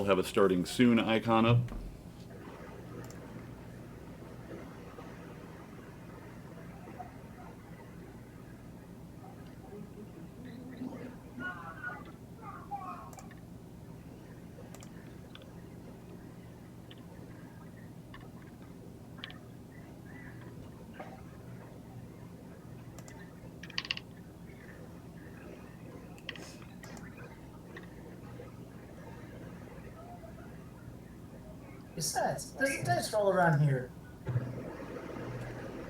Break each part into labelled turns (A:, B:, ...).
A: will have a starting soon icon up.
B: Besides, there's a dice roll around here.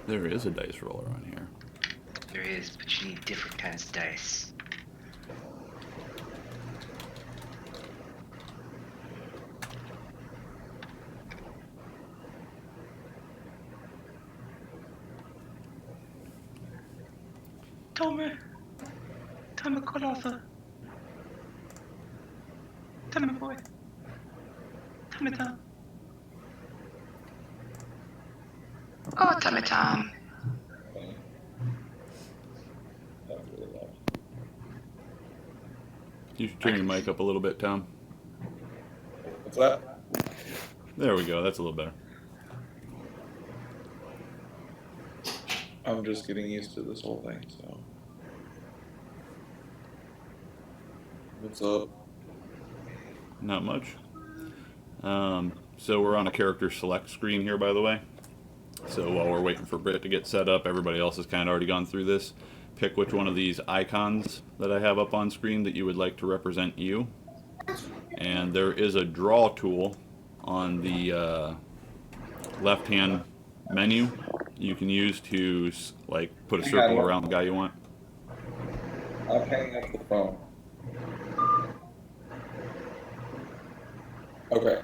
A: There is a dice roller on here.
C: There is, but you need different kinds of dice. Tommy, Kolotha. Tommy boy. Tommy Tom. Oh, Tommy Tom.
A: You should turn your mic up a little bit, Tom.
D: What's that?
A: There we go. That's a little better.
D: I'm just getting used to this whole thing, so. What's up?
A: Not much. So we're on a character select screen here, by the way. So while we're waiting for Britt to get set up, everybody else has kind of already gone through this. Pick which one of these icons that I have up on screen that you would like to represent you. And there is a draw tool on the left-hand menu you can use to like put a circle around the guy you want.
D: I'm hanging up the phone. Okay.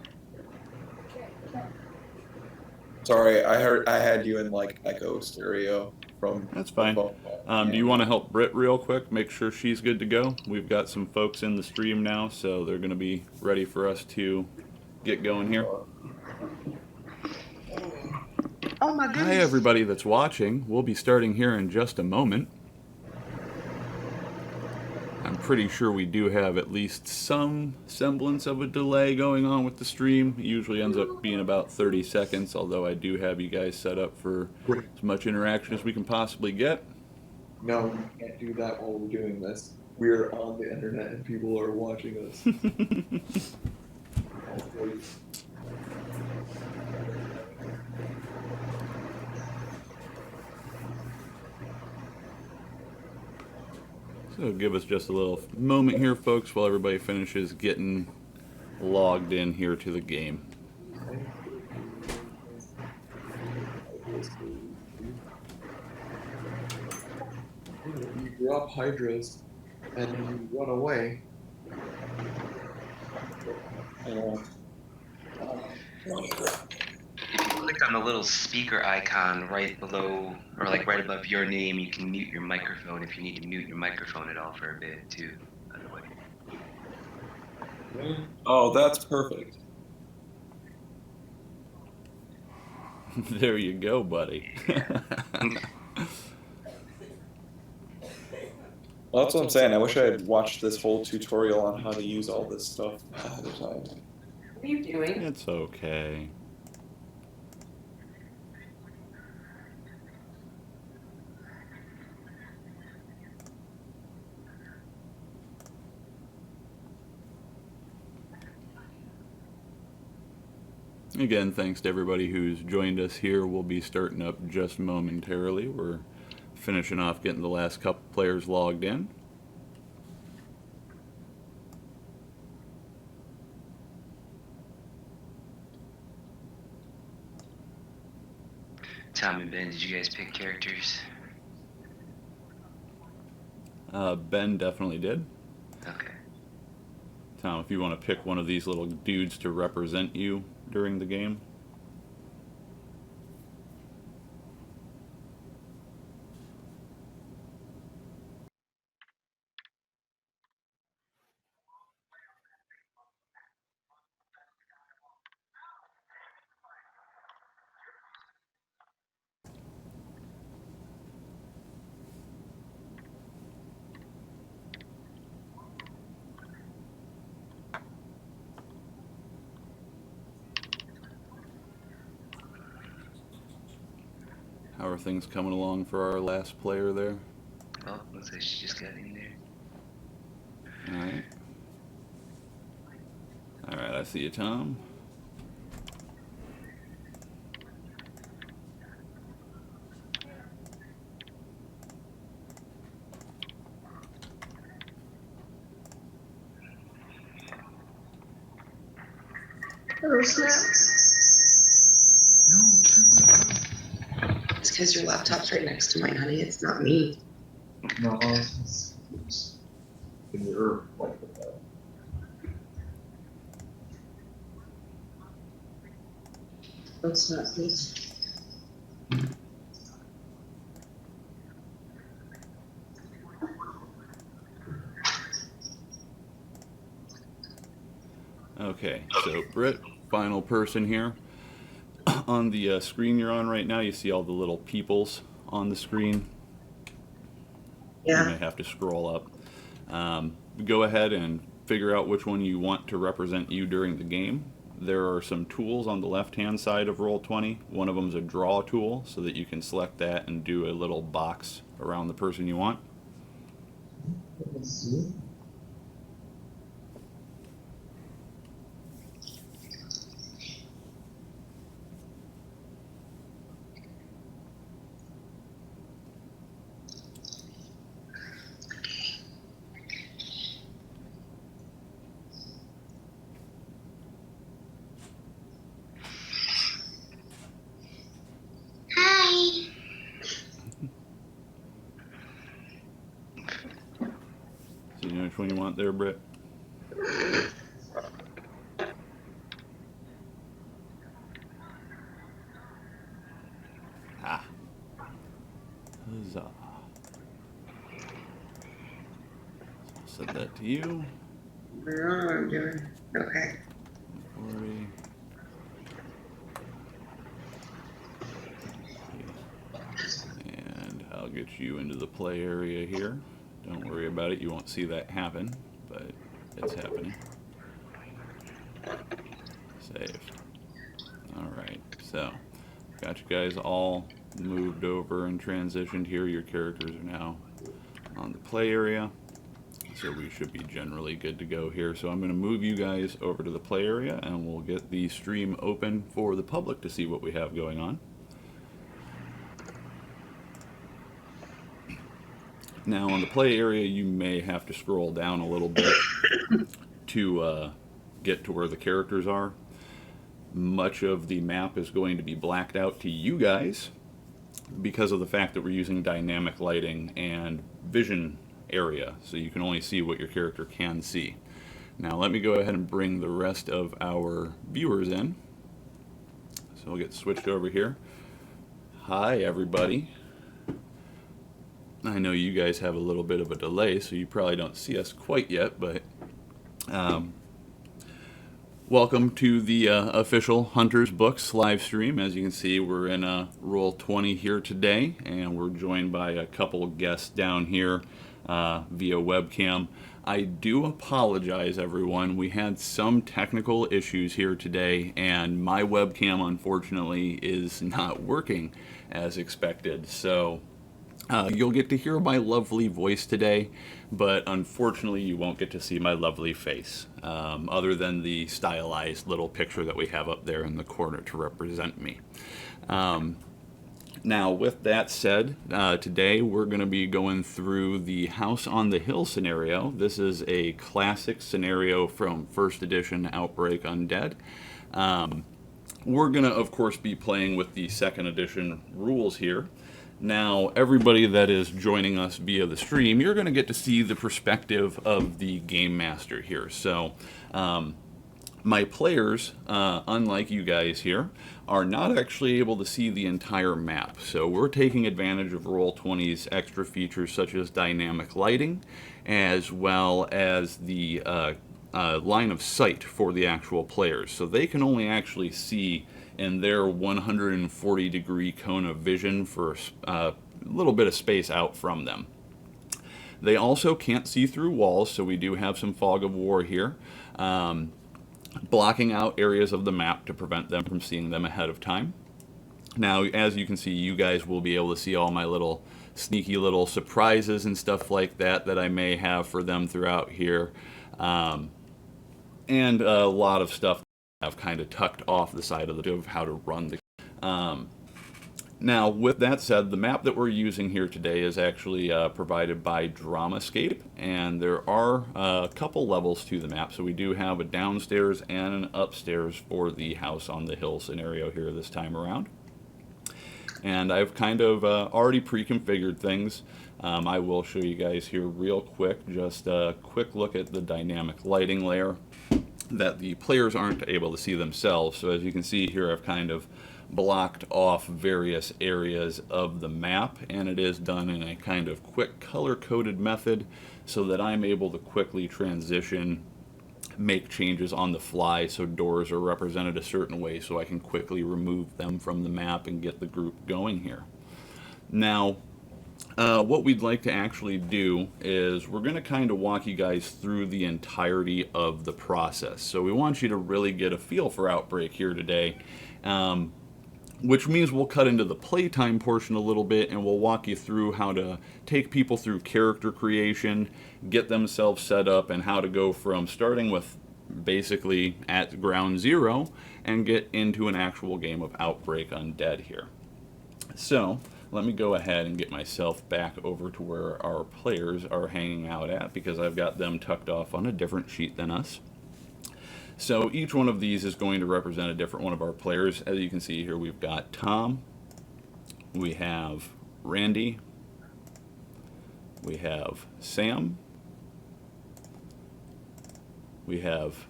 D: Sorry, I had you in like echo stereo from.
A: That's fine. Do you want to help Britt real quick? Make sure she's good to go. We've got some folks in the stream now, so they're going to be ready for us to get going here.
C: Oh my goodness.
A: Hi, everybody that's watching. We'll be starting here in just a moment. I'm pretty sure we do have at least some semblance of a delay going on with the stream. It usually ends up being about 30 seconds, although I do have you guys set up for as much interaction as we can possibly get.
D: No, we can't do that while we're doing this. We're on the internet and people are watching us.
A: So give us just a little moment here, folks, while everybody finishes getting logged in here to the game.
D: You drop hydras and then you run away.
C: If you click on the little speaker icon right below, or like right above your name, you can mute your microphone if you need to mute your microphone at all for a bit too, by the way.
D: Oh, that's perfect.
A: There you go, buddy.
D: Well, that's what I'm saying. I wish I had watched this whole tutorial on how to use all this stuff ahead of time.
E: What are you doing?
A: It's okay. Again, thanks to everybody who's joined us here. We'll be starting up just momentarily. We're finishing off getting the last couple players logged in.
C: Tom and Ben, did you guys pick characters?
A: Ben definitely did.
C: Okay.
A: Tom, if you want to pick one of these little dudes to represent you during the game. are things coming along for our last player there?
C: Oh, looks like she just got in there.
A: Alright. Alright, I see you, Tom.
E: Oh, snap.
D: No.
E: It's because your laptop's right next to mine, honey. It's not me.
D: No, it's in your microphone.
E: It's not me.
A: Okay, so Britt, final person here. On the screen you're on right now, you see all the little peoples on the screen. You may
E: Yeah.
A: have to scroll up. Go ahead and figure out which one you want to represent you during the game. There are some tools on the left-hand side of Roll20. One of them is a draw tool, so that you can select that and do a little box around the person you want.
D: Let's see.
E: Hi.
A: So you know which one you want there, Britt? Ah. Huzzah. So I'll set that to you.
E: I don't know what I'm doing. Okay.
A: 40. And I'll get you into the play area here. Don't worry about it, you won't see that happen, but it's happening. Saved. Alright, so got you guys all moved over and transitioned here. Your characters are now on the play area, so we should be generally good to go here. So I'm going to move you guys over to the play area, and we'll get the stream open for the public to see what we have going on. Now on the play area, you may have to scroll down a little bit to get to where the characters are. Much of the map is going to be blacked out to you guys because of the fact that we're using dynamic lighting and vision area, so you can only see what your character can see. Now let me go ahead and bring the rest of our viewers in. So we'll get switched over here. Hi everybody. I know you guys have a little bit of a delay, so you probably don't see us quite yet, but welcome to the official Hunter's Books live stream. As you can see, we're in Roll20 here today, and we're joined by a couple guests down here via webcam. I do apologize, everyone. We had some technical issues here today, and my webcam, unfortunately, is not working as expected. So you'll get to hear my lovely voice today, but unfortunately you won't get to see my lovely face, other than the stylized little picture that we have up there in the corner to represent me. Now, with that said, today we're going to be going through the House on the Hill scenario. This is a classic scenario from first edition Outbreak Undead. We're going to, of course, be playing with the second edition rules here. Now, everybody that is joining us via the stream, you're going to get to see the perspective of the Game Master here. So, my players, unlike you guys here, are not actually able to see the entire map. So we're taking advantage of Roll20's extra features such as dynamic lighting, as well as the line of sight for the actual players. So they can only actually see in their 140 degree cone of vision for a little bit of space out from them. They also can't see through walls, so we do have some fog of war here, blocking out areas of the map to prevent them from seeing them ahead of time. Now, as you can see, you guys will be able to see all my little sneaky little surprises and stuff like that I may have for them throughout here. And a lot of stuff I've kind of tucked off the side of how to run the Now, with that said, the map that we're using here today is actually provided by DramaScape, and there are a couple levels to the map. So we do have a downstairs and an upstairs for the house on the hill scenario here this time around. And I've kind of already pre-configured things. I will show you guys here real quick, just a quick look at the dynamic lighting layer that the players aren't able to see themselves. So as you can see here, I've kind of blocked off various areas of the map, and it is done in a kind of quick color-coded method so that I'm able to quickly transition, make changes on the fly, so doors are represented a certain way so I can quickly remove them from the map and get the group going here. Now, what we'd like to actually do is we're going to kind of walk you guys through the entirety of the process. So we want you to really get a feel for Outbreak here today, which means we'll cut into the playtime portion a little bit, and we'll walk you through how to take people through character creation, get themselves set up, and how to go from starting with basically at ground zero and get into an actual game of Outbreak Undead here. So let me go ahead and get myself back over to where our players are hanging out at, because I've got them tucked off on a different sheet than us. So each one of these is going to represent a different one of our players. As you can see here, we've got Tom, we have Randy, we have Sam, we have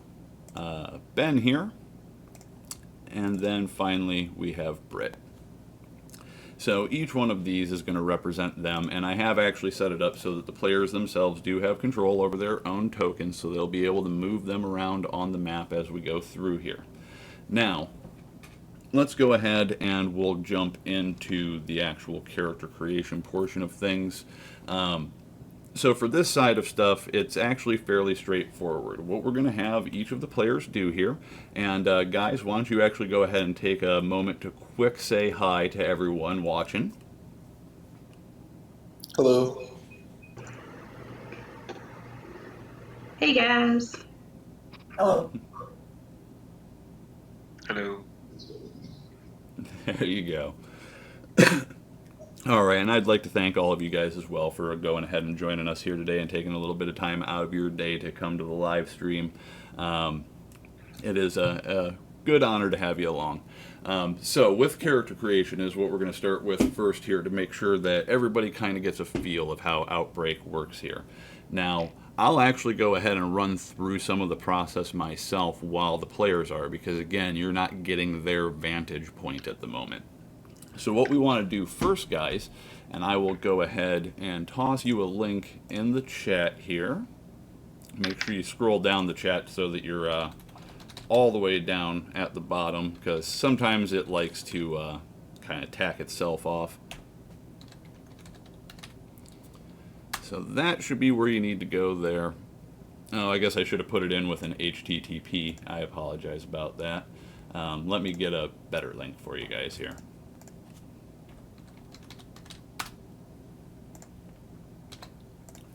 A: Ben here, and then finally we have Britt. So each one of these is going to represent them, and I have actually set it up so that the players themselves do have control over their own tokens, so they'll be able to move them around on the map as we go through here. Now, let's go ahead and we'll jump into the actual character creation portion of things. So for this side of stuff, it's actually fairly straightforward. What we're going to have each of the players do here, and guys, why don't you actually go ahead and take a moment to quick say hi to everyone watching.
D: Hello.
E: Hey guys.
B: Hello.
C: Hello.
A: There you go. All right, and I'd like to thank all of you guys as well for going ahead and joining us here today and taking a little bit of time out of your day to come to the live stream. It is a good honor to have you along. So with character creation is what we're going to start with first here to make sure that everybody kind of gets a feel of how Outbreak works here. Now, I'll actually go ahead and run through some of the process myself while the players are, because again, you're not getting their vantage point at the moment. So what we want to do first, guys, and I will go ahead and toss you a link in the chat here. Make sure you scroll down the chat so that you're all the way down at the bottom, because sometimes it likes to kind of tack itself off. So that should be where you need to go there. Oh, I guess I should have put it in with an HTTP. I apologize about that. Let me get a better link for you guys here.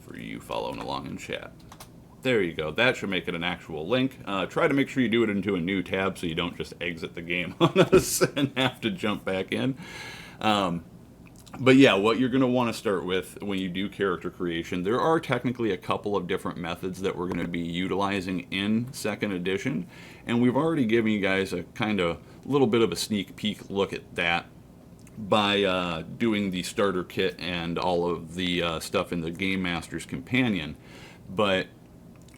A: For you following along in chat. There you go. That should make it an actual link. Try to make sure you do it into a new tab so you don't just exit the game on us and have to jump back in. But yeah, what you're going to want to start with when you do character creation, there are technically a couple of different methods that we're going to be utilizing in 2nd edition, and we've already given you guys a kind of little bit of a sneak peek look at that by doing the starter kit and all of the stuff in the Game Master's Companion. But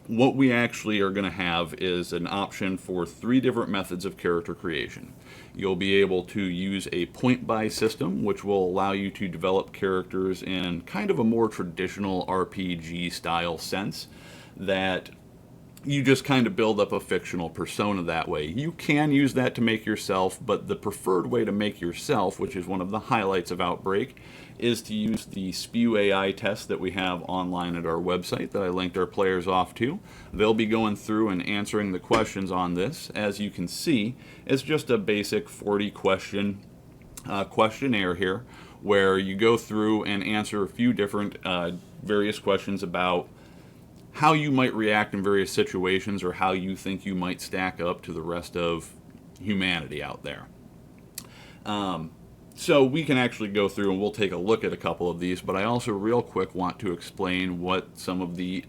A: what we actually are going to have is an option for 3 different methods of character creation. You'll be able to use a point-buy system, which will allow you to develop characters in kind of a more traditional RPG style sense, that you just kind of build up a fictional persona that way. You can use that to make yourself, but the preferred way to make yourself, which is one of the highlights of Outbreak, is to use the Spew AI test that we have online at our website that I linked our players off to. They'll be going through and answering the questions on this. As you can see, it's just a basic 40 question questionnaire here where you go through and answer a few different various questions about how you might react in various situations or how you think you might stack up to the rest of humanity out there. So we can actually go through and we'll take a look at a couple of these, but I also real quick want to explain what some of the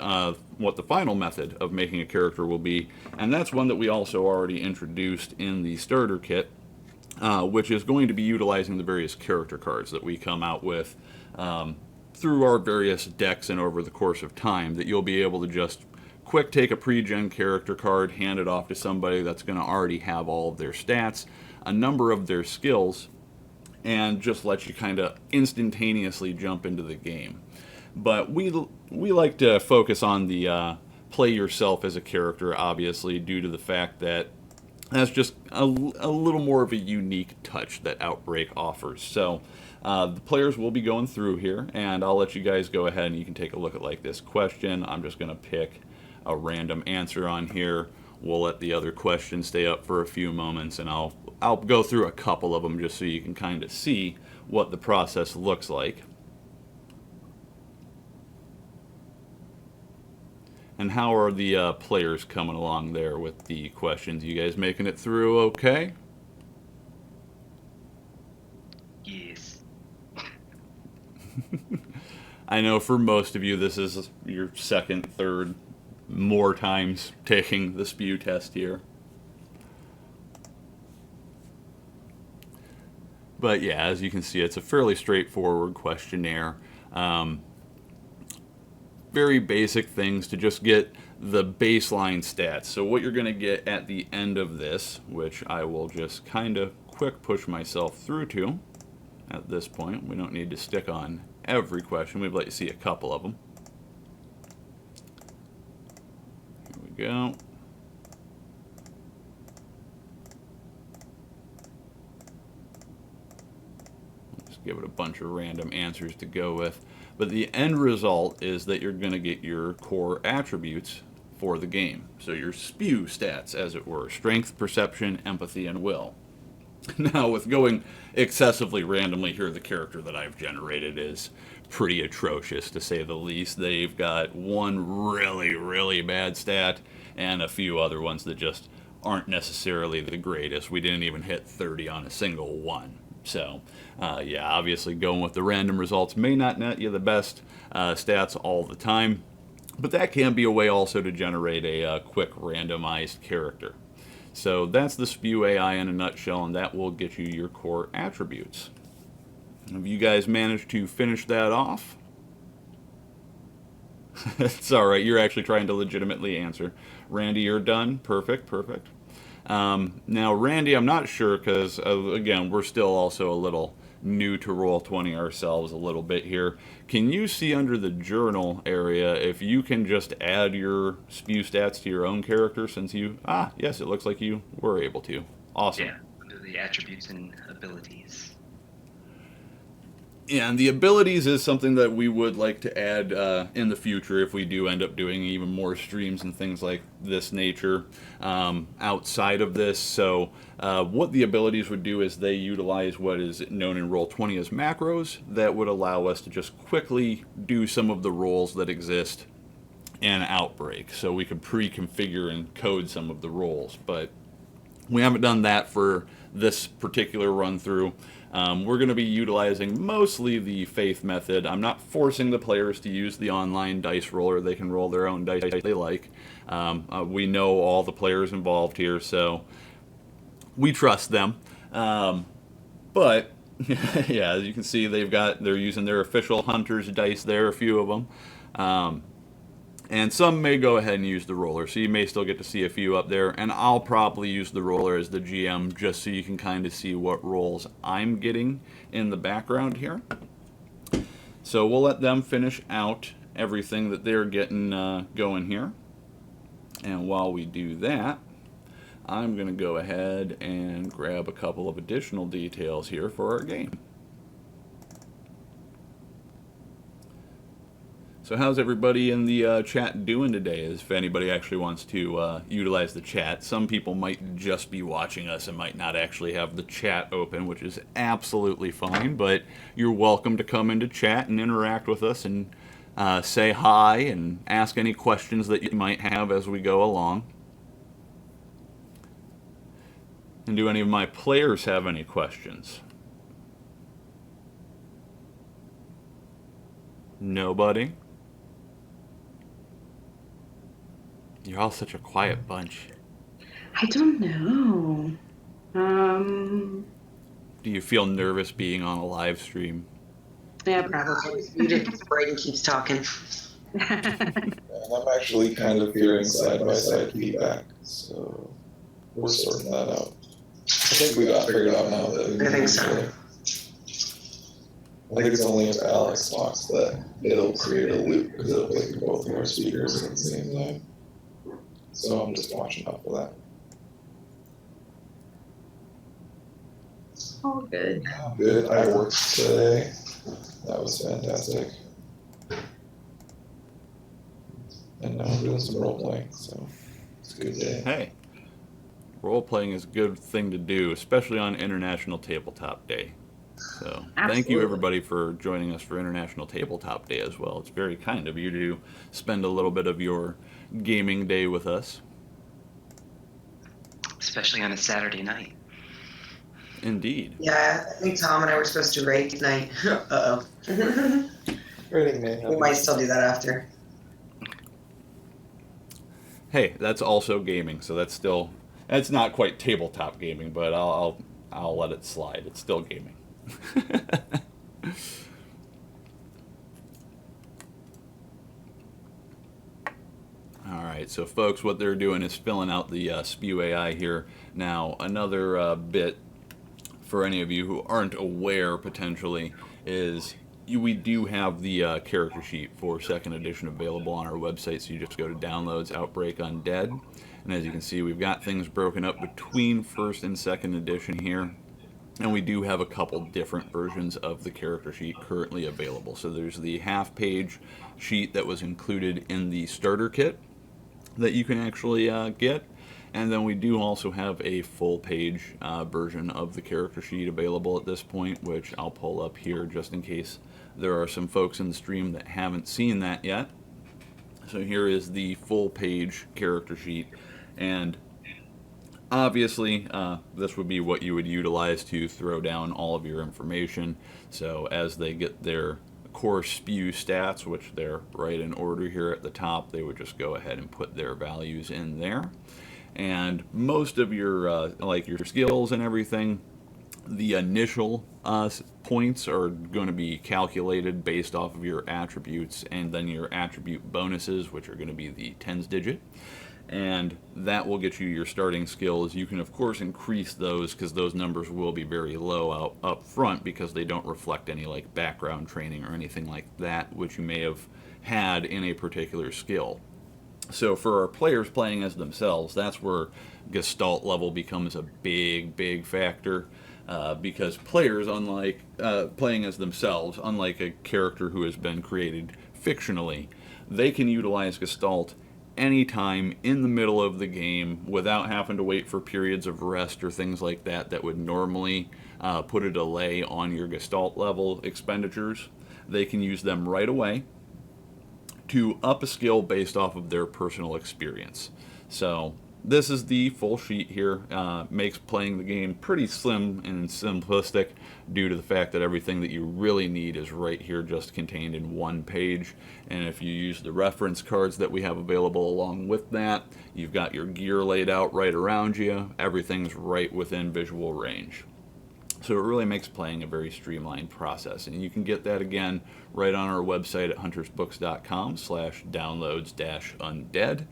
A: what the final method of making a character will be, and that's one that we also already introduced in the starter kit, which is going to be utilizing the various character cards that we come out with through our various decks and over the course of time, that you'll be able to just quick take a pre-gen character card, hand it off to somebody that's going to already have all of their stats, a number of their skills, and just let you kind of instantaneously jump into the game. But we like to focus on the play yourself as a character, obviously, due to the fact that that's just a little more of a unique touch that Outbreak offers. So the players will be going through here, and I'll let you guys go ahead and you can take a look at like this question. I'm just going to pick a random answer on here. We'll let the other questions stay up for a few moments, and I'll go through a couple of them just so you can kind of see what the process looks like. And how are the players coming along there with the questions? You guys making it through okay?
C: Yes.
A: I know for most of you this is your second, third, more times taking the spew test here. But yeah, as you can see, it's a fairly straightforward questionnaire. Very basic things to just get the baseline stats. So what you're going to get at the end of this, which I will just kind of quick push myself through to at this point. We don't need to stick on every question. We'd let you see a couple of them. Here we go. Give it a bunch of random answers to go with. But the end result is that you're going to get your core attributes for the game. So your spew stats, as it were. Strength, perception, empathy, and will. Now, with going excessively randomly here, the character that I've generated is pretty atrocious, to say the least. They've got one really, really bad stat and a few other ones that just aren't necessarily the greatest. We didn't even hit 30 on a single one. So, yeah, obviously going with the random results may not net you the best stats all the time, but that can be a way also to generate a quick randomized character. So that's the spew AI in a nutshell, and that will get you your core attributes. Have you guys managed to finish that off? It's all right. You're actually trying to legitimately answer. Randy, you're done. Perfect, perfect. Now, Randy, I'm not sure because, again, we're still also a little new to Roll20 ourselves a little bit here. Can you see under the journal area if you can just add your spew stats to your own character since you... Ah, yes, it looks like you were able to. Awesome.
C: Yeah, under the attributes and abilities.
A: Yeah, and the abilities is something that we would like to add in the future if we do end up doing even more streams and things like this nature outside of this. So what the abilities would do is they utilize what is known in Roll20 as macros that would allow us to just quickly do some of the roles that exist in Outbreak. So we could pre-configure and code some of the roles, but we haven't done that for this particular run-through. We're going to be utilizing mostly the faith method. I'm not forcing the players to use the online dice roller. They can roll their own dice they like. We know all the players involved here, so we trust them. But yeah, as you can see, they're using their official hunter's dice there, a few of them. And some may go ahead and use the roller, so you may still get to see a few up there. And I'll probably use the roller as the GM just so you can kind of see what rolls I'm getting in the background here. So we'll let them finish out everything that they're getting going here. And while we do that, I'm going to go ahead and grab a couple of additional details here for our game. So how's everybody in the chat doing today? If anybody actually wants to utilize the chat, some people might just be watching us and might not actually have the chat open, which is absolutely fine. But you're welcome to come into chat and interact with us and say hi and ask any questions that you might have as we go along. And do any of my players have any questions? Nobody? You're all such a quiet bunch.
E: I don't know.
A: Do you feel nervous being on a live stream?
E: Yeah, probably.
F: Muted because Brayden keeps talking.
D: And I'm actually kind of hearing side-by-side feedback, so we're sorting that out. I think we got figured out now that
F: I think so.
D: I think it's only if Alex talks that it'll create a loop because it'll play through both of our speakers at the same time. So I'm just watching out for that.
E: All good.
D: Good. I worked today. That was fantastic. And now I'm doing some role playing, so it's a good day.
A: Hey, role-playing is a good thing to do, especially on International Tabletop Day. So thank you
E: Absolutely.
A: everybody for joining us for International Tabletop Day as well. It's very kind of you to spend a little bit of your gaming day with us.
C: Especially on a Saturday night.
A: Indeed.
F: Yeah, I think Tom and I were supposed to raid tonight. Uh-oh.
D: Rating may
F: We might still do that after.
A: Hey, that's also gaming, so that's not quite tabletop gaming, but I'll let it slide. It's still gaming. All right, so folks, what they're doing is filling out the Spew AI here. Now, another bit for any of you who aren't aware, potentially, is we do have the character sheet for 2nd edition available on our website, so you just go to Downloads, Outbreak, Undead. And as you can see, we've got things broken up between 1st and 2nd edition here. And we do have a couple different versions of the character sheet currently available. So there's the half-page sheet that was included in the starter kit that you can actually get. And then we do also have a full-page version of the character sheet available at this point, which I'll pull up here just in case there are some folks in the stream that haven't seen that yet. So here is the full-page character sheet. And obviously, this would be what you would utilize to throw down all of your information. So as they get their core spew stats, which they're right in order here at the top, they would just go ahead and put their values in there. And most of your like your skills and everything, the initial points are going to be calculated based off of your attributes, and then your attribute bonuses, which are going to be the tens digit. And that will get you your starting skills. You can of course increase those because those numbers will be very low up front because they don't reflect any like background training or anything like that which you may have had in a particular skill. So for our players playing as themselves, that's where Gestalt level becomes a big factor, because players, unlike playing as themselves, unlike a character who has been created fictionally, they can utilize Gestalt anytime in the middle of the game without having to wait for periods of rest or things like that that would normally put a delay on your Gestalt level expenditures. They can use them right away to up a skill based off of their personal experience. So this is the full sheet here. Makes playing the game pretty slim and simplistic due to the fact that everything that you really need is right here just contained in one page. And if you use the reference cards that we have available along with that, you've got your gear laid out right around you. Everything's right within visual range. So it really makes playing a very streamlined process. And you can get that again right on our website at huntersbooks.com/downloads-undead.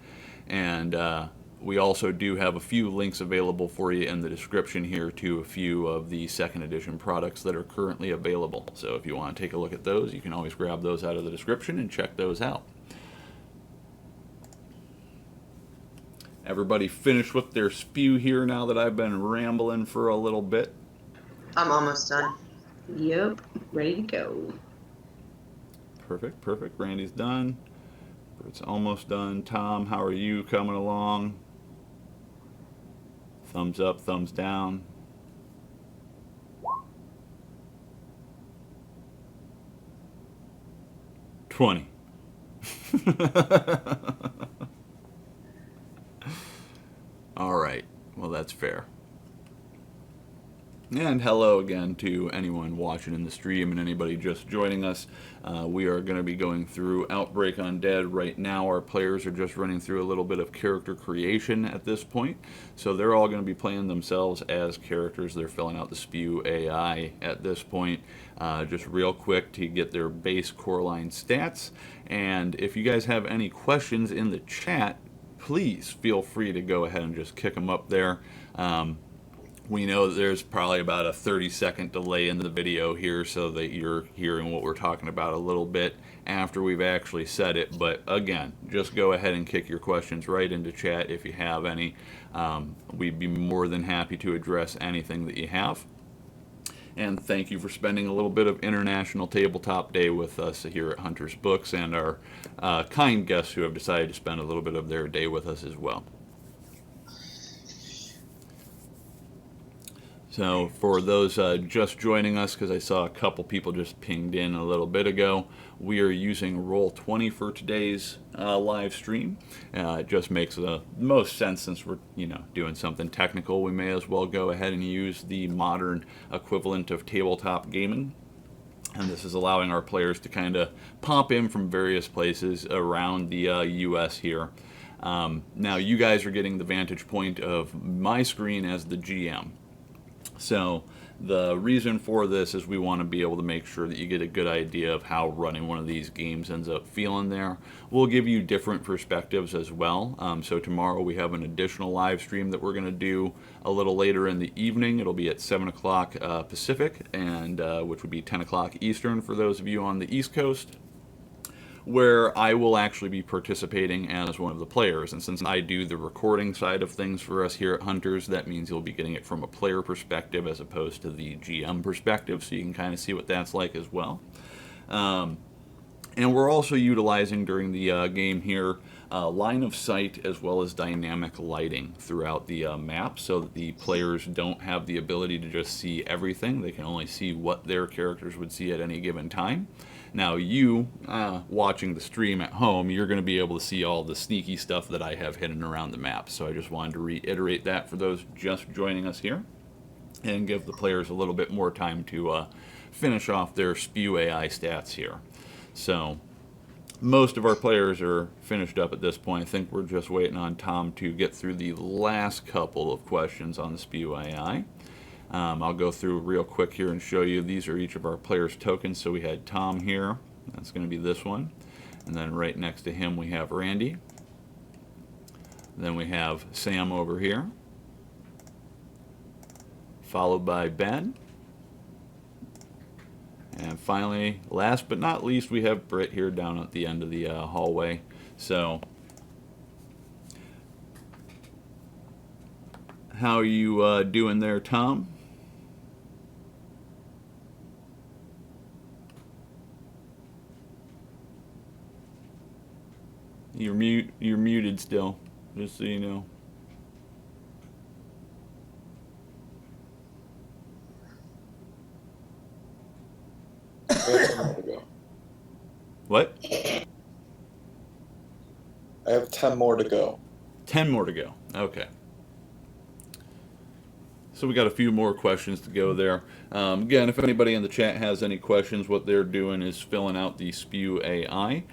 A: And we also do have a few links available for you in the description here to a few of the 2nd edition products that are currently available. So if you want to take a look at those, you can always grab those out of the description and check those out. Everybody finished with their spew here now that I've been rambling for a little bit?
F: I'm almost done.
E: Yep, ready to go.
A: Perfect, perfect. Randy's done. It's almost done. Tom, how are you coming along? Thumbs up, thumbs down. $20. All right. Well, that's fair. And hello again to anyone watching in the stream and anybody just joining us. We are going to be going through Outbreak Undead right now. Our players are just running through a little bit of character creation at this point. So they're all going to be playing themselves as characters. They're filling out the Spew AI at this point. Just real quick to get their base core line stats. And if you guys have any questions in the chat, please feel free to go ahead and just kick them up there. We know that there's probably about a 30-second delay in the video here so that you're hearing what we're talking about a little bit after we've actually said it. But again, just go ahead and kick your questions right into chat if you have any. We'd be more than happy to address anything that you have. And thank you for spending a little bit of International Tabletop Day with us here at Hunter's Books and our kind guests who have decided to spend a little bit of their day with us as well. So for those just joining us, because I saw a couple people just pinged in a little bit ago, we are using Roll20 for today's live stream. It just makes the most sense since we're doing something technical. We may as well go ahead and use the modern equivalent of tabletop gaming. And this is allowing our players to kind of pop in from various places around the U.S. here. Now you guys are getting the vantage point of my screen as the GM. So the reason for this is we want to be able to make sure that you get a good idea of how running one of these games ends up feeling there. We'll give you different perspectives as well. So tomorrow we have an additional live stream that we're going to do a little later in the evening. It'll be at 7 o'clock Pacific, and which would be 10 o'clock Eastern for those of you on the East Coast, where I will actually be participating as one of the players. And since I do the recording side of things for us here at Hunters, that means you'll be getting it from a player perspective as opposed to the GM perspective, so you can kind of see what that's like as well. And we're also utilizing during the game here line of sight as well as dynamic lighting throughout the map, so that the players don't have the ability to just see everything. They can only see what their characters would see at any given time. Now you, watching the stream at home, you're going to be able to see all the sneaky stuff that I have hidden around the map. So I just wanted to reiterate that for those just joining us here and give the players a little bit more time to finish off their Spew AI stats here. So most of our players are finished up at this point. I think we're just waiting on Tom to get through the last couple of questions on the Spew AI. I'll go through real quick here and show you. These are each of our players' tokens. So we had Tom here. That's going to be this one. And then right next to him we have Randy. Then we have Sam over here, followed by Ben. And finally, last but not least, we have Britt here down at the end of the hallway. So how are you doing there, Tom? You're muted still, just so you know.
D: I have 10 more to go.
A: What?
D: I have 10 more to go.
A: 10 more to go. Okay. So we got a few more questions to go there. Again, if anybody in the chat has any questions, what they're doing is filling out the Spew AI.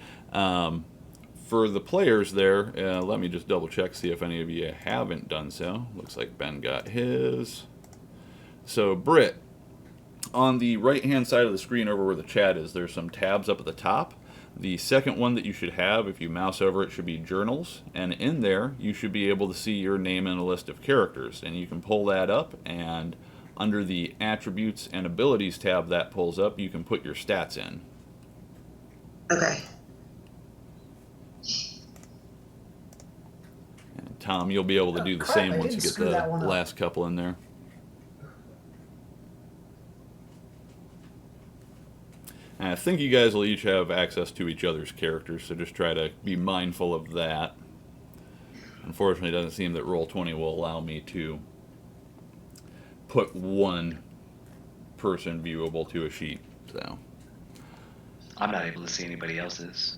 A: For the players there, let me just double check, see if any of you haven't done so. Looks like Ben got his. So Britt, on the right hand side of the screen over where the chat is, there's some tabs up at the top. The second one that you should have, if you mouse over it, should be Journals, and in there you should be able to see your name in a list of characters, and you can pull that up, and under the Attributes and Abilities tab that pulls up, you can put your stats in.
F: Okay.
A: And Tom, you'll be able to do the
B: crap,
A: same
B: I
A: once you
B: didn't
A: get
B: screw that one
A: the
B: up.
A: last couple in there. And I think you guys will each have access to each other's characters, so just try to be mindful of that. Unfortunately, it doesn't seem that Roll20 will allow me to put one person viewable to a sheet, so.
C: I'm not able to see anybody else's.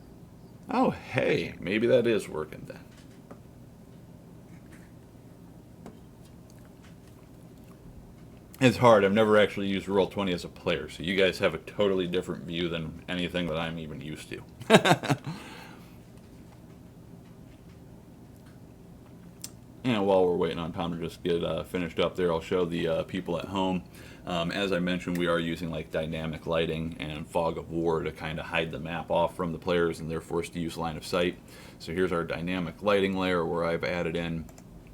A: Oh, hey, maybe that is working then. It's hard. I've never actually used Roll20 as a player, so you guys have a totally different view than anything that I'm even used to. And while we're waiting on Tom to just get finished up there, I'll show the people at home. As I mentioned, we are using like dynamic lighting and fog of war to kind of hide the map off from the players, and they're forced to use line of sight. So here's our dynamic lighting layer where I've added in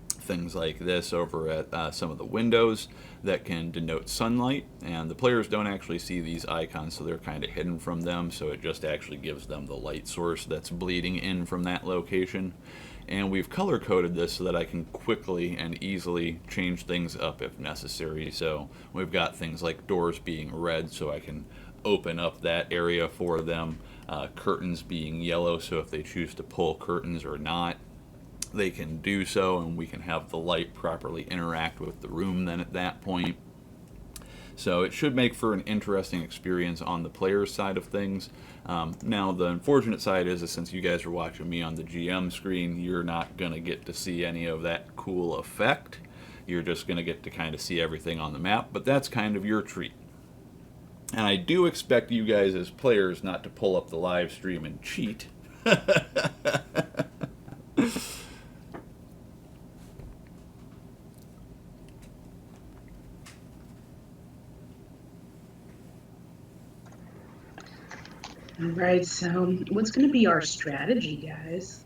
A: things like this over at some of the windows that can denote sunlight, and the players don't actually see these icons, so they're kind of hidden from them, so it just actually gives them the light source that's bleeding in from that location. And we've color coded this so that I can quickly and easily change things up if necessary. So we've got things like doors being red, so I can open up that area for them, curtains being yellow, so if they choose to pull curtains or not, they can do so, and we can have the light properly interact with the room then at that point. So it should make for an interesting experience on the player's side of things. Now the unfortunate side is since you guys are watching me on the GM screen, you're not going to get to see any of that cool effect. You're just going to get to kind of see everything on the map, but that's kind of your treat. And I do expect you guys as players not to pull up the live stream and cheat.
E: All right, so what's going to be our strategy, guys?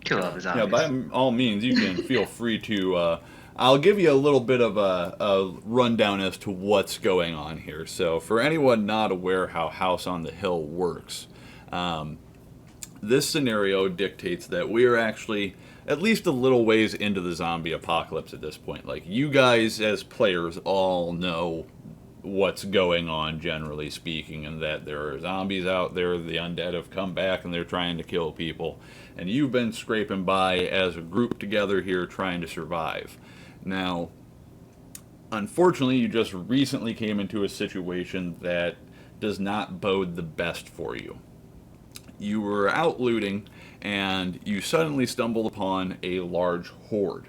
C: Kill all the zombies.
A: Yeah, by all means, you can feel free to. I'll give you a little bit of a rundown as to what's going on here. So, for anyone not aware how House on the Hill works, this scenario dictates that we are actually at least a little ways into the zombie apocalypse at this point. Like, you guys as players all know what's going on, generally speaking, and that there are zombies out there, the undead have come back and they're trying to kill people, and you've been scraping by as a group together here trying to survive. Now, unfortunately, you just recently came into a situation that does not bode the best for you. You were out looting and you suddenly stumbled upon a large horde,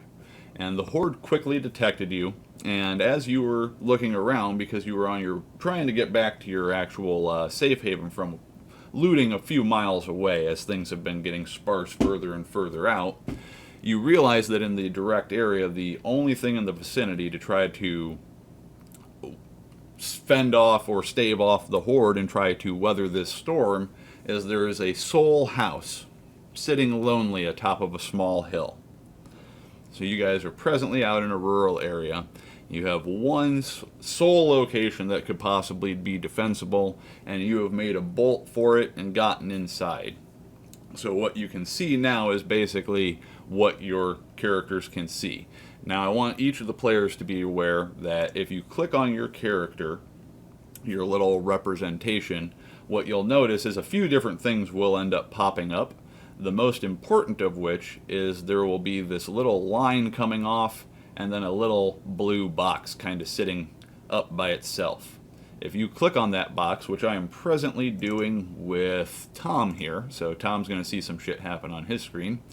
A: and the horde quickly detected you. And as you were looking around, because you were on your trying to get back to your actual safe haven from looting a few miles away, as things have been getting sparse further and further out, you realize that in the direct area, the only thing in the vicinity to try to fend off or stave off the horde and try to weather this storm is there is a sole house sitting lonely atop of a small hill. So you guys are presently out in a rural area. You have one sole location that could possibly be defensible, and you have made a bolt for it and gotten inside. So what you can see now is basically what your characters can see. Now I want each of the players to be aware that if you click on your character, your little representation, what you'll notice is a few different things will end up popping up. The most important of which is there will be this little line coming off and then a little blue box kind of sitting up by itself. If you click on that box, which I am presently doing with Tom here, so Tom's going to see some shit happen on his screen,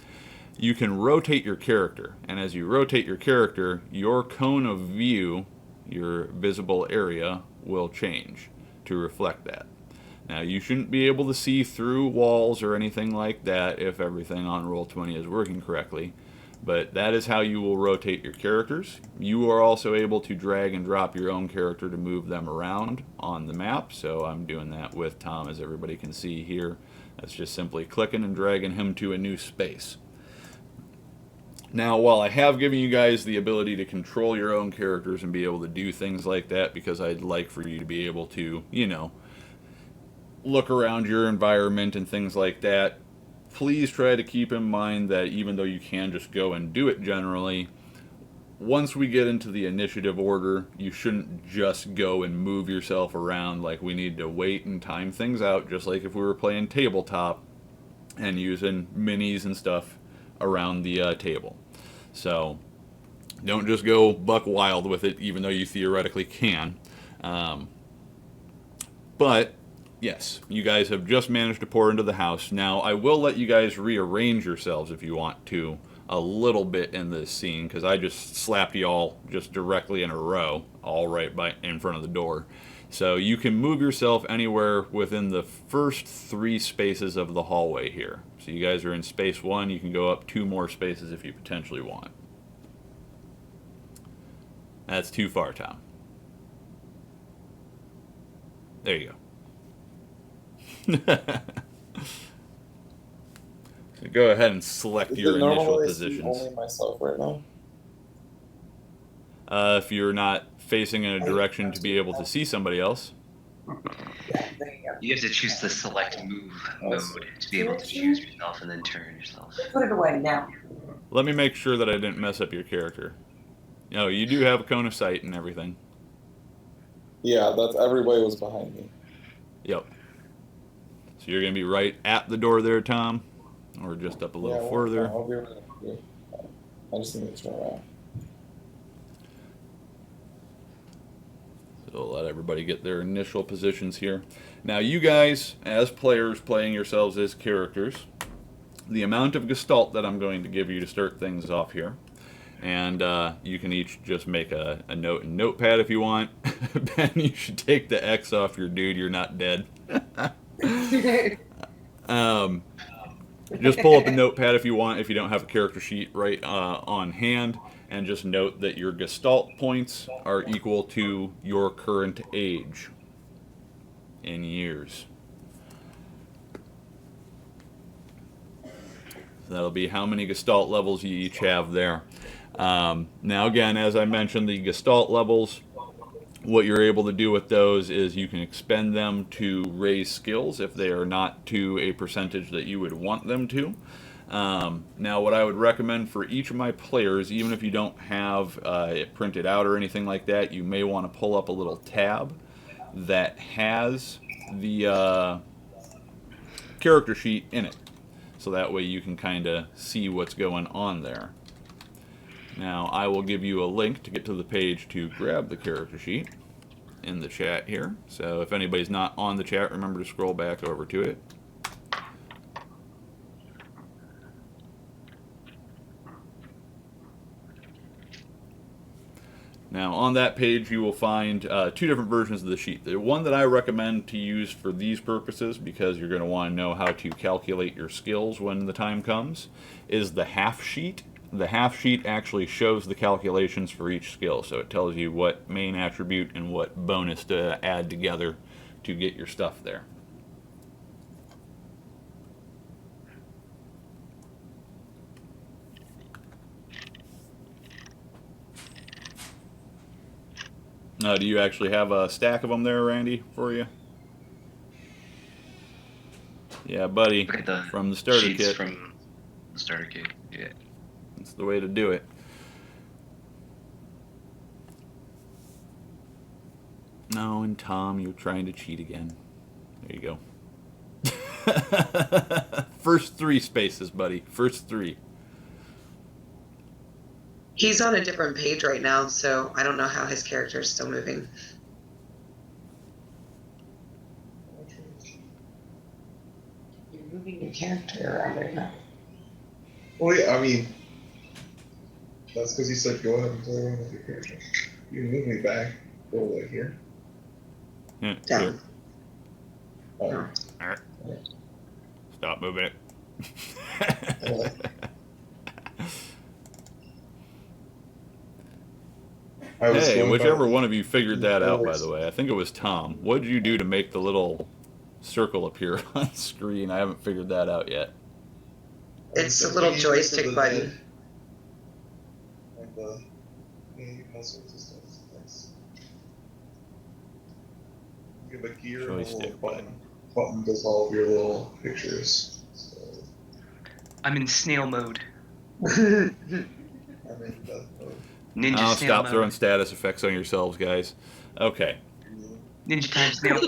A: you can rotate your character. And as you rotate your character, your cone of view, your visible area, will change to reflect that. Now, you shouldn't be able to see through walls or anything like that if everything on Roll20 is working correctly, but that is how you will rotate your characters. You are also able to drag and drop your own character to move them around on the map, so I'm doing that with Tom, as everybody can see here. That's just simply clicking and dragging him to a new space. Now, while I have given you guys the ability to control your own characters and be able to do things like that, because I'd like for you to be able to, you know, look around your environment and things like that, please try to keep in mind that even though you can just go and do it generally, once we get into the initiative order, you shouldn't just go and move yourself around. Like, we need to wait and time things out, just like if we were playing tabletop and using minis and stuff around the table. So don't just go buck wild with it, even though you theoretically can. But yes, you guys have just managed to pour into the house. Now, I will let you guys rearrange yourselves if you want to a little bit in this scene, because I just slapped you all just directly in a row, all right in front of the door. So you can move yourself anywhere within the first 3 spaces of the hallway here. So you guys are in space 1. You can go up 2 more spaces if you potentially want. That's too far, Tom. There you go. So go ahead and select
D: Is
A: your
D: it
A: initial
D: normal I see
A: positions.
D: only myself right now?
A: If you're not facing in a direction to be able to see somebody else.
C: You have to choose the select move mode to be able to choose yourself and then turn yourself.
F: Put it away now.
A: Let me make sure that I didn't mess up your character. No, you do have a cone of sight and everything.
D: Yeah, that's everybody was behind me.
A: Yep. So you're going to be right at the door there, Tom? Or just up a little further?
D: I'll be right up here. I just need to turn around.
A: So we'll let everybody get their initial positions here. Now, you guys, as players playing yourselves as characters, the amount of gestalt that I'm going to give you to start things off here, and you can each just make a note in Notepad if you want. Ben, you should take the X off your dude. You're not dead. Just pull up a Notepad if you want, if you don't have a character sheet right on hand, and just note that your gestalt points are equal to your current age in years. So that'll be how many gestalt levels you each have there. Now again, as I mentioned, the gestalt levels, what you're able to do with those is you can expend them to raise skills if they are not to a percentage that you would want them to. Now what I would recommend for each of my players, even if you don't have it printed out or anything like that, you may want to pull up a little tab that has the character sheet in it. So that way you can kind of see what's going on there. Now, I will give you a link to get to the page to grab the character sheet in the chat here. So if anybody's not on the chat, remember to scroll back over to it. Now, on that page, you will find 2 different versions of the sheet. The one that I recommend to use for these purposes, because you're going to want to know how to calculate your skills when the time comes, is the half sheet. The half sheet actually shows the calculations for each skill, so it tells you what main attribute and what bonus to add together to get your stuff there. Do you actually have a stack of them there, Randy, for you? Yeah, buddy,
C: Look at the
A: from the starter
C: sheets
A: kit.
C: from the starter kit. Yeah.
A: That's the way to do it. No, and Tom, you're trying to cheat again. There you go. First 3 spaces, buddy. First 3.
F: He's on a different page right now, so I don't know how his character is still moving. You're moving your character around right now.
D: Well, yeah, I mean, that's because you said go ahead and play around with your character. You can move me back, go like here.
A: Yeah,
F: Down.
A: here.
D: Oh,
F: No.
A: All right. Stop moving it. Hey, whichever one of you figured that out, by the way. I think it was Tom. What did you do to make the little circle appear on screen? I haven't figured that out yet.
F: It's a little joystick button.
D: And yeah, you can all sorts of stuff. Nice. You have a gear and a little
A: Joystick
D: button. Button does all of your little pictures. So
C: I'm in snail mode.
D: I'm in death mode.
C: Ninja
A: I'll
C: snail
A: stop
C: mode.
A: throwing status effects on yourselves, guys. Okay.
C: Ninja time snail.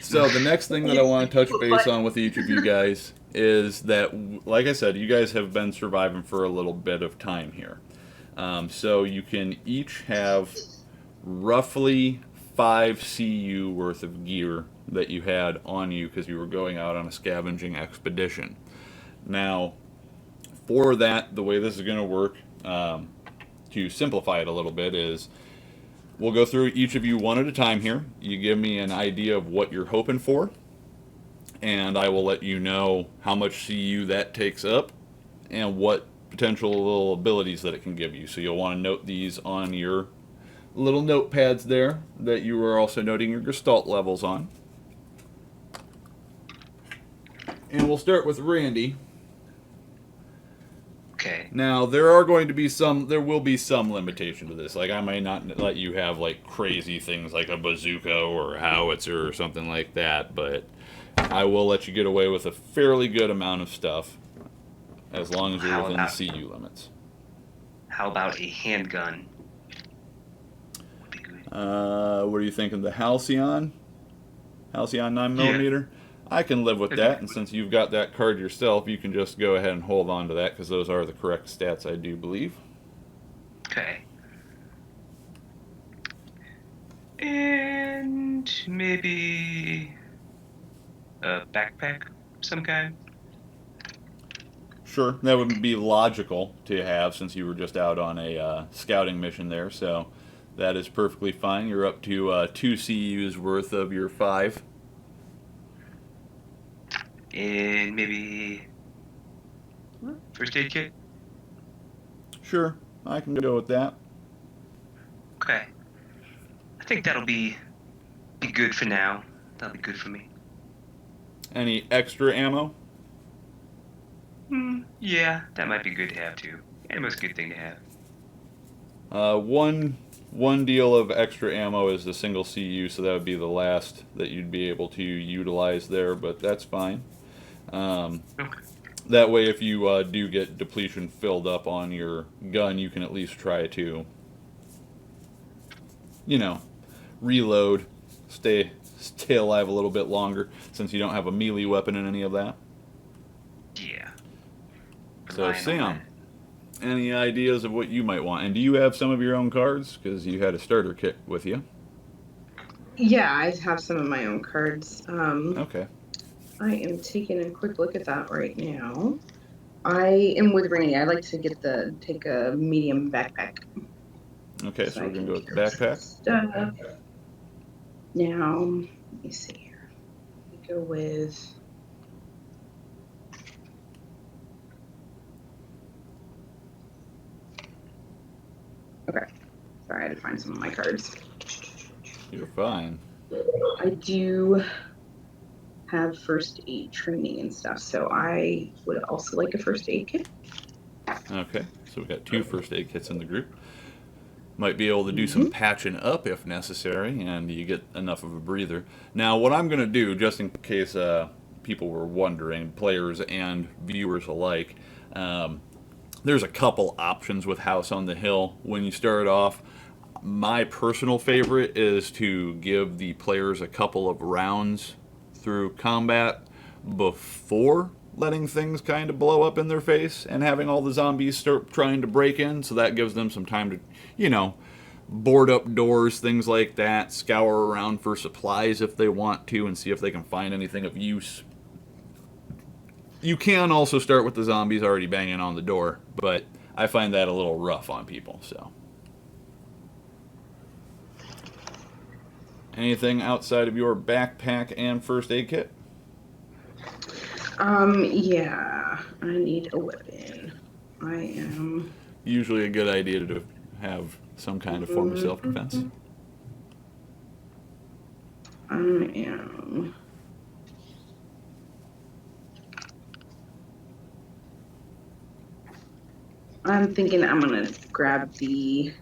A: So the next thing that I want to touch base on with each of you guys is that, like I said, you guys have been surviving for a little bit of time here. So you can each have roughly 5 CU worth of gear that you had on you because you were going out on a scavenging expedition. Now, for that, the way this is going to work, to simplify it a little bit, is we'll go through each of you one at a time here. You give me an idea of what you're hoping for, and I will let you know how much CU that takes up and what potential little abilities that it can give you. So you'll want to note these on your little notepads there that you are also noting your Gestalt levels on. And we'll start with Randy.
C: Okay.
A: Now, there will be some limitation to this. Like, I might not let you have, like, crazy things like a bazooka or a howitzer or something like that, but I will let you get away with a fairly good amount of stuff as long as you're within the CU limits.
C: How about a handgun? Would be good.
A: What are you thinking? The Halcyon? Halcyon 9mm? I can live with that, and since you've got that card yourself, you can just go ahead and hold on to that, because those are the correct stats, I do believe.
C: Okay. And maybe a backpack of some kind?
A: Sure, that would be logical to have, since you were just out on a scouting mission there, so that is perfectly fine. You're up to 2 CU's worth of your 5.
C: And maybe first aid kit?
A: Sure, I can go with that.
C: Okay. I think that'll be good for now. That'll be good for me.
A: Any extra ammo?
C: Yeah, that might be good to have too. Ammo's a good thing to have.
A: One deal of extra ammo is the single CU, so that would be the last that you'd be able to utilize there, but that's fine.
C: Okay.
A: That way, if you do get depletion filled up on your gun, you can at least try to, reload, stay alive a little bit longer, since you don't have a melee weapon in any of that.
C: Yeah.
A: So,
C: Relying on
A: Sam, any ideas of what you might want? And do you have some of your own cards? Because you had a starter kit with you.
E: Yeah, I have some of my own cards.
A: Okay.
E: I am taking a quick look at that right now. I am with Rainy. I like to take a medium backpack.
A: Okay, so we're going to go with the
E: carry
A: backpack.
E: Stuff. Now, let me see here. We go with. Okay. Sorry, I had to find some of my cards.
A: You're fine.
E: I do have first aid training and stuff, so I would also like a first aid kit.
A: Okay, so we got 2 first aid kits in the group. Might be able to do some patching up if necessary, and you get enough of a breather. Now, what I'm going to do, just in case people were wondering, players and viewers alike, there's a couple options with House on the Hill when you start off. My personal favorite is to give the players a couple of rounds through combat before letting things kind of blow up in their face and having all the zombies start trying to break in, so that gives them some time to, board up doors, things like that, scour around for supplies if they want to, and see if they can find anything of use. You can also start with the zombies already banging on the door, but I find that a little rough on people, so. Anything outside of your backpack and first aid kit?
E: Yeah, I need a weapon. I am.
A: Usually a good idea to have some kind of form of self-defense.
E: I am. I'm thinking I'm gonna grab the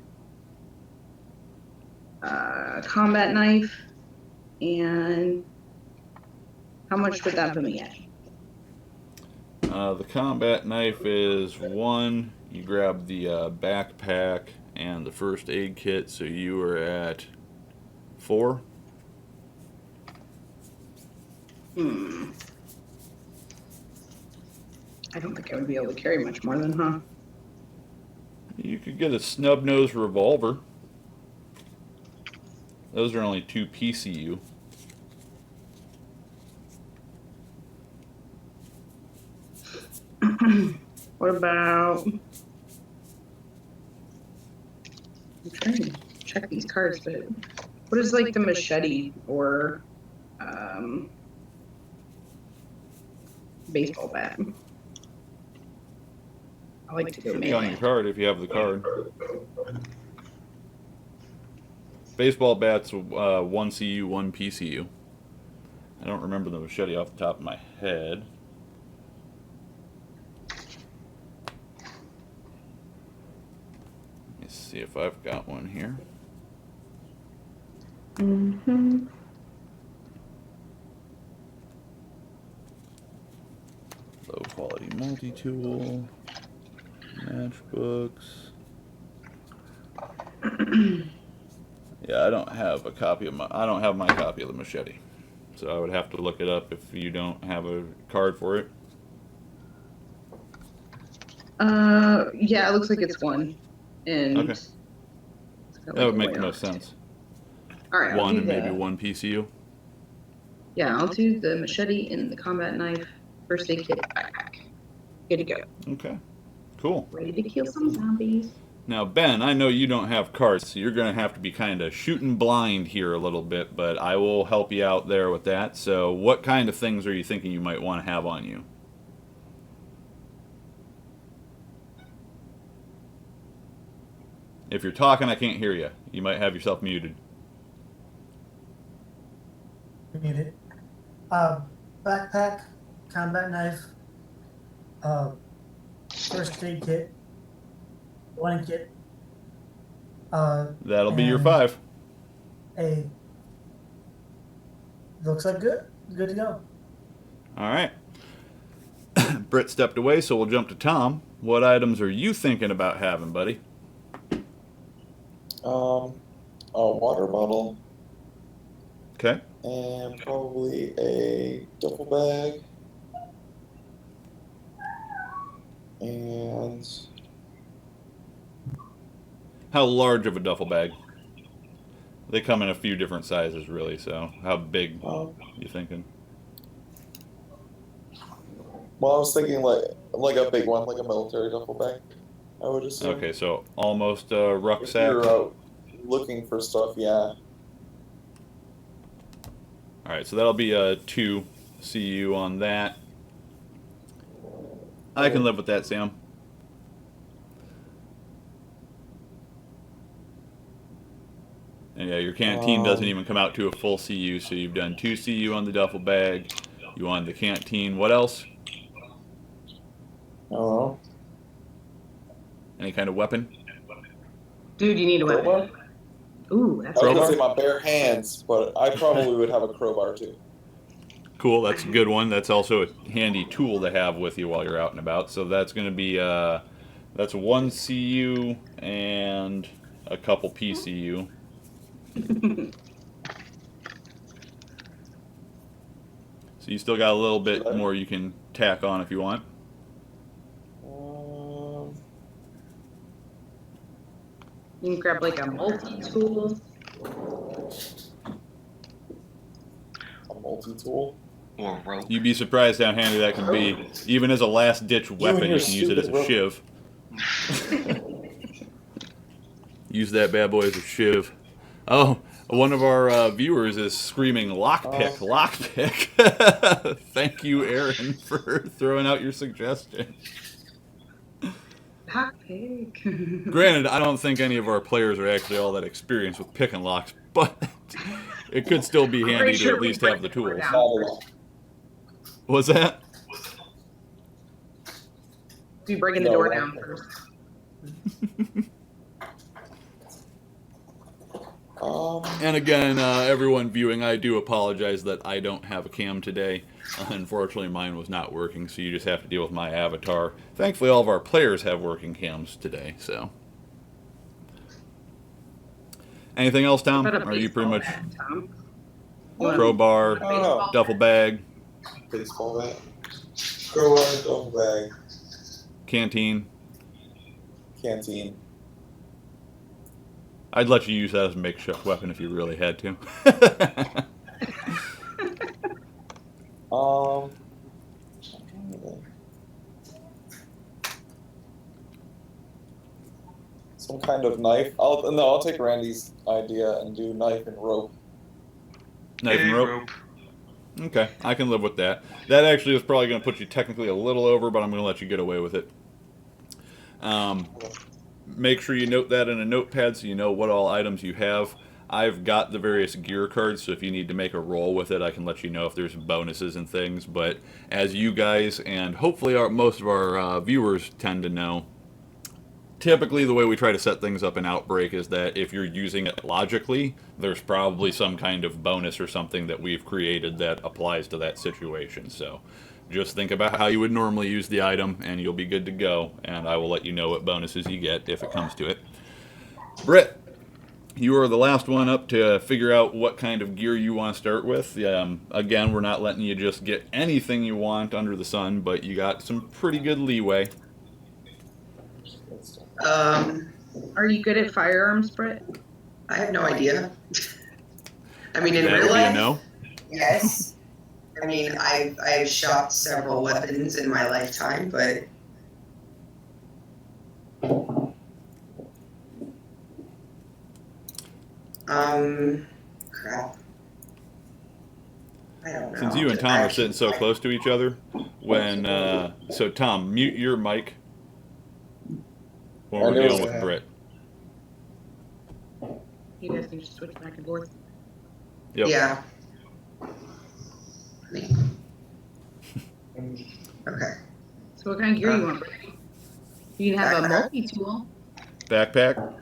E: combat knife, and how much would that put me at?
A: The combat knife is 1. You grab the backpack and the first aid kit, so you are at 4.
E: I don't think I would be able to carry much more than, huh?
A: You could get a snub-nosed revolver. Those are only 2 PCU.
E: What about... I'm trying to check these cards, but what is like the machete or baseball bat? I like to go
A: Should be on your
E: melee.
A: card if you have the card. Baseball bat's 1 CU, 1 PCU. I don't remember the machete off the top of my head. Let me see if I've got one here.
E: Mm-hmm.
A: Low quality multi-tool. Matchbooks. Yeah, I don't have a copy of I don't have my copy of the machete. So I would have to look it up if you don't have a card for it.
E: Yeah, it looks like it's 1. And
A: Okay.
E: it's got,
A: That
E: like,
A: would
E: a
A: make
E: way
A: the most
E: on it.
A: sense.
E: All right, I'll
A: 1
E: do
A: and maybe
E: the,
A: 1 PCU.
E: yeah, I'll do the machete and the combat knife, first aid kit, backpack. Good to go.
A: Okay. Cool.
E: Ready to kill some zombies.
A: Now, Ben, I know you don't have cards, so you're going to have to be kind of shooting blind here a little bit, but I will help you out there with that. So what kind of things are you thinking you might want to have on you? If you're talking, I can't hear you. You might have yourself muted.
B: Muted. Backpack, combat knife, first aid kit, blanket.
A: That'll be your
B: and
A: 5.
B: Looks like good to go.
A: All right. Britt stepped away, so we'll jump to Tom. What items are you thinking about having, buddy?
D: A water bottle
A: Okay.
D: and probably a duffel bag and
A: How large of a duffel bag? They come in a few different sizes, really, so how big you thinking?
D: well, I was thinking like a big one, like a military duffel bag. I would assume.
A: Okay, so almost a
D: If
A: rucksack.
D: you're out looking for stuff, yeah.
A: Alright, so that'll be a 2 CU on that. I can live with that, Sam. And yeah, your canteen doesn't even come out to a full CU, so you've done 2 CU on the duffel bag. You wanted the canteen. What else?
D: I don't know.
A: Any kind of weapon?
E: Dude, you need a weapon.
D: Crowbar?
E: Ooh, that's
D: I was
A: Crowbar?
D: gonna say my bare hands, but I probably would have a crowbar too.
A: Cool, that's a good one. That's also a handy tool to have with you while you're out and about. So that's going to be, that's 1 CU and a couple PCU. So you still got a little bit more you can tack on if you want.
E: You can grab like a multi-tool.
D: A multi-tool.
C: Or rope.
A: You'd be surprised how handy that can be. Even as a last-ditch weapon,
D: your
A: you can use it as a
D: stupid
A: shiv. Use that bad boy as a shiv. Oh, one of our viewers is screaming, lockpick, lockpick. Thank you, Aaron, for throwing out your suggestion.
E: Lockpick.
A: Granted, I don't think any of our players are actually all that experienced with picking locks, but it could still be handy to
E: sure
A: at
E: we
A: least
E: break
A: have the
E: the door
A: tools.
E: down.
D: Not a lot.
A: What's that?
E: You breaking the
D: No,
E: door
D: one
E: down
D: thing.
E: first.
A: And again, everyone viewing, I do apologize that I don't have a cam today. Unfortunately, mine was not working, so you just have to deal with my avatar. Thankfully, all of our players have working cams today, so. Anything else, Tom?
E: What about a
A: Are you pretty
E: baseball
A: much
E: bat, Tom? You want a-
A: crowbar,
D: I don't know.
A: duffel bag,
D: Baseball bat. Crowbar, duffel bag,
A: canteen?
D: canteen.
A: I'd let you use that as a makeshift weapon if you really had to.
D: I'm trying to think. Some kind of knife. I'll take Randy's idea and do knife and rope.
A: Knife and rope? Okay, I can live with that. That actually is probably going to put you technically a little over, but I'm going to let you get away with it. Make sure you note that in a notepad so you know what all items you have. I've got the various gear cards, so if you need to make a roll with it, I can let you know if there's bonuses and things. But as you guys and hopefully most of our viewers tend to know, typically the way we try to set things up in Outbreak is that if you're using it logically, there's probably some kind of bonus or something that we've created that applies to that situation. So just think about how you would normally use the item, and you'll be good to go. And I will let you know what bonuses you get if it comes to it. Britt, you are the last one up to figure out what kind of gear you want to start with. Again, we're not letting you just get anything you want under the sun, but you got some pretty good leeway.
E: Are you good at firearms, Britt?
F: I have no idea. I mean, in
A: That
F: real
A: would be a
F: life,
A: no?
F: yes. I mean, I've shot several weapons in my lifetime, but crap. I don't know.
A: Since you and Tom are sitting so close to each other, when so Tom, mute your mic when we're dealing with Britt.
E: You guys can just switch back and forth.
A: Yep.
F: Yeah. Okay.
E: So what kind of gear you want, Britt? You can have a
F: Backpack.
E: multi-tool.
A: Backpack?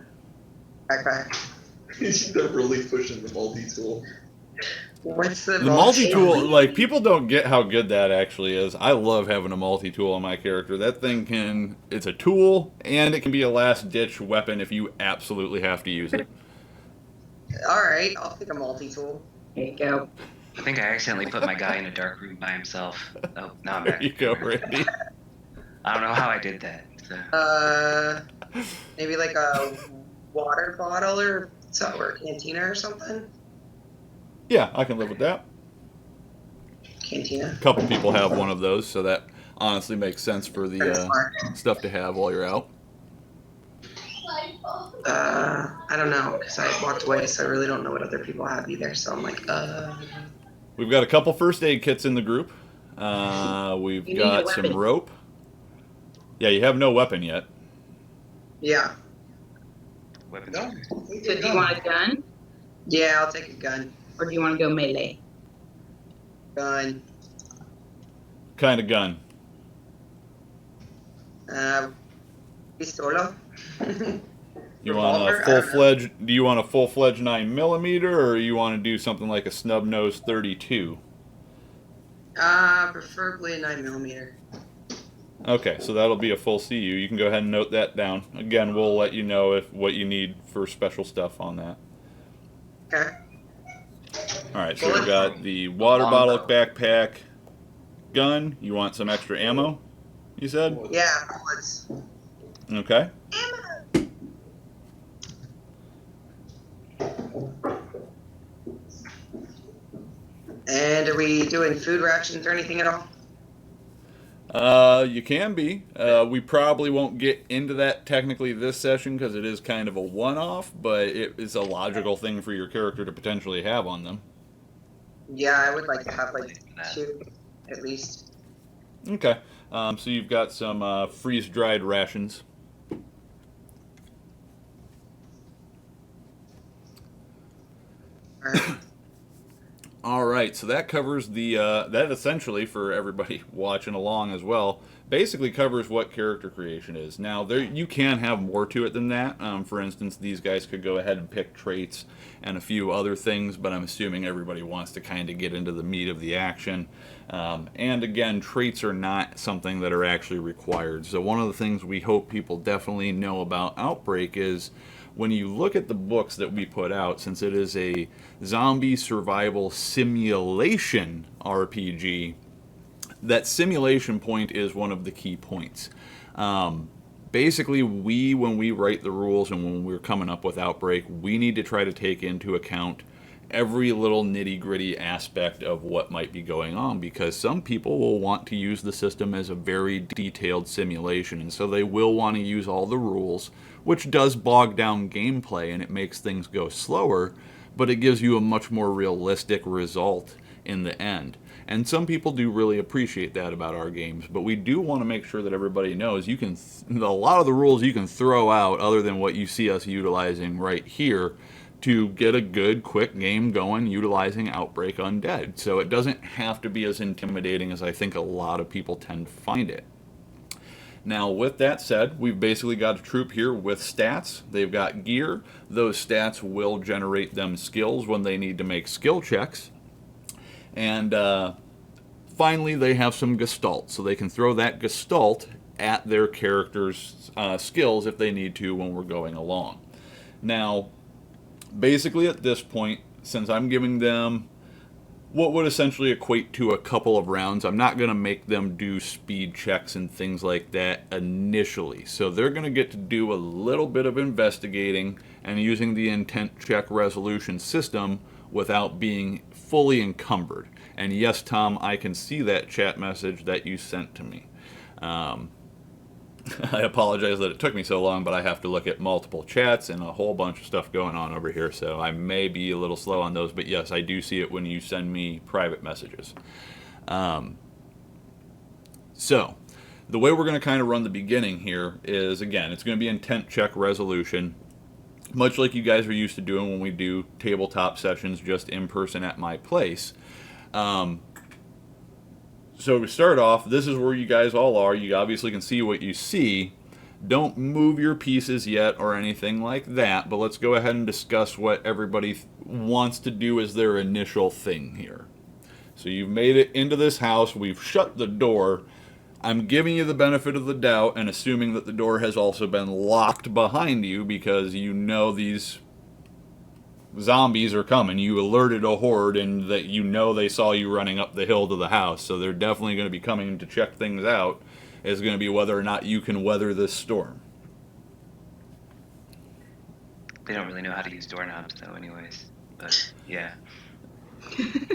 F: Backpack.
D: They're really pushing the multi-tool.
F: What's the
A: The multi-tool, like, people don't get how good that actually is. I love having a multi-tool on my character. That thing it's a tool, and it can be a last-ditch weapon if you absolutely have to use it.
F: All right, I'll take a multi-tool.
E: There you go.
C: I think I accidentally put my guy in a dark room by himself. Oh, now I'm back.
A: There you go, Randy.
C: I don't know how I did that. So.
F: Maybe like a water bottle or cantina or something.
A: Yeah, I can live with that.
F: Cantina.
A: A couple people have one of those, so that honestly makes sense for the stuff to have while you're out.
F: I don't know, because I walked away, so I really don't know what other people have either. So I'm like,
A: We've got a couple first aid kits in the group. We've
E: You need
A: got
E: a
A: some
E: weapon.
A: rope. Yeah, you have no weapon yet.
F: yeah.
C: Weapons.
E: So do you want a gun,
F: Yeah, I'll take a gun.
E: or do you want to go melee?
F: Gun.
A: Kind of gun.
F: Pistola.
A: You want a
F: Revolver? I don't know.
A: full-fledged? Do you want a full-fledged 9mm, or you want to do something like a snub-nosed 32?
F: Preferably a 9mm.
A: Okay, so that'll be a full CU. You can go ahead and note that down. Again, we'll let you know what you need for special stuff on that.
F: Okay.
A: All right, so we've got the water bottle, backpack, gun. You want some extra ammo, you said?
F: Yeah, bullets.
A: Okay.
F: And are we doing food rations or anything at all?
A: You can be. We probably won't get into that technically this session because it is kind of a one-off, but it is a logical thing for your character to potentially have on them.
F: Yeah, I would like to have like 2 at least.
A: Okay. So you've got some freeze-dried rations.
F: Alright.
A: All right, so that covers the that essentially for everybody watching along as well. Basically covers what character creation is. Now there you can have more to it than that. For instance, these guys could go ahead and pick traits and a few other things, but I'm assuming everybody wants to kind of get into the meat of the action. And again, traits are not something that are actually required. So one of the things we hope people definitely know about Outbreak is when you look at the books that we put out, since it is a zombie survival simulation RPG, that simulation point is one of the key points. Basically, when we write the rules and when we're coming up with Outbreak, we need to try to take into account every little nitty-gritty aspect of what might be going on, because some people will want to use the system as a very detailed simulation, and so they will want to use all the rules, which does bog down gameplay and it makes things go slower, but it gives you a much more realistic result in the end. And some people do really appreciate that about our games, but we do want to make sure that everybody knows you can a lot of the rules you can throw out other than what you see us utilizing right here to get a good, quick game going utilizing Outbreak Undead. So it doesn't have to be as intimidating as I think a lot of people tend to find it. Now, with that said, we've basically got a troop here with stats. They've got gear. Those stats will generate them skills when they need to make skill checks. And finally, they have some gestalt, so they can throw that gestalt at their character's skills if they need to when we're going along. Now, basically at this point, since I'm giving them what would essentially equate to a couple of rounds, I'm not going to make them do speed checks and things like that initially. So they're going to get to do a little bit of investigating and using the intent check resolution system without being fully encumbered. And yes, Tom, I can see that chat message that you sent to me. I apologize that it took me so long, but I have to look at multiple chats and a whole bunch of stuff going on over here, so I may be a little slow on those, but yes, I do see it when you send me private messages. So, the way we're going to kind of run the beginning here is, again, it's going to be intent check resolution, much like you guys are used to doing when we do tabletop sessions just in person at my place. So to start off, this is where you guys all are. You obviously can see what you see. Don't move your pieces yet or anything like that, but let's go ahead and discuss what everybody wants to do as their initial thing here. So you've made it into this house. We've shut the door. I'm giving you the benefit of the doubt and assuming that the door has also been locked behind you because you know these zombies are coming. You alerted a horde and that you know they saw you running up the hill to the house, so they're definitely going to be coming to check things out. Is going to be whether or not you can weather this storm.
C: They don't really know how to use doorknobs though anyways, but yeah.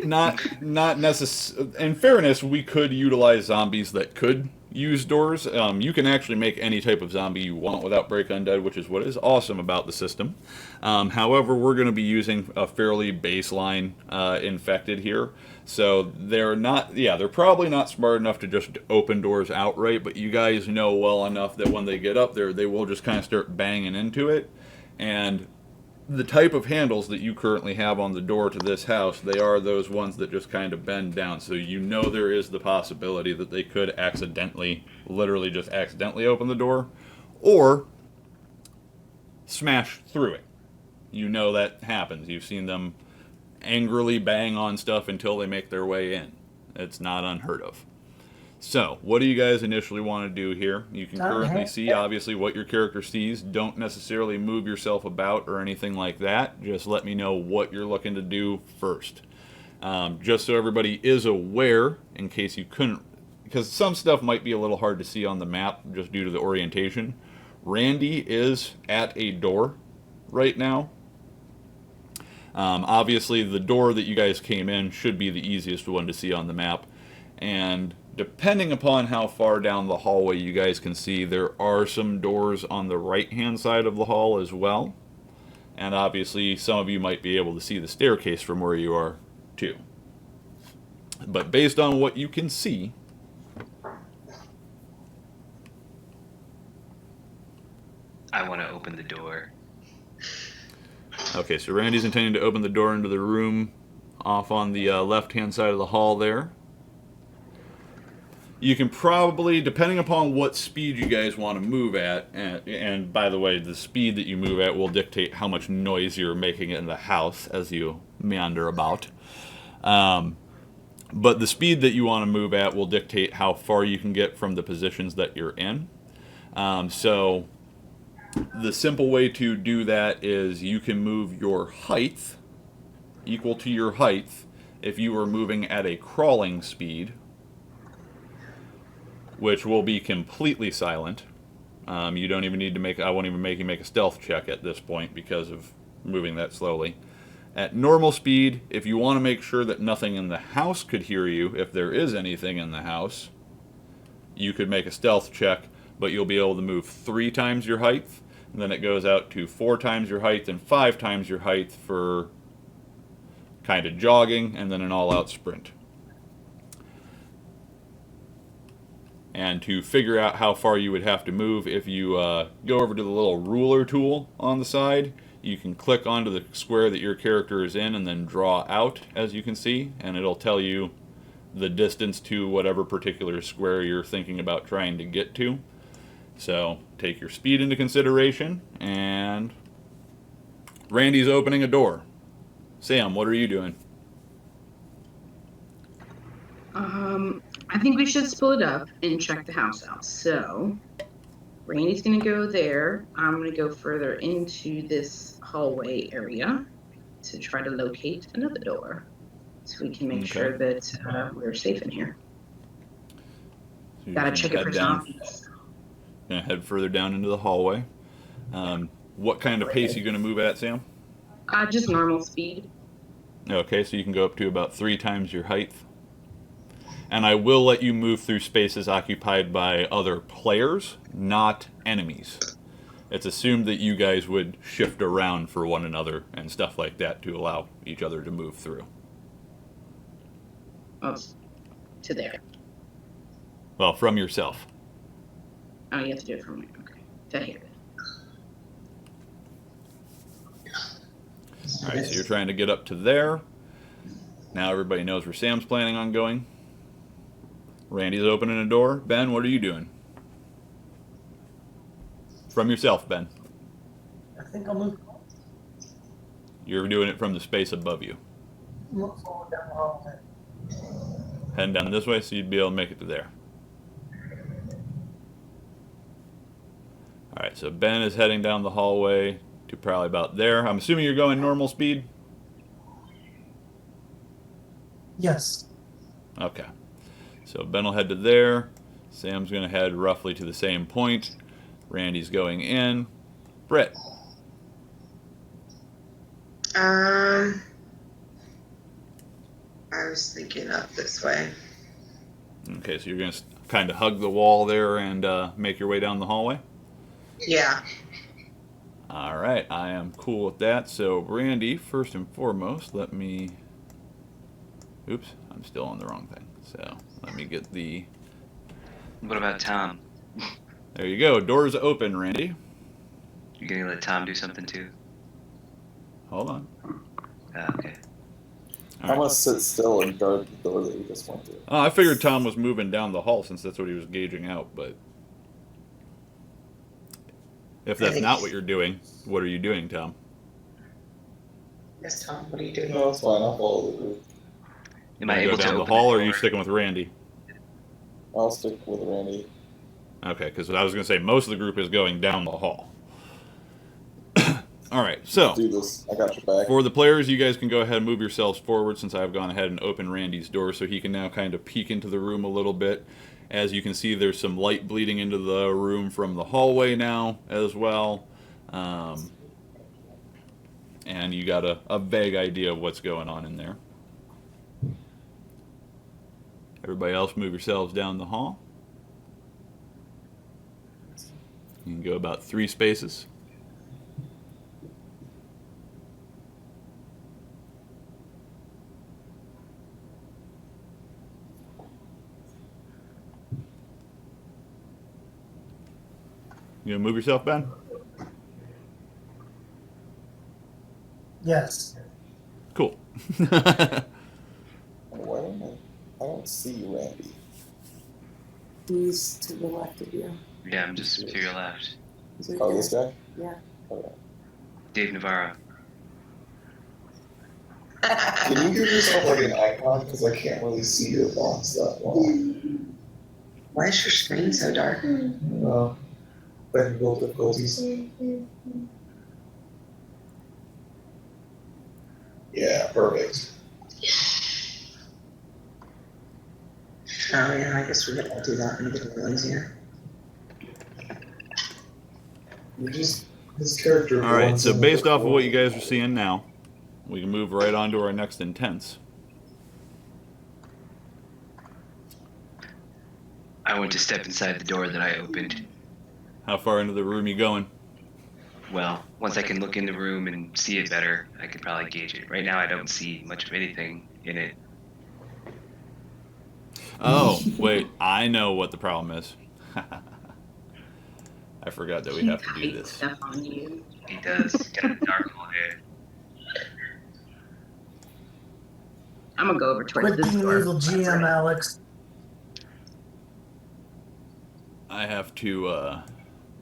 A: Not necessarily. In fairness, we could utilize zombies that could use doors. You can actually make any type of zombie you want with Outbreak Undead, which is what is awesome about the system. However, we're going to be using a fairly baseline infected here. So they're probably not smart enough to just open doors outright, but you guys know well enough that when they get up there, they will just kind of start banging into it. And the type of handles that you currently have on the door to this house, they are those ones that just kind of bend down. So you know there is the possibility that they could literally just accidentally open the door, or smash through it. You know that happens. You've seen them angrily bang on stuff until they make their way in. It's not unheard of. So, what do you guys initially want to do here? You can currently see, obviously, what your character sees. Don't necessarily move yourself about or anything like that. Just let me know what you're looking to do first. Just so everybody is aware, in case you couldn't, because some stuff might be a little hard to see on the map just due to the orientation. Randy is at a door right now. Obviously, the door that you guys came in should be the easiest one to see on the map. And depending upon how far down the hallway you guys can see, there are some doors on the right-hand side of the hall as well. And obviously, some of you might be able to see the staircase from where you are, too. But based on what you can see,
C: I want to open the door.
A: okay, so Randy's intending to open the door into the room off on the left-hand side of the hall there. You can probably, depending upon what speed you guys want to move at, and by the way, the speed that you move at will dictate how much noise you're making in the house as you meander about. But the speed that you want to move at will dictate how far you can get from the positions that you're in. So the simple way to do that is you can move your height equal to your height if you were moving at a crawling speed, which will be completely silent. You don't even need to make, I won't even make you make a stealth check at this point because of moving that slowly. At normal speed, if you want to make sure that nothing in the house could hear you, if there is anything in the house, you could make a stealth check, but you'll be able to move 3 times your height, and then it goes out to 4 times your height and 5 times your height for kind of jogging, and then an all-out sprint. And to figure out how far you would have to move, if you go over to the little ruler tool on the side, you can click onto the square that your character is in and then draw out, as you can see, and it'll tell you the distance to whatever particular square you're thinking about trying to get to. So take your speed into consideration, and Randy's opening a door. Sam, what are you doing?
E: I think we should split up and check the house out. So Randy's going to go there. I'm going to go further into this hallway area to try to locate another door so we can make sure that we're safe in here.
A: So
E: Gotta check it for zombies.
A: Gonna head further down into the hallway. What kind of pace are you gonna move at, Sam?
E: Just normal speed.
A: Okay, so you can go up to about 3 times your height. And I will let you move through spaces occupied by other players, not enemies. It's assumed that you guys would shift around for one another and stuff like that to allow each other to move through.
E: Oh, to there.
A: Well, from yourself.
E: Oh, you have to do it from there. Okay. To here.
A: Alright, so you're trying to get up to there. Now everybody knows where Sam's planning on going. Randy's opening a door. Ben, what are you doing? From yourself, Ben.
B: I think I'll move
A: You're doing it from the space above you.
B: forward down the hallway.
A: Heading down this way so you'd be able to make it to there. Alright, so Ben is heading down the hallway to probably about there. I'm assuming you're going normal speed?
B: Yes.
A: Okay. So Ben will head to there. Sam's going to head roughly to the same point. Randy's going in. Britt.
F: I was thinking up this way.
A: Okay, so you're going to kind of hug the wall there and make your way down the hallway?
F: Yeah.
A: All right, I am cool with that. So, Randy, first and foremost, let me... Oops, I'm still on the wrong thing. So, let me get the...
C: What about Tom?
A: There you go. Doors open, Randy.
C: You gonna let Tom do something too?
A: Hold on.
C: Okay.
A: All
D: I'm
A: right.
D: gonna sit still and guard the door that we just went through.
A: I figured Tom was moving down the hall since that's what he was gauging out, but... If that's not what you're doing, what are you doing, Tom?
F: Yes, Tom, what are you doing?
D: No, it's fine. I'll follow the group.
C: Am I
A: Wanna
C: able
A: go
C: to
A: down the
C: open
A: hall, or are
C: door?
A: you sticking with Randy?
D: I'll stick with Randy.
A: Okay, because I was going to say most of the group is going down the hall. All right, so
D: Do this. I got your back.
A: for the players, you guys can go ahead and move yourselves forward since I've gone ahead and opened Randy's door so he can now kind of peek into the room a little bit. As you can see, there's some light bleeding into the room from the hallway now as well. And you got a vague idea of what's going on in there. Everybody else move yourselves down the hall. You can go about 3 spaces. You gonna move yourself, Ben?
B: Yes.
A: Cool.
D: Why I don't see Randy.
G: He's to the left of you.
C: Yeah, I'm just to your left.
G: He's right
D: Oh,
G: there.
D: this guy?
G: Yeah.
D: Okay.
C: Dave Navarro.
D: Can you give yourself like an icon? Because I can't really see your box that well.
F: Why is your screen so dark?
D: Technical difficulties. Yeah, perfect.
F: Oh yeah, I guess we're gonna do that and get a little easier.
D: You just his character.
A: All right,
D: blends
A: so
D: in
A: based
D: with
A: off of
D: the
A: what you guys are seeing now, we can move right on to our next intense.
C: I went to step inside the door that I opened.
A: How far into the room you going?
C: Well, once I can look in the room and see it better, I could probably gauge it. Right now, I don't see much of anything in it.
A: Oh, wait, I know what the problem is. I forgot that we have to do
E: He
A: this.
E: stuff on you.
C: He does. Got a dark little head.
E: I'm gonna go over towards
B: Quit
E: this
B: being
E: door.
B: evil GM, Alex.
A: I have to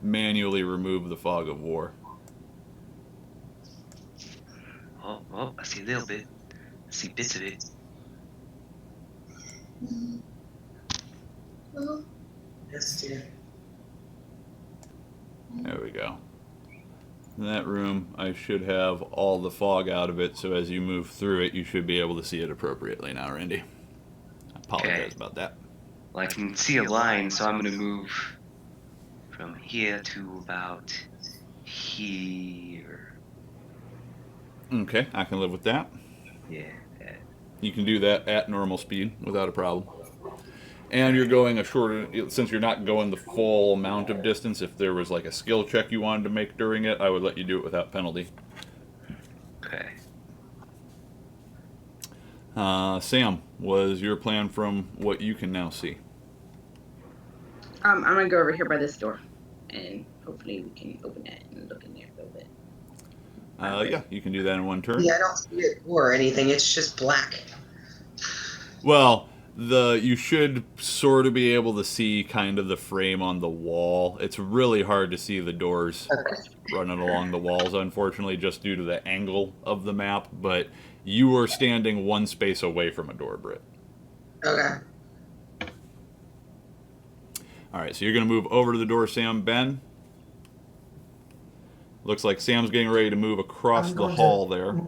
A: manually remove the fog of war.
C: Oh, I see a little bit. I see bits of it.
F: Yes, dear.
A: There we go. In that room, I should have all the fog out of it, so as you move through it, you should be able to see it appropriately now, Randy. I apologize
C: Okay.
A: about that.
C: Well, I can see a line, so I'm going to move from here to about here.
A: Okay, I can live with that.
C: Yeah.
A: You can do that at normal speed without a problem. And you're going a shorter, since you're not going the full amount of distance, if there was like a skill check you wanted to make during it, I would let you do it without penalty.
C: Okay.
A: Sam, was your plan from what you can now see?
E: I'm gonna go over here by this door, and hopefully we can open that and look in there a little bit.
A: Yeah, you can do that in one turn.
F: Yeah, I don't see it or anything. It's just black.
A: Well, you should sort of be able to see kind of the frame on the wall. It's really hard to see the doors running along the walls, unfortunately, just due to the angle of the map, but you are standing one space away from a door, Britt.
F: Okay.
A: All right, so you're going to move over to the door, Sam. Ben? Looks like Sam's getting ready to move across the hall there.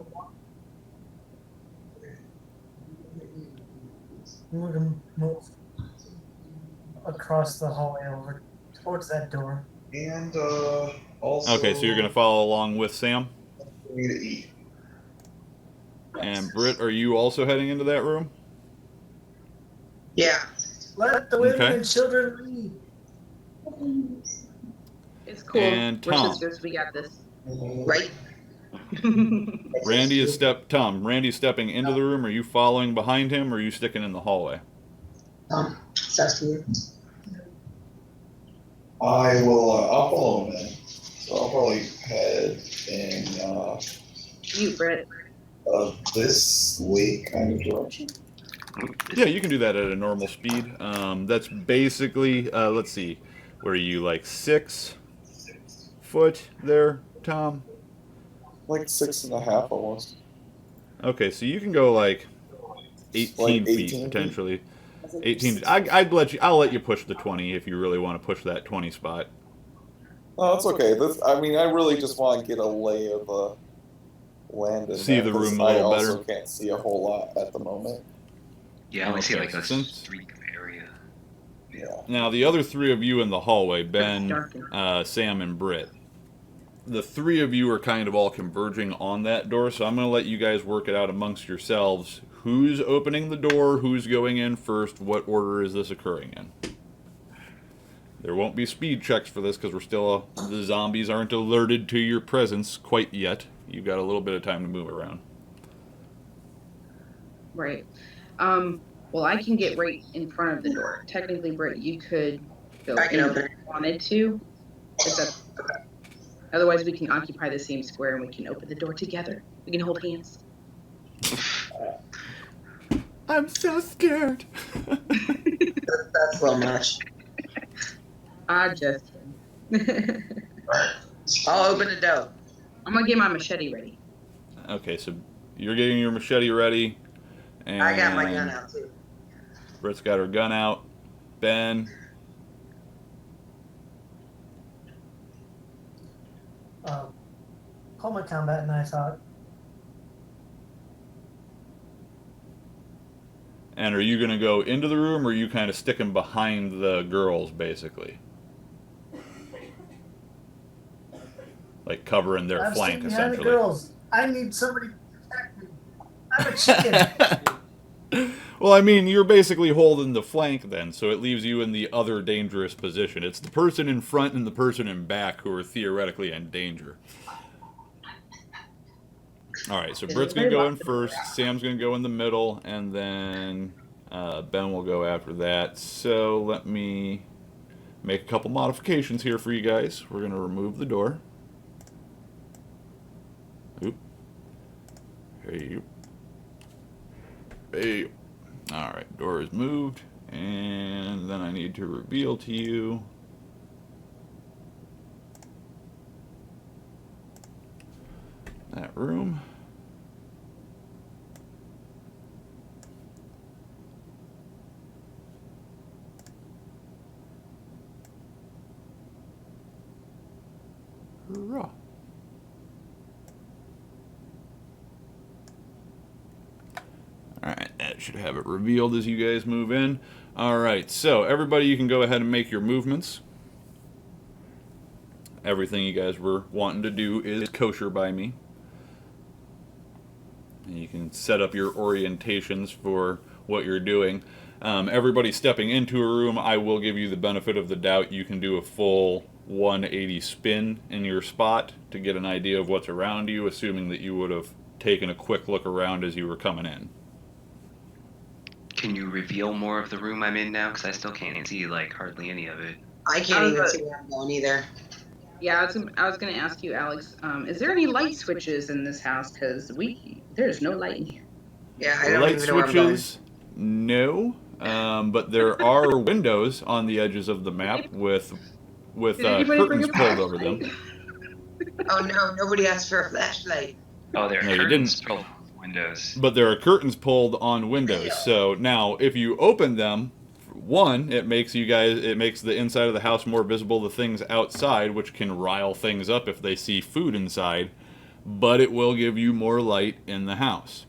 B: We're gonna move across the hallway over towards that door.
D: And also.
A: Okay, so you're going to follow along with Sam?
D: We need to eat.
A: And Britt, are you also heading into that room?
F: Yeah.
B: Let the women
A: Okay.
B: and children lead.
E: It's cool.
A: And
E: We're
A: Tom.
E: sisters. We got this.
F: Right.
A: Randy's stepping into the room. Are you following behind him, or are you sticking in the hallway?
F: That's you.
D: I will. I'll follow him then. So I'll probably head in
E: You, Brett.
D: this way kind of direction.
A: Yeah, you can do that at a normal speed. That's basically, let's see, were you like 6 foot there, Tom?
D: Like 6.5 almost.
A: Okay, so you can go like 18
D: Like
A: feet
D: 18 feet?
A: potentially. 18. I'll let you push the 20 if you really want to push that 20 spot.
D: No, it's okay. I really just want to get a lay of the land.
A: See
D: that,
A: the
D: 'cause
A: room a
D: I
A: little
D: also
A: better.
D: can't see a whole lot at the moment.
C: Yeah, I only see
A: Okay,
C: like a
A: since-
C: streak of area.
D: Yeah.
A: Now, the other 3 of you in the hallway,
E: It's
A: Ben,
E: dark in
A: Sam, and Britt, the 3 of you are kind of all converging on that door, so I'm going to let you guys work it out amongst yourselves. Who's opening the door? Who's going in first? What order is this occurring in? There won't be speed checks for this because the zombies aren't alerted to your presence quite yet. You've got a little bit of time to move around.
E: Right. Well, I can get right in front of the door. Technically, Britt, you could go
F: I can
E: in
F: open
E: if
F: it.
E: you wanted to. Otherwise, we can occupy the same square and we can open the door together. We can hold hands.
A: I'm so scared.
F: That's a little much.
E: I just kidding.
F: I'll open the door.
E: I'm gonna get my machete ready.
A: Okay, so you're getting your machete ready. And
F: I got my gun out too.
A: Britt's got her gun out. Ben.
B: Call my combat knife out.
A: And are you going to go into the room, or are you kind of sticking behind the girls, basically? Like covering their
B: I'm
A: flank,
B: sitting behind the
A: essentially.
B: girls. I need somebody to protect me. I'm a chicken.
A: Well, I mean, you're basically holding the flank then, so it leaves you in the other dangerous position. It's the person in front and the person in back who are theoretically in danger. Alright, so Britt's going to go in first, Sam's going to go in the middle, and then Ben will go after that. So let me make a couple modifications here for you guys. We're going to remove the door. Oop. Hey. Hey. Alright, door is moved, and then I need to reveal to you that room. Hurrah. Alright, that should have it revealed as you guys move in. Alright, so everybody, you can go ahead and make your movements. Everything you guys were wanting to do is kosher by me. And you can set up your orientations for what you're doing. Everybody stepping into a room, I will give you the benefit of the doubt. You can do a full 180 spin in your spot to get an idea of what's around you, assuming that you would have taken a quick look around as you were coming in.
C: Can you reveal more of the room I'm in now? Because I still can't see like hardly any of it.
F: I can't even see where I'm going either.
E: Yeah, I was gonna ask you, Alex. Is there any light switches in this house? Because there's no light in here.
F: Yeah, I don't
A: Light
F: even know where I'm going.
A: switches, no, but there are windows on the edges of the map with
E: Did anybody bring
A: curtains
E: a
A: pulled over them.
E: flashlight?
F: Oh no, nobody asked for a flashlight.
C: Oh, there are
A: No, you
C: curtains
A: didn't.
C: pulled windows.
A: But there are curtains pulled on windows. So now, if you open them, one, it makes the inside of the house more visible to things outside, which can rile things up if they see food inside. But it will give you more light in the house.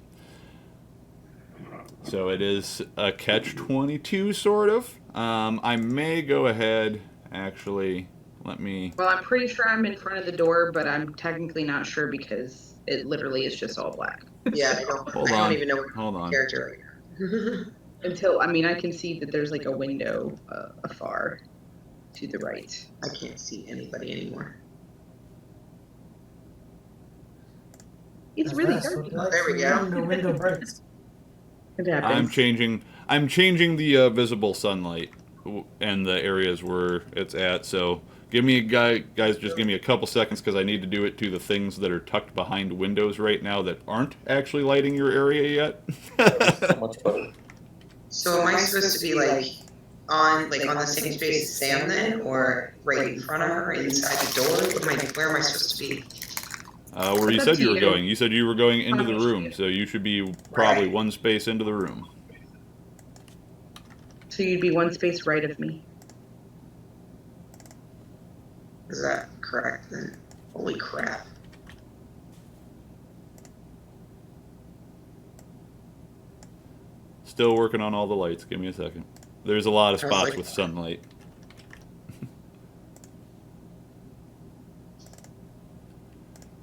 A: So it is a catch-22 sort of. I may go ahead, actually. Let me.
E: Well, I'm pretty sure I'm in front of the door, but I'm technically not sure because it literally is just all black.
F: Yeah, I don't
A: Hold on.
F: even know what
A: Hold on.
F: character right now.
E: Until, I mean, I can see that there's like a window afar to the right.
F: I can't see anybody anymore.
E: It's really
B: That's
E: dark.
B: what
F: There we go.
B: The window breaks.
E: It happens.
A: I'm changing the visible sunlight and the areas where it's at. So guys, just give me a couple seconds because I need to do it to the things that are tucked behind windows right now that aren't actually lighting your area yet.
D: So much better.
F: So am I supposed to be on the same space as Sam then, or right in front of her, inside the door? Where am I supposed to be?
A: Where you
E: It's
A: said
E: up to
A: you were
E: you.
A: going. You said you were going into the
E: Fine.
A: room, so you should be probably
F: Right.
A: one space into the room.
E: So you'd be one space right of me.
F: Is that correct then? Holy crap.
A: Still working on all the lights. Give me a second. There's a lot of spots with sunlight.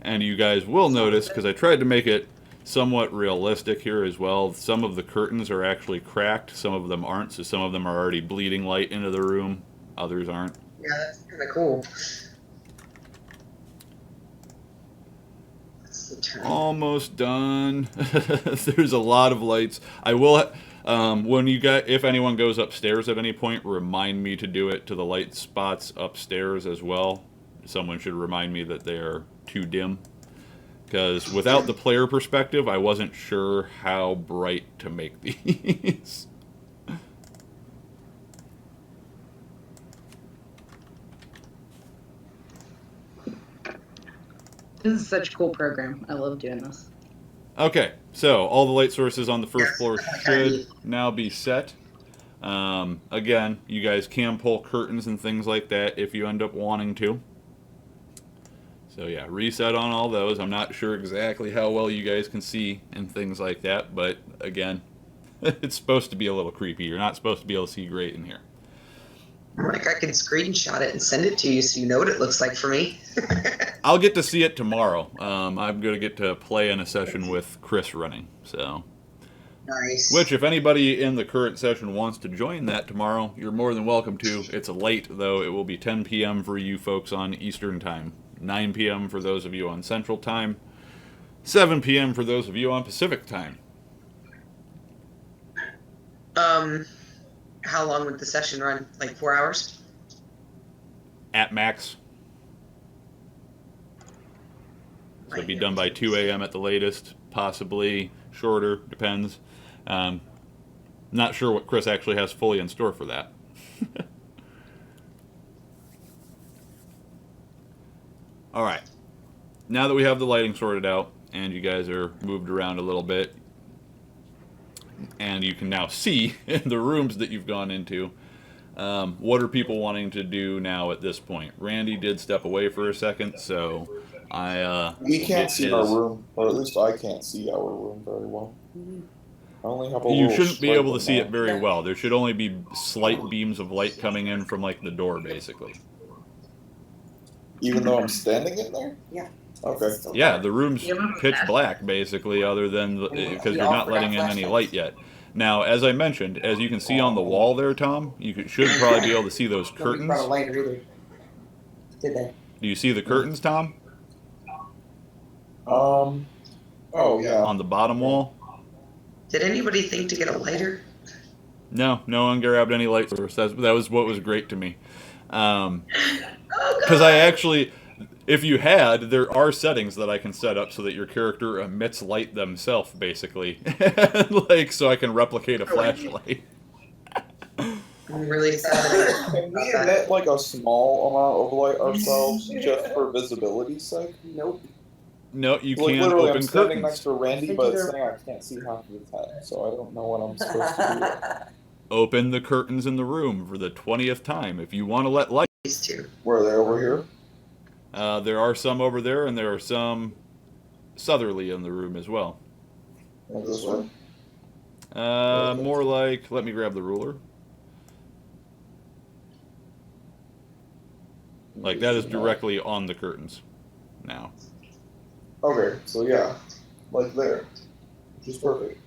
A: And you guys will notice, because I tried to make it somewhat realistic here as well, some of the curtains are actually cracked, some of them aren't, so some of them are already bleeding light into the room, others aren't.
F: Yeah, that's kind of cool. That's the turn.
A: Almost done. There's a lot of lights. I will, if anyone goes upstairs at any point, remind me to do it to the light spots upstairs as well. Someone should remind me that they are too dim. Because without the player perspective, I wasn't sure how bright to make these.
E: This is such a cool program. I love doing this.
A: Okay, so all the light sources on the first
F: Yes,
A: floor
F: that's
A: should
F: neat.
A: now be set. Again, you guys can pull curtains and things like that if you end up wanting to. So yeah, reset on all those. I'm not sure exactly how well you guys can see and things like that, but again, it's supposed to be a little creepy. You're not supposed to be able to see great in here.
F: Like I can screenshot it and send it to you so you know what it looks like for me.
A: I'll get to see it tomorrow. I'm going to get to play in a session with Chris running. So,
F: Nice.
A: which, if anybody in the current session wants to join that tomorrow, you're more than welcome to. It's late, though. It will be 10 p.m. for you folks on Eastern Time, 9 p.m. for those of you on Central Time, 7 p.m. for those of you on Pacific Time.
F: How long would the session run? Like 4 hours?
A: At max. So it'd be done by 2 a.m. at the latest, possibly shorter, depends. Not sure what Chris actually has fully in store for that. All right. Now that we have the lighting sorted out and you guys are moved around a little bit, and you can now see in the rooms that you've gone into, what are people wanting to do now at this point? Randy did step away for a second, so
D: We can't
A: get
D: see our room, or at least I can't see our room very well. I only have a
A: You
D: little
A: shouldn't be able to
D: slight
A: see it
D: window.
A: very well. There should only be slight beams of light coming in from like the door, basically.
D: Even though I'm standing in there?
F: Yeah.
D: Okay.
A: Yeah, the room's
E: You have a
A: pitch
E: flash?
A: black, basically, other than because
F: We
A: you're
F: all
A: not
F: forgot
A: letting in any
F: flashlights.
A: light yet. Now, as I mentioned, as you can see on the wall there, Tom, should probably be able to see those
F: Nobody brought a
A: curtains.
F: lighter either. Did they?
A: Do you see the curtains, Tom,
D: Oh yeah.
A: on the bottom wall?
F: Did anybody think to get a lighter?
A: No, no one grabbed any light source. That was what was great to me.
F: Oh,
A: Because I actually, if you had, there are settings that I can set up so that your character emits light themselves, basically. Like, so I can replicate a flashlight.
F: I'm really sad.
D: Can we emit like a small amount of light ourselves just for visibility's sake?
F: Nope.
A: No, you
D: Like
A: can
D: literally, I'm
A: open
D: standing next
A: curtains.
D: to Randy, but it's saying I can't see half of his head, so I don't know what I'm supposed to
A: Open the curtains in the room for the 20th time. If you want to let light,
F: These two.
D: do. Where they over here?
A: there are some over there, and there are some southerly in the room as well.
D: Like this way?
A: More like, let me grab the ruler. Like, that is directly on the curtains now.
D: Okay, so yeah, like there, which is perfect.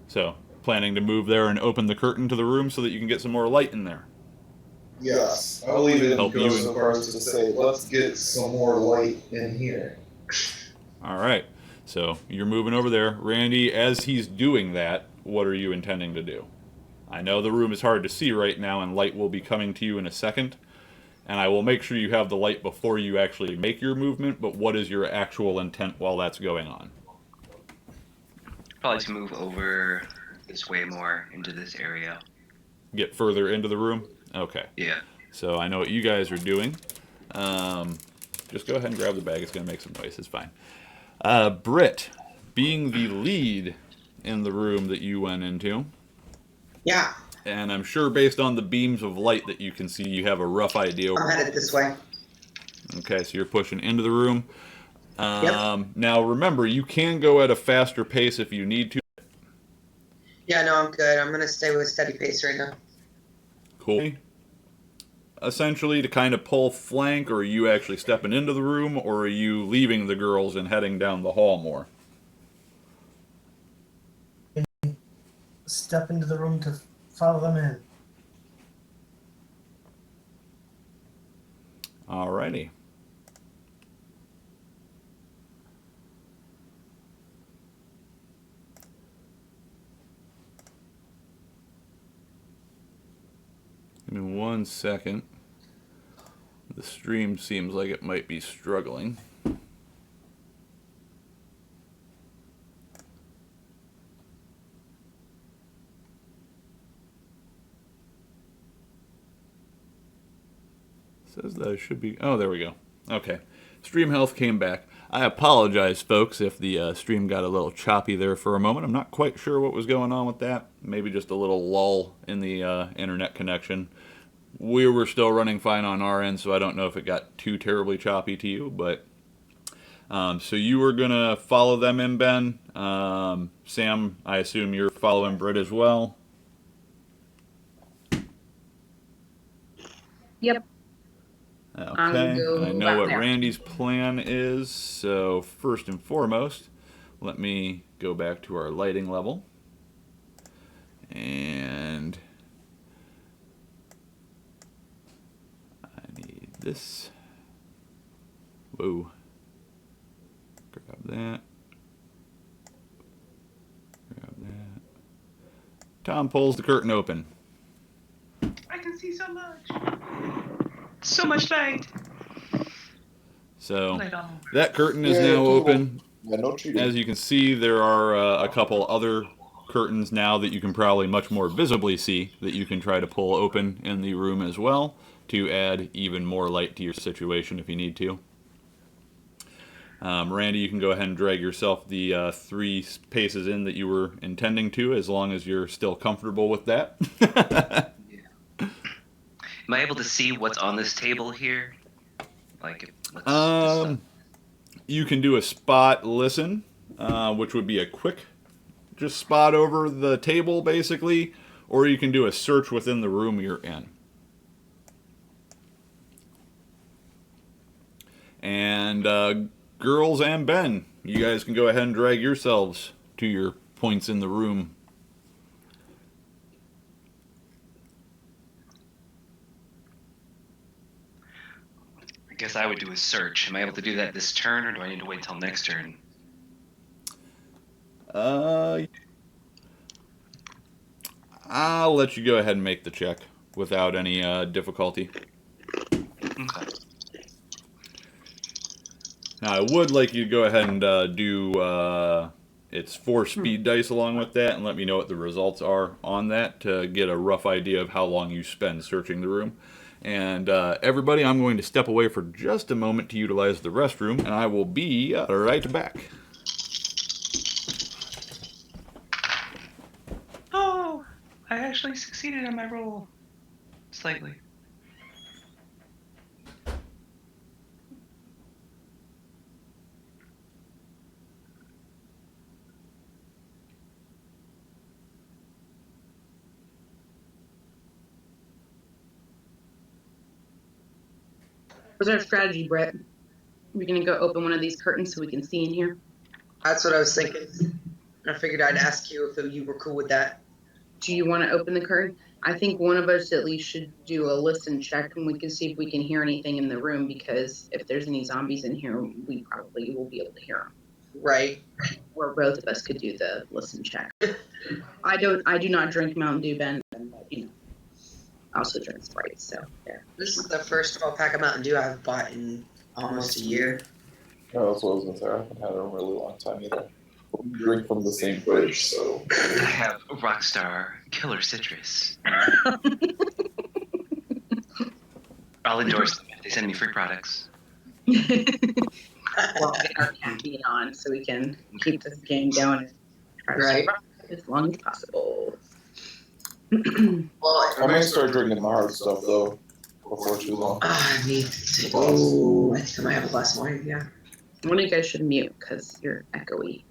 A: So, planning to move there and open the curtain to the room so that you can get some more light in there.
D: Yes, I'll even
A: Help
D: go
A: you
D: so far as to say, let's get some more light in here.
A: All right. So, you're moving over there. Randy, as he's doing that, what are you intending to do? I know the room is hard to see right now, and light will be coming to you in a second. And I will make sure you have the light before you actually make your movement, but what is your actual intent while that's going on?
C: Probably to move over this way more into this area.
A: Get further into the room? Okay.
C: Yeah.
A: So I know what you guys are doing. Just go ahead and grab the bag. It's going to make some noise. It's fine. Britt, being the lead in the room that you went into,
F: Yeah,
A: and I'm sure based on the beams of light that you can see, you have a rough idea.
F: I'm headed this way.
A: Okay, so you're pushing into the room.
F: Yep.
A: Now remember, you can go at a faster pace if you need to.
F: Yeah, no, I'm good. I'm gonna stay with steady pace right now.
A: Cool. Essentially, to kind of pull flank, or are you actually stepping into the room, or are you leaving the girls and heading down the hall more?
B: Step into the room to follow them in.
A: Alrighty. Give me 1 second. The stream seems like it might be struggling. Says that it should be. Oh, there we go. Okay. Stream health came back. I apologize, folks, if the stream got a little choppy there for a moment. I'm not quite sure what was going on with that. Maybe just a little lull in the internet connection. We were still running fine on our end, so I don't know if it got too terribly choppy to you. But so you were going to follow them in, Ben. Sam, I assume you're following Britt as well.
E: Yep.
A: Okay, and I know
E: back
A: what
E: there.
A: Randy's plan is, so first and foremost, let me go back to our lighting level. And I need this. Whoa. Grab that. Grab that. Tom pulls the curtain open.
C: I can see so much. So much light.
A: So
C: Light on.
A: that curtain is
D: Yeah,
A: now
D: do
A: open.
D: Yeah, no cheating.
A: As you can see, there are a couple other curtains now that you can probably much more visibly see that you can try to pull open in the room as well to add even more light to your situation if you need to. Randy, you can go ahead and drag yourself the 3 paces in that you were intending to, as long as you're still comfortable with that.
C: Am I able to see what's on this table here? Like, what's
A: You can do a spot listen, which would be a quick just spot over the table, basically, or you can do a search within the room you're in. And girls and Ben, you guys can go ahead and drag yourselves to your points in the room.
C: I guess I would do a search. Am I able to do that this turn, or do I need to wait till next turn?
A: I'll let you go ahead and make the check without any difficulty.
C: Okay.
A: Now, I would like you to go ahead and do its 4 speed dice along with that, and let me know what the results are on that to get a rough idea of how long you spend searching the room. And everybody, I'm going to step away for just a moment to utilize the restroom, and I will be right back.
C: Oh, I actually succeeded on my roll. Slightly.
E: What's our strategy, Brett? We're gonna go open one of these curtains so we can see in here.
F: That's what I was thinking. I figured I'd ask you if you were cool with that.
E: Do you want to open the curtain? I think one of us at least should do a listen check, and we can see if we can hear anything in the room, because if there's any zombies in here, we probably will be able to hear them.
F: Right.
E: Or both of us could do the listen check. I do not drink Mountain Dew, Ben, but I also drink Sprite, so there.
F: This is the first 12-pack of Mountain Dew I've bought in almost a year.
D: No, that's what I was gonna say. I haven't had it in a really long time either. We drink from the same fridge, so.
C: I have Rockstar Killer Citrus. I'll endorse them if they send me free products.
E: Well, get our campaign on so we can keep this game going and try to
F: Right.
E: survive as long as possible.
F: Well,
D: I may start drinking the hard stuff though, before too long.
F: I need to. Oh, I think I might have a glass of wine. Yeah.
E: One of you guys should mute because you're echoey.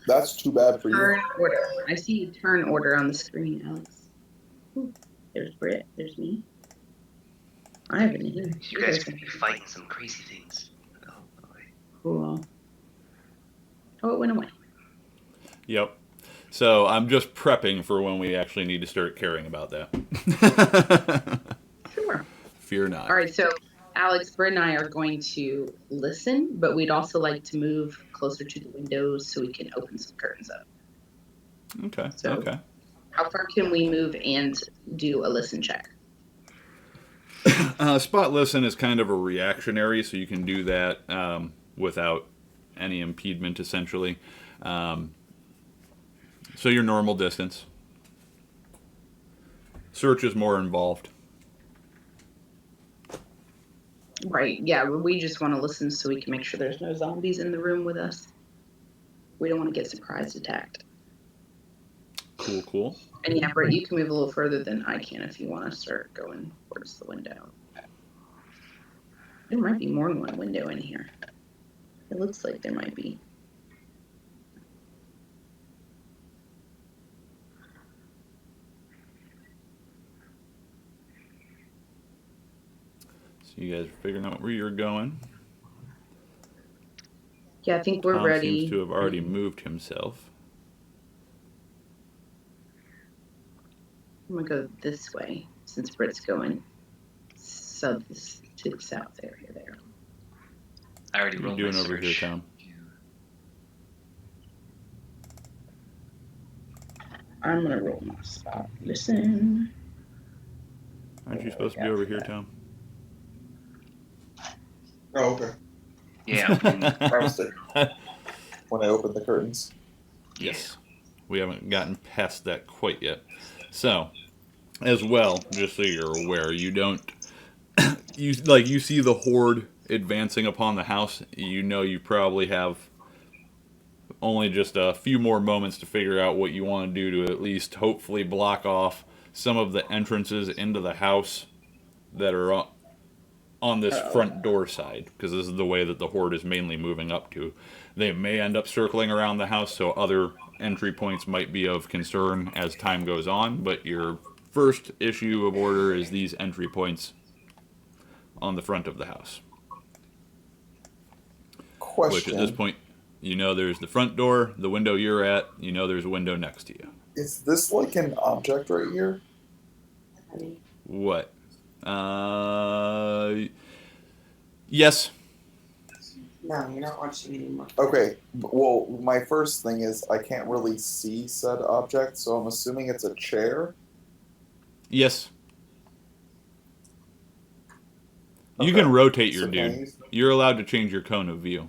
D: That's too bad for you.
E: Turn order. I see a turn order on the screen, Alex. Ooh, there's Britt. There's me. I haven't either.
C: You guys are going to be fighting some crazy things. Oh, boy.
E: Cool. Oh, it went away.
A: Yep. So I'm just prepping for when we actually need to start caring about that.
E: Sure.
A: Fear not.
E: All right, so Alex, Britt, and I are going to listen, but we'd also like to move closer to the windows so we can open some curtains up.
A: Okay.
E: So-
A: Okay.
E: How far can we move and do a listen check?
A: Spot listen is kind of a reactionary, so you can do that without any impediment, essentially. So your normal distance. Search is more involved.
E: Right, yeah, we just want to listen so we can make sure there's no zombies in the room with us. We don't want to get surprise attacked.
A: Cool, cool.
E: And yeah, Brett, you can move a little further than I can if you want to start going towards the window. There might be more than one window in here. It looks like there might be.
A: So you guys are figuring out where you're going.
E: Yeah, I think we're
A: Tom
E: ready.
A: seems to have already moved himself.
E: I'm gonna go this way since Britt's going to the south area there.
C: I already
A: What are
C: rolled
A: you
C: my
A: doing over here,
C: search.
A: Tom?
E: I'm gonna roll my spot. Listen.
A: Aren't you supposed to be over here, Tom?
D: Oh, okay.
C: Yeah, opening,
D: I was there when I opened the curtains.
A: Yes. We haven't gotten past that quite yet. So, as well, just so you're aware, you don't you see the horde advancing upon the house. You know you probably have only just a few more moments to figure out what you want to do to at least hopefully block off some of the entrances into the house that are on this front door side, because this is the way that the horde is mainly moving up to. They may end up circling around the house, so other entry points might be of concern as time goes on, but your first issue of order is these entry points on the front of the house.
D: Question.
A: Which at this point, you know there's the front door, the window you're at, you know there's a window next to you.
D: Is this like an object right here?
A: What? Yes.
F: No, you're not watching anymore.
D: Okay. Well, my first thing is I can't really see said object, so I'm assuming it's a chair.
A: Yes. You
D: Okay.
A: can rotate your
D: So can I
A: dude.
D: use-
A: You're allowed to change your cone of view.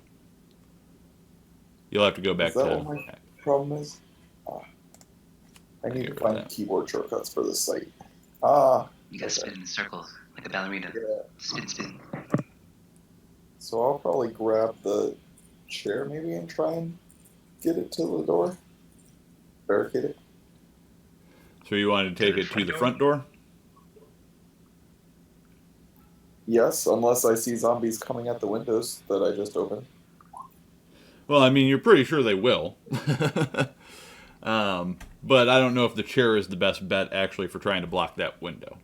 A: You'll have to go back
D: Is that
A: to.
D: what my problem is? I need to
A: get rid of
D: find
A: that.
D: keyboard shortcuts for this site.
C: you gotta spin in circles like a ballerina.
D: Yeah.
C: Spin.
D: So I'll probably grab the chair maybe and try and get it to the door. Barricade it.
A: So you wanted to take it to the front door?
D: Yes, unless I see zombies coming at the windows that I just opened.
A: Well, I mean, you're pretty sure they will. But I don't know if the chair is the best bet actually for trying to block that window.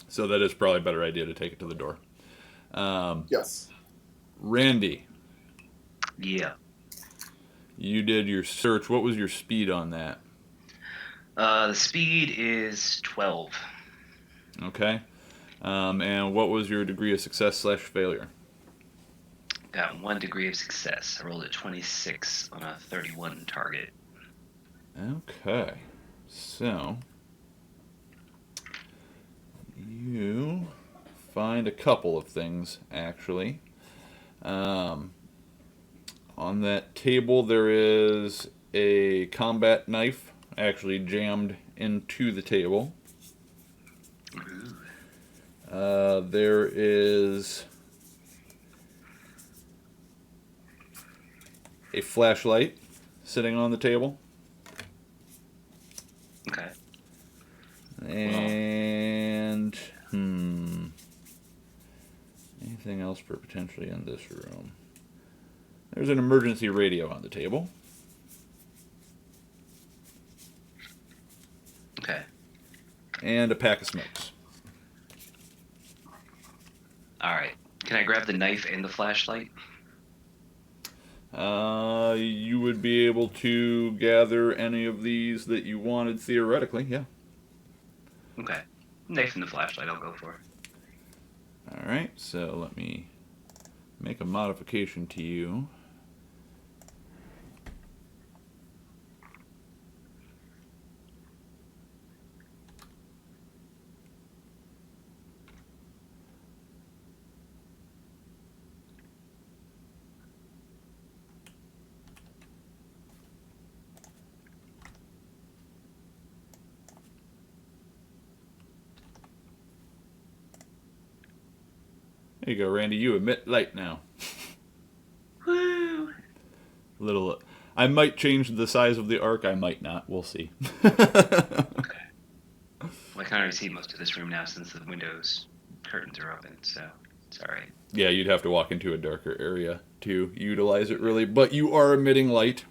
A: So that is probably a better idea to take it to the door.
D: Yes.
A: Randy,
C: Yeah.
A: you did your search. What was your speed on that?
C: The speed is 12.
A: Okay. And what was your degree of success/failure?
C: Got 1 degree of success. I rolled a 26 on a 31 target.
A: Okay. So you find a couple of things actually. On that table there is a combat knife actually jammed into the table. There is a flashlight sitting on the table.
C: Okay.
A: And anything else for potentially in this room? There's an emergency radio on the table.
C: Okay.
A: And a pack of smokes.
C: Alright. Can I grab the knife and the flashlight?
A: You would be able to gather any of these that you wanted theoretically, yeah.
C: Okay. Knife and the flashlight I'll go for.
A: Alright, so let me make a modification to you. There you go, Randy. You emit light now.
C: Woo!
A: Little. I might change the size of the arc. I might not. We'll see.
C: Okay. Well, I can already see most of this room now since the windows curtains are open, so it's all right.
A: Yeah, you'd have to walk into a darker area to utilize it, really. But you are emitting light.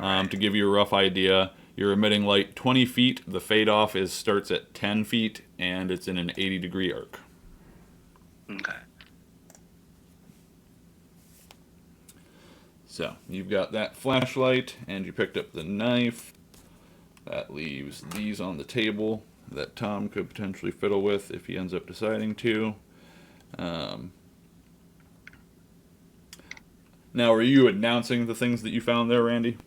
A: To give you a rough idea, you're emitting light 20 feet. The fade off starts at 10 feet, and it's in an 80-degree arc.
C: Okay.
A: So you've got that flashlight, and you picked up the knife. That leaves these on the table that Tom could potentially fiddle with if he ends up deciding to. Now, are you announcing the things that you found there, Randy?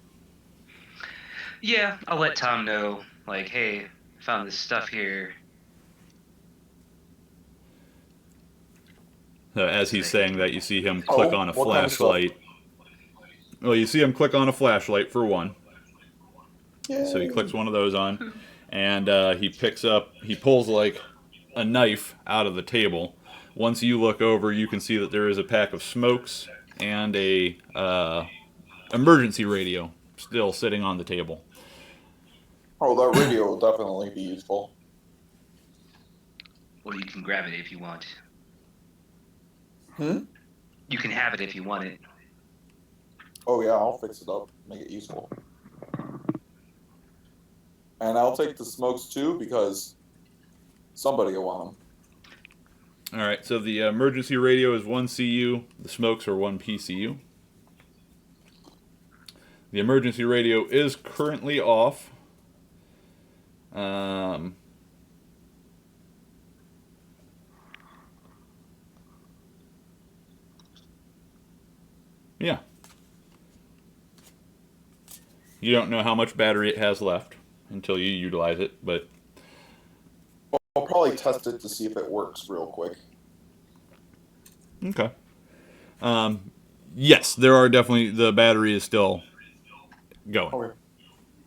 C: Yeah, I'll let Tom know, like, hey, I found this stuff here.
A: As he's saying that, you see him click on a
D: what kind of stuff?
A: flashlight. Well, you see him click on a flashlight for one. So he clicks one of those on, and he pulls like a knife out of the table. Once you look over, you can see that there is a pack of smokes and a emergency radio still sitting on the table.
D: Oh, that radio will definitely be useful.
C: Well, you can grab it if you want.
D: Hmm?
C: You can have it if you want it.
D: Oh yeah, I'll fix it up, make it useful. And I'll take the smokes too, because somebody will want them.
A: All right, so the emergency radio is 1 CU. The smokes are 1 PCU. The emergency radio is currently off. Yeah. You don't know how much battery it has left until you utilize it, but
D: I'll probably test it to see if it works real quick.
A: okay. Yes, there are definitely, the battery is still going,
D: Okay.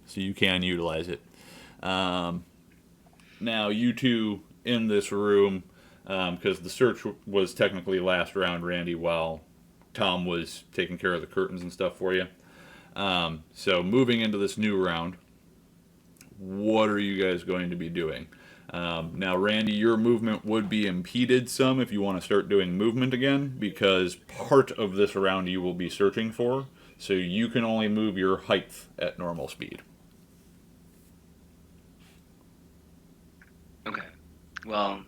A: so you can utilize it. Now, you two in this room, because the search was technically last round, Randy, while Tom was taking care of the curtains and stuff for you. So moving into this new round, what are you guys going to be doing? Now, Randy, your movement would be impeded some if you want to start doing movement again, because part of this round you will be searching for, so you can only move your height at normal speed.
C: Okay. Well,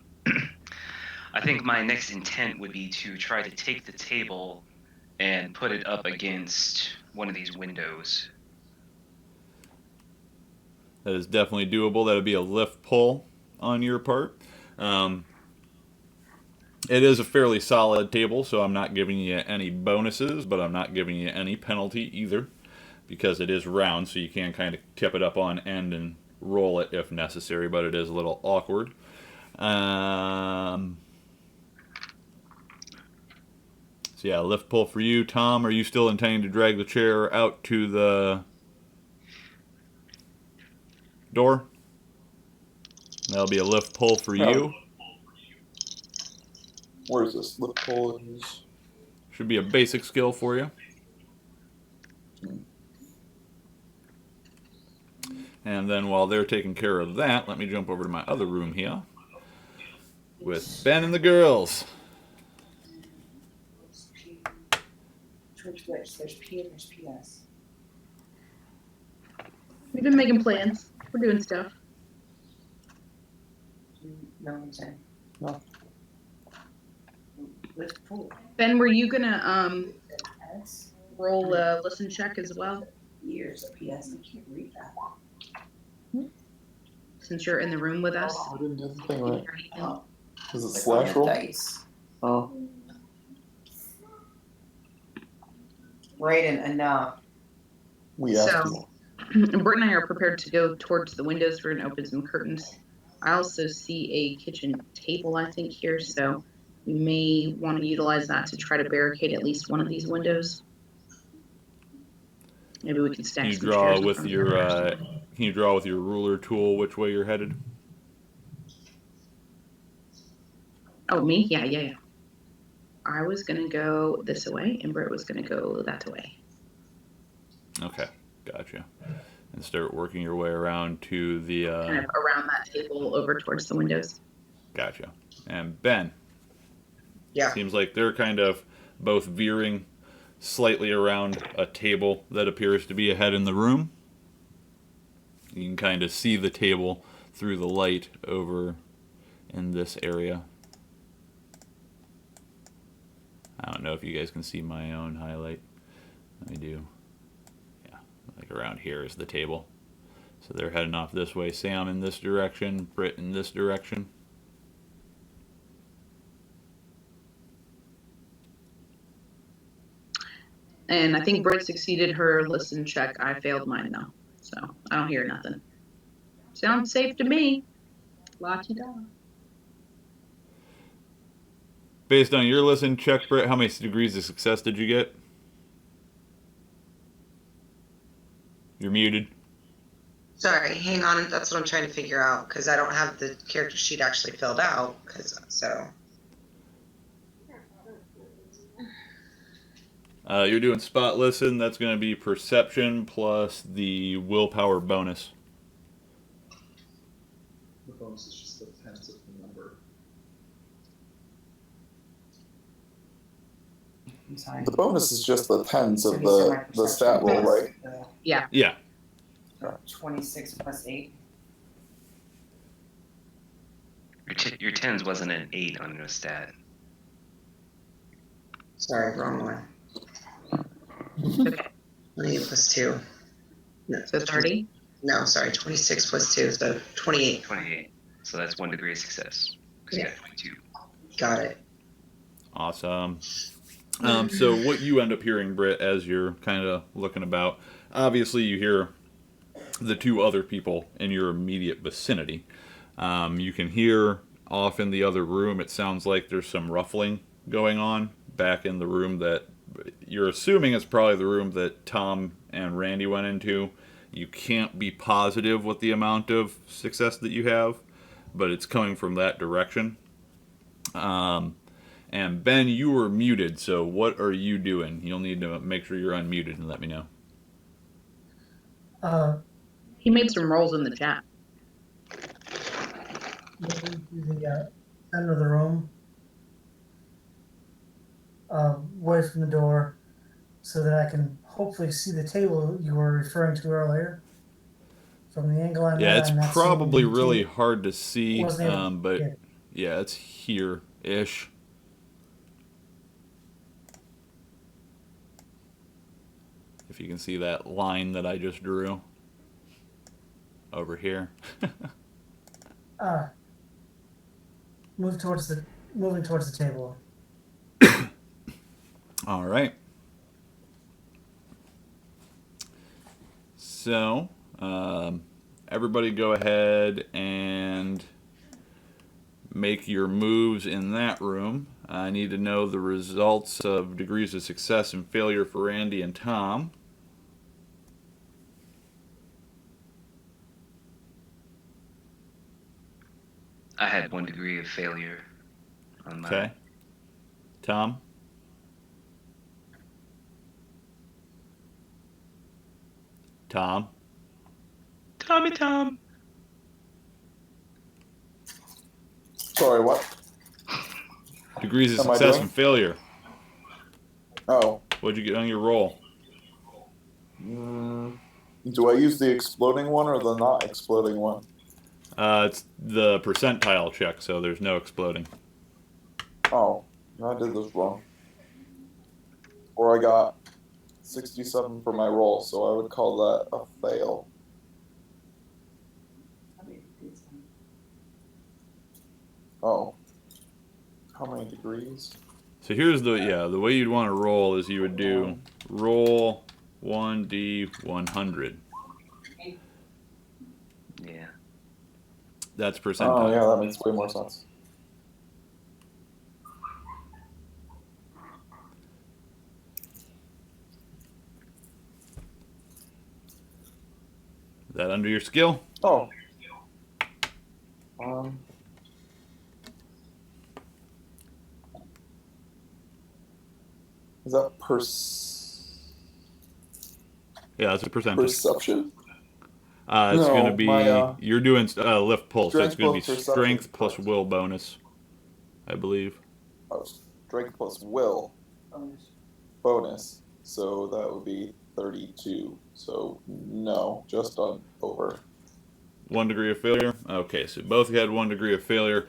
C: I think my next intent would be to try to take the table and put it up against one of these windows.
A: That is definitely doable. That would be a lift pull on your part. It is a fairly solid table, so I'm not giving you any bonuses, but I'm not giving you any penalty either, because it is round, so you can kind of tip it up on end and roll it if necessary, but it is a little awkward. So yeah, lift pull for you. Tom, are you still intending to drag the chair out to the door? That'll be a lift pull for you.
D: Where is this? Lift pull is...
A: Should be a basic skill for you. And then while they're taking care of that, let me jump over to my other room here with Ben and the girls.
G: There's P and there's PS.
E: We've been making plans. We're doing stuff.
G: No, I'm saying. No. Let's pull.
E: Ben, were you gonna
G: PS.
E: roll a listen check as well,
G: Years of PS. I can't read that.
E: since you're in the room with us?
D: I didn't do the thing
E: Can you
D: right.
E: hear anything?
G: Oh,
D: Is it
G: like
D: slash
G: on the
D: roll?
G: dice.
D: Oh.
G: Right, and enough.
D: We asked
E: So,
D: you.
E: Britt and I are prepared to go towards the windows. We're gonna open some curtains. I also see a kitchen table, I think, here, so we may want to utilize that to try to barricade at least one of these windows. Maybe we can stack
A: Can you
E: some
A: draw
E: chairs in
A: with
E: front of
A: your
E: it.
A: can you draw with your ruler tool which way you're headed?
E: Oh, me? Yeah. I was gonna go this way, and Britt was gonna go that way.
A: Okay, gotcha. And start working your way around to the.
E: Kind of around that table over towards the windows.
A: Gotcha. And Ben.
F: Yeah.
A: Seems like they're kind of both veering slightly around a table that appears to be ahead in the room. You can kind of see the table through the light over in this area. I don't know if you guys can see my own highlight. I do. Yeah, like around here is the table. So they're heading off this way. Sam in this direction, Britt in this direction.
E: And I think Britt succeeded her listen check. I failed mine though, so I don't hear nothing. Sounds safe to me. La-ti-da.
A: Based on your listen check, Britt, how many degrees of success did you get? You're muted.
F: Sorry, hang on. That's what I'm trying to figure out because I don't have the character sheet actually filled out.
A: You're doing spot listen. That's going to be perception plus the willpower bonus.
D: The bonus is just the tens of the number.
G: I'm sorry.
D: The bonus is just the tens of the stat roll, right?
E: Yeah.
A: Yeah.
G: 26 plus 8.
C: Your tens wasn't an 8 on your stat.
F: Sorry, wrong one.
E: Okay.
F: 28 plus 2. No,
E: So 30.
F: No, sorry, 26 plus 2, so 28.
C: 28. So that's 1 degree of success. Because you got 22.
F: Got it.
A: Awesome. So what you end up hearing, Britt, as you're kind of looking about, obviously you hear the two other people in your immediate vicinity. You can hear off in the other room, it sounds like there's some ruffling going on back in the room that you're assuming is probably the room that Tom and Randy went into. You can't be positive what the amount of success that you have, but it's coming from that direction. And Ben, you were muted, so what are you doing? You'll need to make sure you're unmuted and let me know.
E: He made some rolls in the chat.
B: Moving to the center of the room, away from the door, so that I can hopefully see the table you were referring to earlier. From the angle I'm
A: Yeah,
B: at,
A: it's
B: I'm not
A: probably
B: seeing the
A: really
B: table.
A: hard to see,
B: Wasn't able to
A: but
B: get it.
A: yeah, it's here-ish. If you can see that line that I just drew over here.
B: Moving towards the table.
A: All right. So, everybody go ahead and make your moves in that room. I need to know the results of degrees of success and failure for Randy and Tom.
C: I had 1 degree of failure on mine.
A: Okay. Tom? Tom?
C: Tommy Tom.
D: Sorry, what?
A: Degrees of
D: Am I
A: success
D: doing?
A: and failure.
D: Oh.
A: What'd you get on your roll?
D: Do I use the exploding one or the not exploding one?
A: It's the percentile check, so there's no exploding.
D: Oh, I did this wrong. Or I got 67 for my roll, so I would call that a fail. Oh. How many degrees?
A: So here's the way you'd want to roll is you would do roll 1d100.
C: Yeah.
A: That's percentile.
D: Oh, yeah, that makes way more sense.
A: Is that under your skill?
D: Oh. Is that
A: Yeah, it's a percentage.
D: perception?
A: It's
D: No,
A: going to be,
D: my,
A: you're doing lift pulse, so it's
D: strength
A: going to be
D: plus perception,
A: strength plus
D: correct.
A: will bonus, I believe.
D: Oh, strength plus will bonus. So that would be 32. So no, just on over.
A: 1 degree of failure. Okay, so both had 1 degree of failure.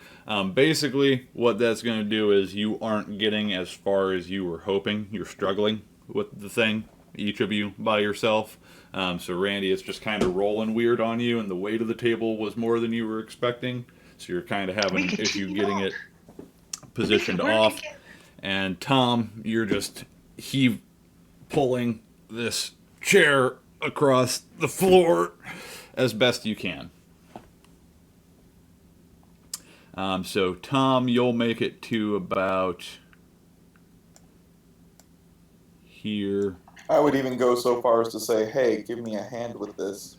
A: Basically, what that's going to do is you aren't getting as far as you were hoping. You're struggling with the thing, each of you by yourself. So Randy, it's just kind of rolling weird on you, and the weight of the table was more than you were expecting. So you're kind of having an issue getting it positioned off. And Tom, you're just pulling this chair across the floor as best you can. So Tom, you'll make it to about here.
D: I would even go so far as to say, hey, give me a hand with this.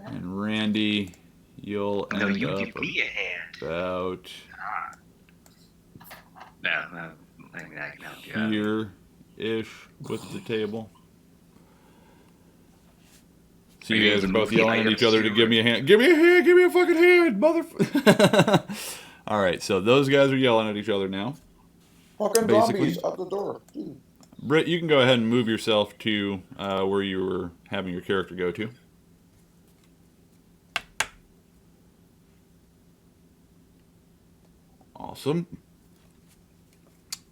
A: And Randy, you'll
C: No,
A: end
C: you
A: up
C: give me a hand.
A: about
C: No, I think that can help you out.
A: here-ish with the table. So
C: Are
A: you
C: you
A: guys are
C: able to
A: both
C: move the
A: yelling at each
C: items
A: other to
C: too,
A: give
C: or-
A: me a hand. Give me a hand! Give me a fucking hand, mother... All right, so those guys are yelling at each other now.
D: Fucking
A: Basically.
D: zombies out the door.
A: Britt, you can go ahead and move yourself to where you were having your character go to. Awesome.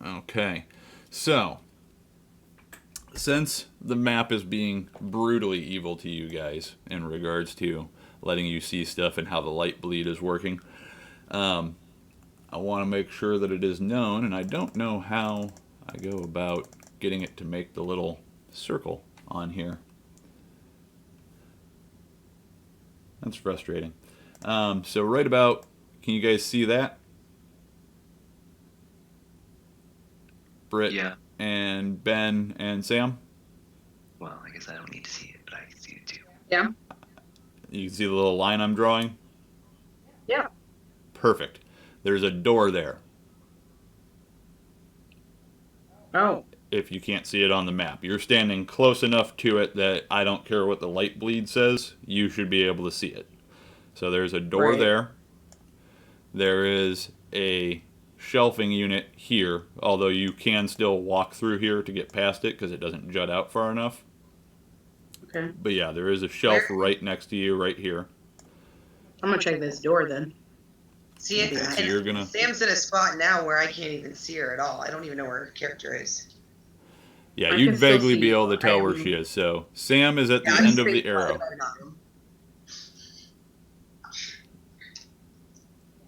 A: Okay, so since the map is being brutally evil to you guys in regards to letting you see stuff and how the light bleed is working, I want to make sure that it is known, and I don't know how I go about getting it to make the little circle on here. That's frustrating. So right about, can you guys see that? Britt
C: Yeah.
A: and Ben and Sam?
C: Well, I guess I don't need to see it, but I can see it too.
E: Yeah.
A: You can see the little line I'm drawing?
E: Yeah.
A: Perfect. There's a door there,
E: Oh.
A: if you can't see it on the map. You're standing close enough to it that I don't care what the light bleed says, you should be able to see it. So there's a door
E: Right.
A: there. There is a shelving unit here, although you can still walk through here to get past it because it doesn't jut out far enough.
E: Okay.
A: But yeah, there is a shelf
F: Where?
A: right next to you right here.
E: I'm gonna check this door then.
F: See,
A: Okay,
F: it's,
A: so you're gonna...
F: Sam's in a spot now where I can't even see her at all. I don't even know where her character is.
A: Yeah,
E: I
A: you'd
E: can still
A: vaguely
E: see
A: be able to
E: you.
A: tell where she is. So Sam is at the
F: Yeah, I'm
A: end of
F: straight
A: the arrow.
F: front of her.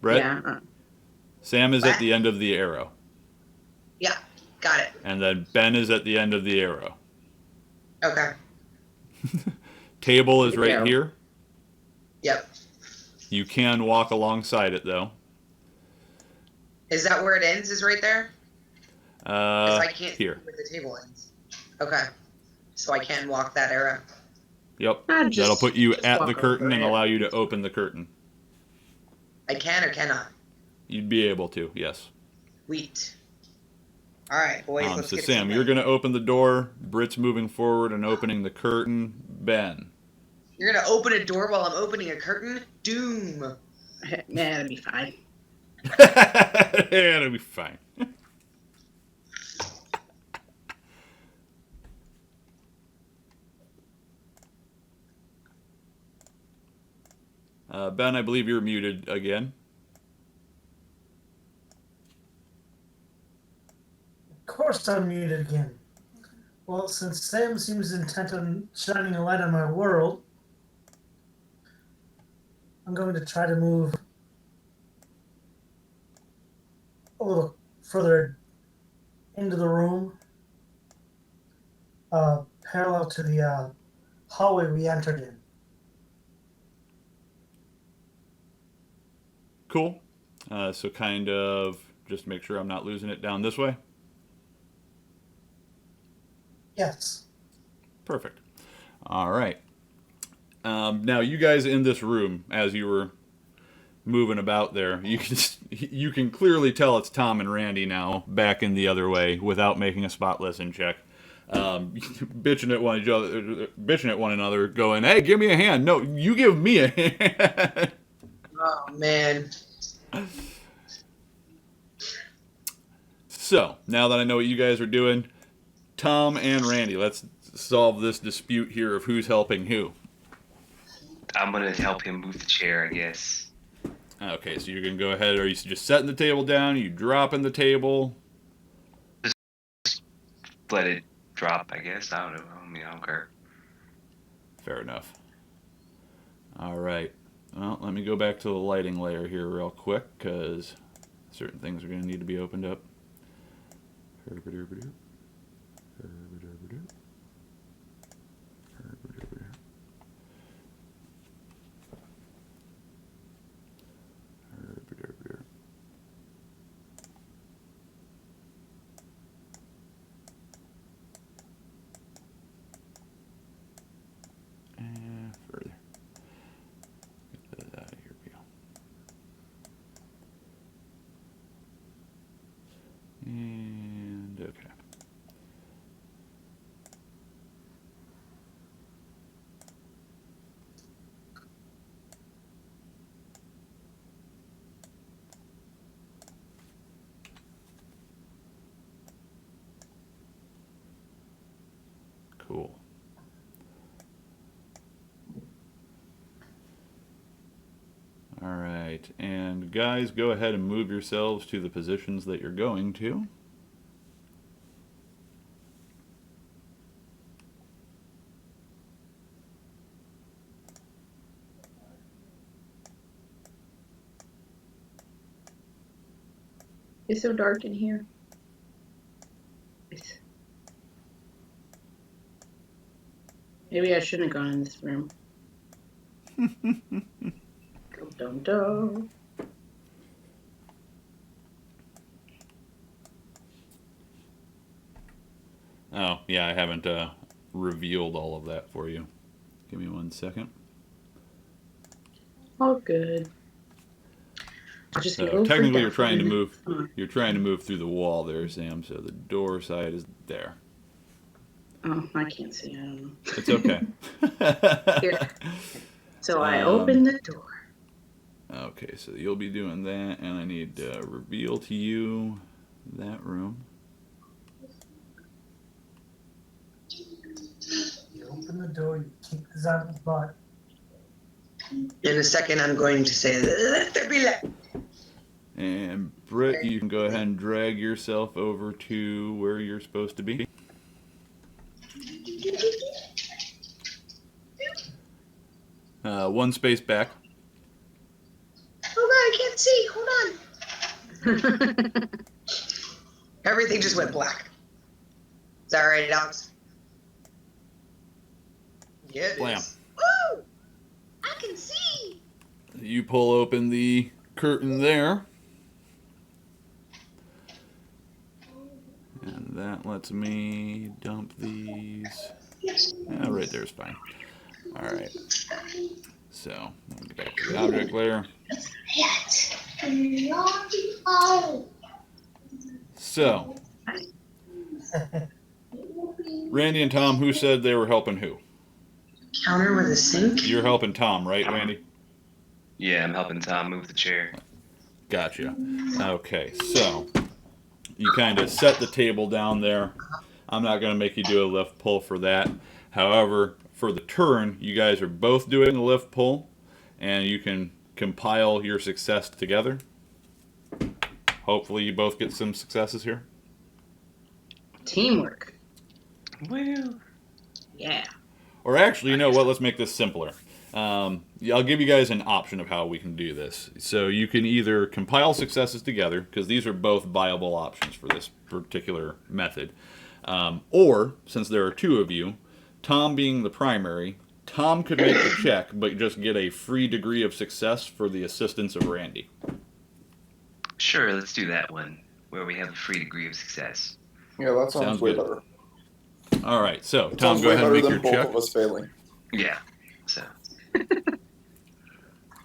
A: Brett,
E: Yeah.
A: Sam is at
F: What?
A: the end of the arrow.
F: Yeah, got it.
A: And then Ben is at the end of the arrow.
F: Okay.
A: Table is right
E: Yeah.
A: here.
F: Yep.
A: You can walk alongside it, though.
F: Is that where it ends? Is right there? Because I can't
A: Here.
F: see where the table ends. Okay. So I can walk that arrow.
A: Yep.
E: Just-
A: That'll put you
E: just
A: at
E: walk
A: the curtain
E: over
A: and
E: it.
A: allow you to open the curtain.
F: I can or cannot.
A: You'd be able to, yes.
F: Wheat. All right, boys. Let's
A: So
F: get
A: Sam,
F: to
A: you're going to open the door. Britt's moving forward and opening the curtain. Ben.
F: You're gonna open a door while I'm opening a curtain? Doom.
E: Yeah, that'd be fine.
A: Yeah, it'll be fine. Ben, I believe you're muted again.
B: Of course I'm muted again. Well, since Sam seems intent on shining a light on my world, I'm going to try to move a little further into the room, parallel to the hallway we entered in.
A: Cool. So kind of just make sure I'm not losing it down this way.
B: Yes.
A: Perfect. All right. Now, you guys in this room, as you were moving about there. You can clearly tell it's Tom and Randy now back in the other way without making a spot listen check. Bitching at one another, going, "Hey, give me a hand." No, you give me a hand.
F: Oh man.
A: So now that I know what you guys are doing, Tom and Randy, let's solve this dispute here of who's helping who.
C: I'm gonna help him move the chair, I guess.
A: Okay, so you're gonna go ahead. Are you just setting the table down? Are you dropping the table?
C: Let it drop, I guess. I don't know. I don't care.
A: Fair enough. All right. Well, let me go back to the lighting layer here real quick, because certain things are going to need to be opened up. Further. Get that out of here. We go. And okay. Cool. All right, and guys, go ahead and move yourselves to the positions that you're going to.
E: It's so dark in here. Maybe I shouldn't have gone in this room. Dum dum.
A: Oh, yeah, I haven't revealed all of that for you. Give me 1 second.
E: All good. I'll just
A: So
E: go
A: technically,
E: for
A: you're trying to
E: that.
A: move. You're trying to move through the wall there, Sam. So the door side is there.
E: Oh, I can't see. I don't know.
A: It's okay.
E: Here. So I opened the door.
A: Okay, so you'll be doing that, and I need to reveal to you that room.
B: You open the door, you kick the zombie's butt.
F: In a second, I'm going to say, "Let there be light."
A: And Britt, you can go ahead and drag yourself over to where you're supposed to be. One space back.
F: Oh God, I can't see. Hold on. Everything just went black. Is that right, Alex? Yeah, it
A: Blam.
F: is. Woo! I can see.
A: You pull open the curtain there. And that lets me dump these. Right there's fine. Alright. So, let me get back to the object layer. So, Randy and Tom, who said they were helping who?
F: Counter with a sink?
A: You're helping Tom, right, Randy?
C: Yeah, I'm helping Tom move the chair.
A: Gotcha. Okay, so you kind of set the table down there. I'm not going to make you do a lift pull for that. However, for the turn, you guys are both doing a lift pull, and you can compile your success together. Hopefully you both get some successes here.
E: Teamwork.
C: Well,
E: Yeah.
A: Or actually, you know what? Let's make this simpler. I'll give you guys an option of how we can do this. So you can either compile successes together, because these are both viable options for this particular method. Or, since there are two of you, Tom being the primary, Tom could make the check, but just get a free degree of success for the assistance of Randy.
C: sure, let's do that one, where we have a free degree of success.
D: Yeah, that sounds,
A: Sounds
D: way
A: good.
D: better.
A: All right, so
D: It
A: Tom,
D: sounds
A: go
D: way
A: ahead and
D: better
A: make
D: than
A: your
D: both
A: check.
D: of us failing.
C: Yeah, so.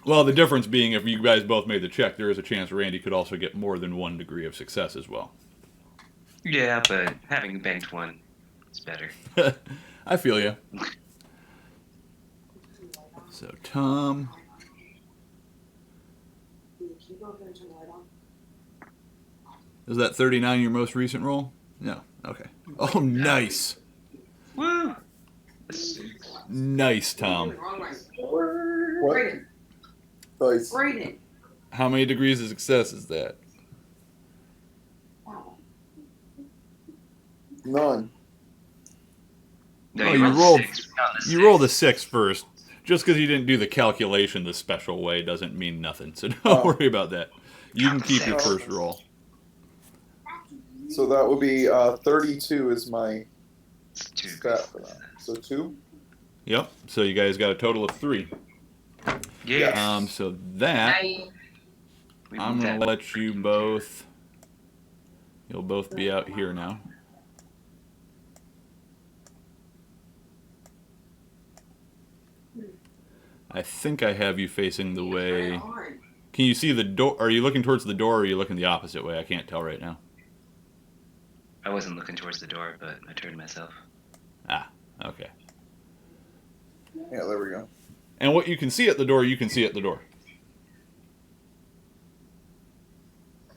A: Well, the difference being if you guys both made the check, there is a chance Randy could also get more than 1 degree of success as well.
C: Yeah, but having banked one is better.
A: I feel you. So, Tom. Is that 39 your most recent roll? No. Okay. Oh, nice.
C: Woo!
A: Nice, Tom.
D: What? Nice.
G: Brayden.
A: How many degrees of success is that?
D: None.
C: No,
A: Oh,
C: you rolled 6.
A: You rolled a 6 first. Just because you didn't do the calculation the special way doesn't mean nothing. So don't worry about that. You can keep your first roll.
D: So that would be 32 is my
C: 2.
D: stat for that. So 2?
A: Yep. So you guys got a total of 3.
C: Yeah.
A: So that
E: I
A: I'm gonna let you both. You'll both be out here now. I think I have you facing the way. Can you see the door? Are you looking towards the door or are you looking the opposite way? I can't tell right now.
C: I wasn't looking towards the door, but I turned myself.
A: Ah, okay.
D: Yeah, there we go.
A: And what you can see at the door, you can see at the door.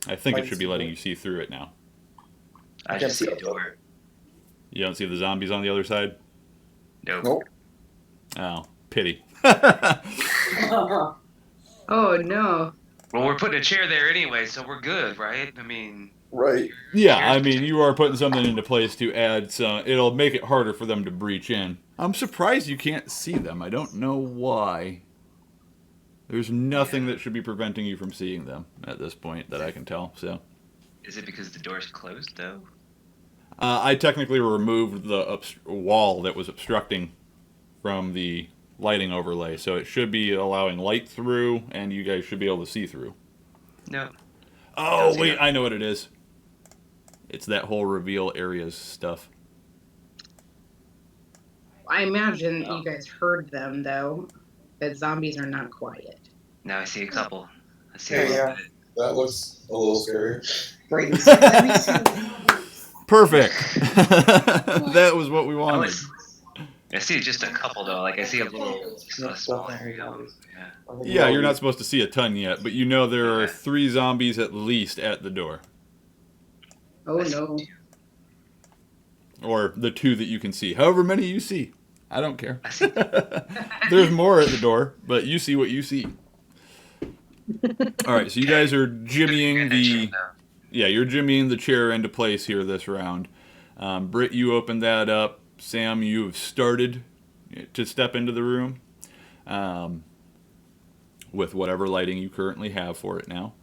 A: I think it should be letting you see through it now.
C: I just see a door.
A: You don't see the zombies on the other side?
C: Nope.
D: Nope.
A: Oh, pity.
E: oh no.
C: Well, we're putting a chair there anyway, so we're good, right? I mean...
D: Right.
A: Yeah, I mean, you are putting something into place to add some... It'll make it harder for them to breach in. I'm surprised you can't see them. I don't know why. There's nothing that should be preventing you from seeing them at this point that I can tell, so...
C: Is it because the door's closed, though?
A: I technically removed the wall that was obstructing from the lighting overlay, so it should be allowing light through, and you guys should be able to see through.
C: No.
A: Oh, wait, I know what it is. It's that whole reveal areas stuff.
E: I imagine you guys heard them though. That zombies are not quiet.
C: Now I see a couple. I see
F: There
C: a
F: you
C: little
F: go.
C: bit.
D: That looks a little scary.
F: Brayden's like, let me see.
A: Perfect. That was what we
C: I
A: wanted.
C: see just a couple, though. Like, I see a little small area. Yeah.
A: Yeah, you're not supposed to see a ton yet, but you know there are 3 zombies at least at the door.
E: Oh no.
A: Or the 2 that you can see. However many you see. I don't care.
C: I see.
A: There's more at the door, but you see what you see. Alright, so you guys are jimmying the... Yeah, you're jimmying the chair into place here this round. Britt, you opened that up. Sam, you have started to step into the room with whatever lighting you currently have for it now.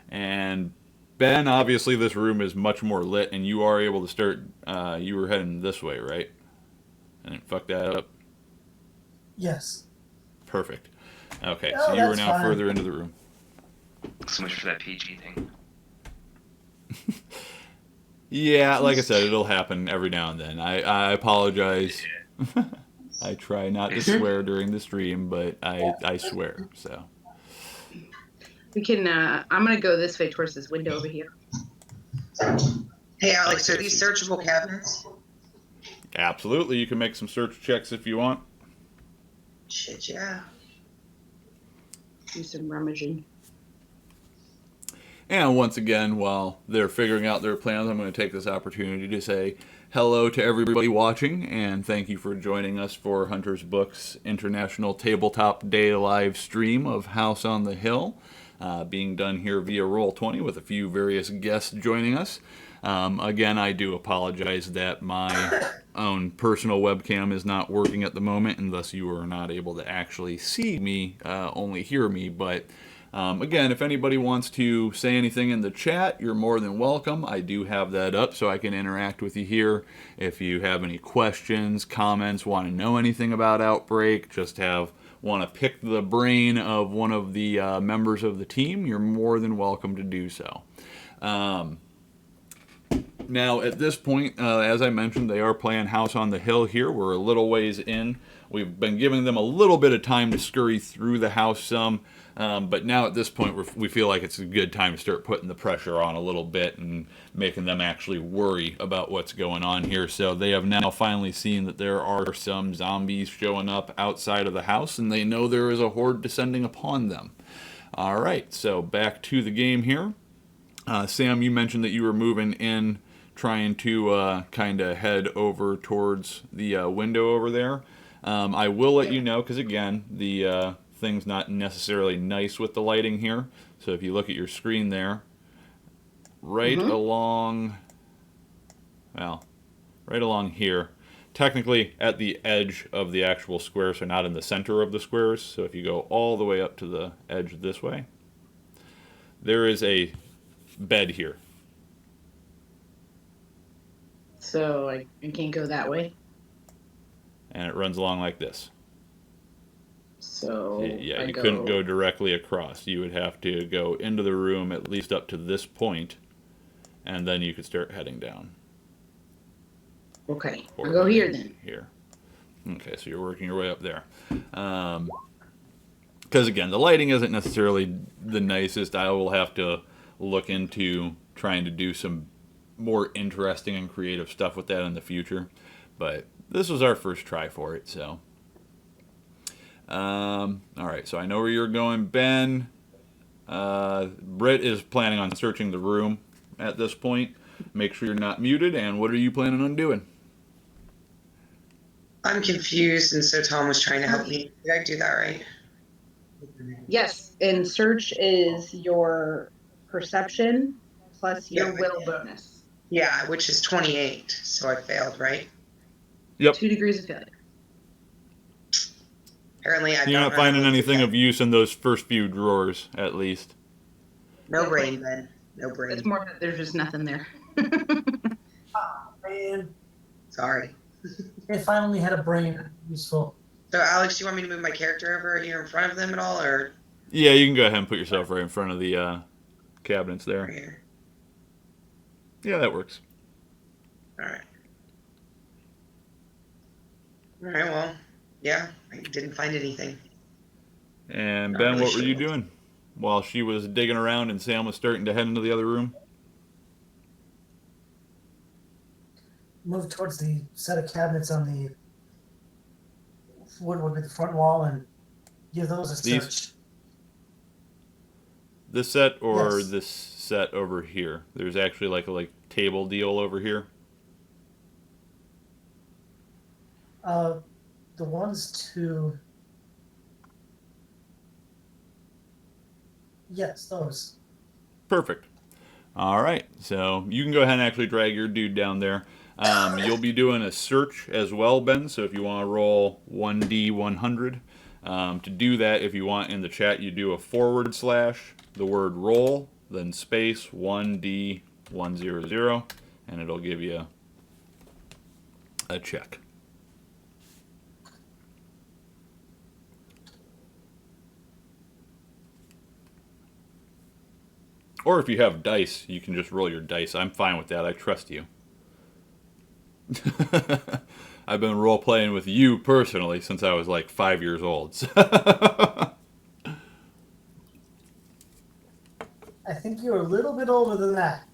A: And Ben, obviously this room is much more lit, and you are able to start... you were heading this way, right? I didn't fuck that up.
B: Yes.
A: Perfect. Okay,
B: Oh,
A: so you are
B: that's
A: now
B: fine.
A: further into the room.
C: So much for that PG thing.
A: Yeah, like I said, it'll happen every now and then. I apologize. I try not to swear during the stream, but I swear, so.
E: We can I'm gonna go this way towards this window over here.
F: Hey, Alex, are these searchable cabinets?
A: Absolutely, you can make some search checks if you want.
F: Shit, yeah.
E: Do some rummaging.
A: And once again, while they're figuring out their plans, I'm going to take this opportunity to say hello to everybody watching, and thank you for joining us for Hunter's Books International Tabletop Day live stream of House on the Hill, being done here via Roll20 with a few various guests joining us. Again, I do apologize that my own personal webcam is not working at the moment, and thus you are not able to actually see me, only hear me, but... again, if anybody wants to say anything in the chat, you're more than welcome. I do have that up so I can interact with you here. If you have any questions, comments, want to know anything about Outbreak, just want to pick the brain of one of the members of the team, you're more than welcome to do so. Now, at this point, as I mentioned, they are playing House on the Hill here. We're a little ways in. We've been giving them a little bit of time to scurry through the house some, but now at this point, we feel like it's a good time to start putting the pressure on a little bit and making them actually worry about what's going on here. So they have now finally seen that there are some zombies showing up outside of the house, and they know there is a horde descending upon them. All right, so back to the game here. Sam, you mentioned that you were moving in, trying to kind of head over towards the window over there. I will let you know, because again, the thing's not necessarily nice with the lighting here. So if you look at your screen there, right along here, technically at the edge of the actual square, so not in the center of the squares. So if you go all the way up to the edge this way, there is a bed here.
E: So I can't go that way.
A: And it runs along like this.
E: So
A: Yeah,
E: I
A: you couldn't go directly across. You would have to go into the room at least up to this point, and then you could start heading down.
E: Okay,
A: Or
E: I'll go here then.
A: Here. Okay, so you're working your way up there. Because again, the lighting isn't necessarily the nicest. I will have to look into trying to do some more interesting and creative stuff with that in the future. But this was our first try for it, so. All right, so I know where you're going, Ben. Britt is planning on searching the room at this point. Make sure you're not muted, and what are you planning on doing?
F: I'm confused, and so Tom was trying to help me. Did I do that right?
E: Yes, and search is your perception plus your
F: Yeah.
E: will bonus.
F: Yeah, which is 28, so I failed, right?
A: Yep.
E: 2 degrees of failure.
F: Apparently,
A: You're not finding anything of use in those first few drawers, at least.
F: No brain, Ben. No brain.
E: It's more that there's just nothing there.
B: Man,
F: Sorry.
B: if I only had a brain, useful.
F: So, Alex, do you want me to move my character over here in front of them at all, or
A: Yeah, you can go ahead and put yourself right in front of the cabinets
F: right
A: there.
F: here?
A: Yeah, that works.
F: All right. All right. Well, yeah, I didn't find anything.
A: And
F: Not
A: Ben,
F: really
A: what were you
F: sure.
A: doing while she was digging around and Sam was starting to head into the other room?
B: Move towards the set of cabinets on the would be the front wall and give those a
A: These?
B: search.
A: This set or
B: Yes.
A: this set over here? There's actually like a table deal over here.
B: The ones to yes, those.
A: Perfect. All right, so you can go ahead and actually drag your dude down there. You'll be doing a search as well, Ben, so if you want to roll 1d100, to do that, if you want in the chat, you do a / the word roll, then space 1d100, and it'll give you a check. Or if you have dice, you can just roll your dice. I'm fine with that. I trust you. I've been role-playing with you personally since I was like 5 years old.
B: I think you're a little bit older than that.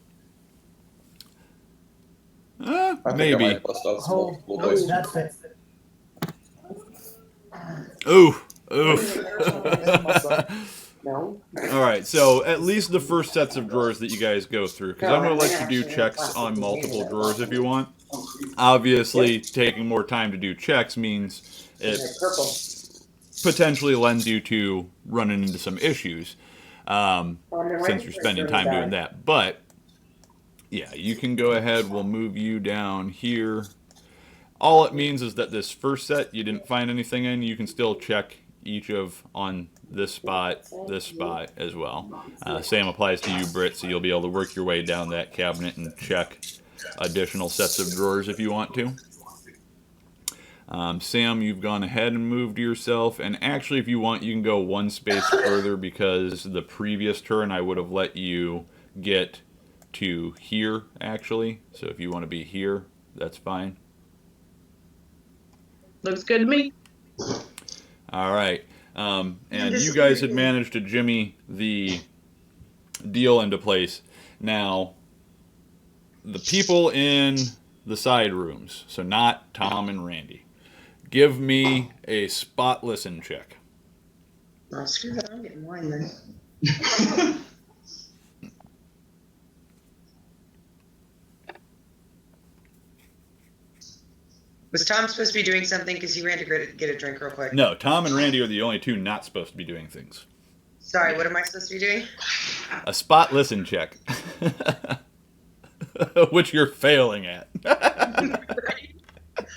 D: I think I
A: Maybe.
D: might bust out some
B: Oh,
D: multiple
B: no,
D: dice.
B: that fits.
A: Oof. Oof.
G: No.
A: All right, so at least the first sets of drawers that you guys go through, because I'm going to let you do checks on multiple drawers if you want. Obviously, taking more time to do checks means it
G: Purple.
A: potentially lends you to running into some issues since you're spending time doing that. But, yeah, you can go ahead. We'll move you down here. All it means is that this first set you didn't find anything in. You can still check each of on this spot as well. Same applies to you, Britt, so you'll be able to work your way down that cabinet and check additional sets of drawers if you want to. Sam, you've gone ahead and moved yourself, and actually if you want you can go one space further, because the previous turn I would have let you get to here, actually. So if you want to be here, that's fine.
E: Looks good to me.
A: All right. And you guys had managed to jimmy the deal into place. Now, the people in the side rooms, so not Tom and Randy, give me a spot listen check.
F: Oh, screw that. I'm getting wine then. Was Tom supposed to be doing something because he ran to get a drink real quick?
A: No, Tom and Randy are the only two not supposed to be doing things.
F: Sorry, what am I supposed to be doing?
A: A spot listen check. Which you're failing at.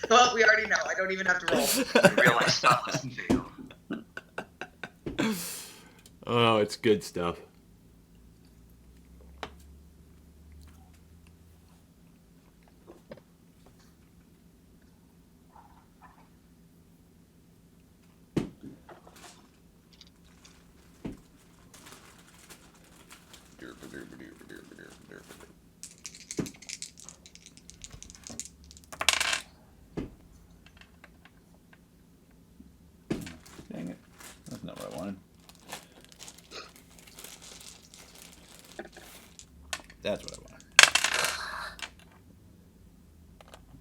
F: Well, we already know. I don't even have to roll.
C: Real life stop, listen, fail.
A: Oh, it's good stuff. Dang it. That's not what I wanted. That's what I wanted.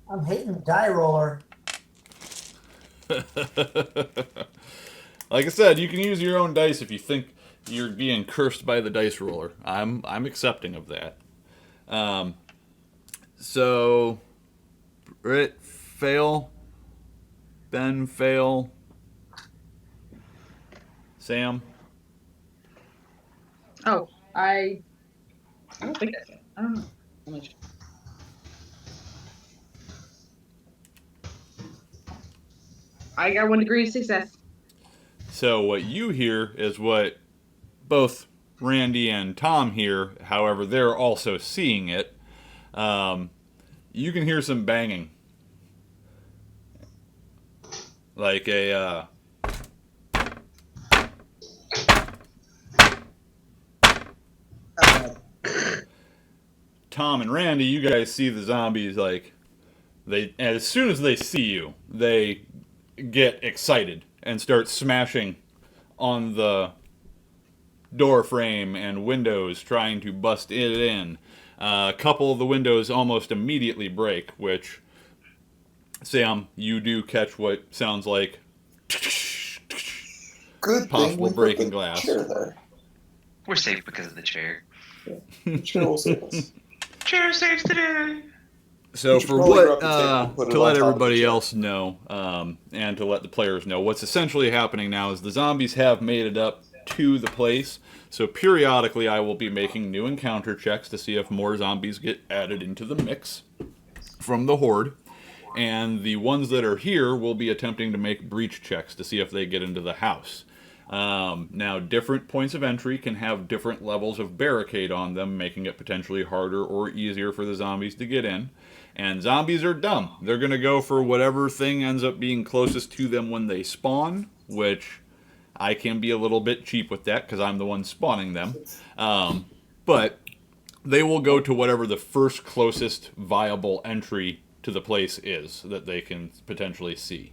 B: I'm hating the die roller.
A: Like I said, you can use your own dice if you think you're being cursed by the dice roller. I'm accepting of that. So Britt fail, Ben fail, Sam.
E: Oh, I don't think I failed. I don't know. How much? I got 1 degree of success.
A: So what you hear is what both Randy and Tom hear. However, they're also seeing it. You can hear some banging, like a. Tom and Randy, you guys see the zombies like as soon as they see you, they get excited and start smashing on the door frame and windows, trying to bust it in. A couple of the windows almost immediately break, which, Sam, you do catch what sounds like
D: Good
A: possible
D: thing we
A: breaking
D: put the
A: glass.
D: chair there.
C: We're safe because of the chair.
D: The chair will save us.
C: Chair saves the day.
A: So
D: You should
A: for
D: probably
A: what,
D: grab the table and put it
A: to
D: on
A: let
D: top of the
A: everybody
D: chair.
A: else know, and to let the players know, what's essentially happening now is the zombies have made it up to the place. So periodically I will be making new encounter checks to see if more zombies get added into the mix from the horde. And the ones that are here will be attempting to make breach checks to see if they get into the house. Now, different points of entry can have different levels of barricade on them, making it potentially harder or easier for the zombies to get in. And zombies are dumb. They're going to go for whatever thing ends up being closest to them when they spawn, which I can be a little bit cheap with that because I'm the one spawning them. But they will go to whatever the first closest viable entry to the place is that they can potentially see.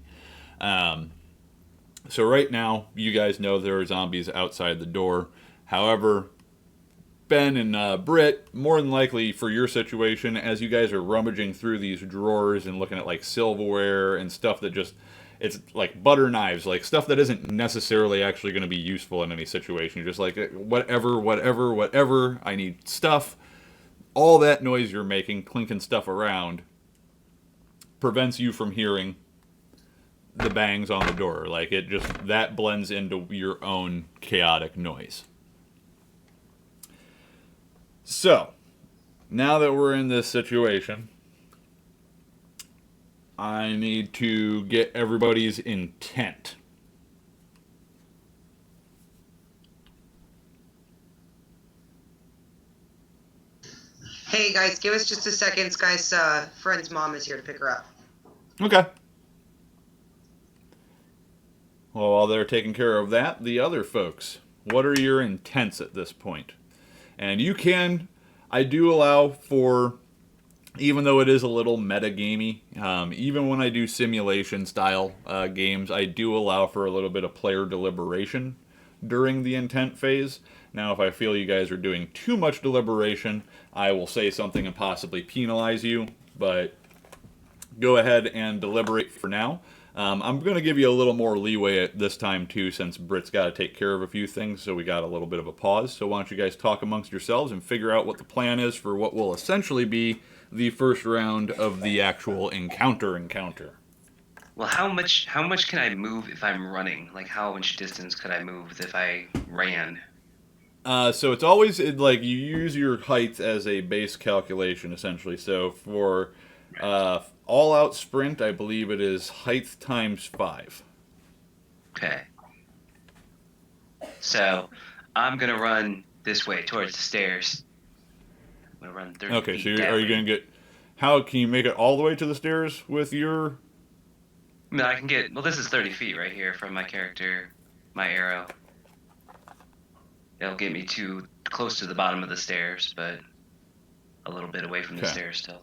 A: So right now, you guys know there are zombies outside the door. However, Ben and Britt, more than likely for your situation, as you guys are rummaging through these drawers and looking at like silverware and stuff that just, it's like butter knives, like stuff that isn't necessarily actually going to be useful in any situation. You're just like, whatever, I need stuff. All that noise you're making, clinking stuff around, prevents you from hearing the bangs on the door. Like, it just, that blends into your own chaotic noise. So, now that we're in this situation, I need to get everybody's intent.
F: Hey guys, give us just a second. Guy's friend's mom is here to pick her up.
A: Okay. Well, while they're taking care of that, the other folks, what are your intents at this point? And you can, I do allow for, even though it is a little meta-gamey, even when I do simulation-style games, I do allow for a little bit of player deliberation during the intent phase. Now, if I feel you guys are doing too much deliberation, I will say something and possibly penalize you, but go ahead and deliberate for now. I'm going to give you a little more leeway at this time, too, since Britt's got to take care of a few things, so we got a little bit of a pause. So why don't you guys talk amongst yourselves and figure out what the plan is for what will essentially be the first round of the actual encounter.
C: Well, how much can I move if I'm running? Like, how much distance could I move if I ran?
A: So it's always, like, you use your height as a base calculation, essentially. So for all-out sprint, I believe it is height times 5.
C: Okay. So I'm gonna run this way towards the stairs. I'm gonna run 30
A: Okay,
C: feet
A: so
C: that
A: are you
C: way.
A: going to get... How can you make it all the way to the stairs with your...
C: No, I can get. Well, this is 30 feet right here from my character, my arrow. It'll get me too close to the bottom of the stairs, but a little bit away from the
A: Okay.
C: stairs still.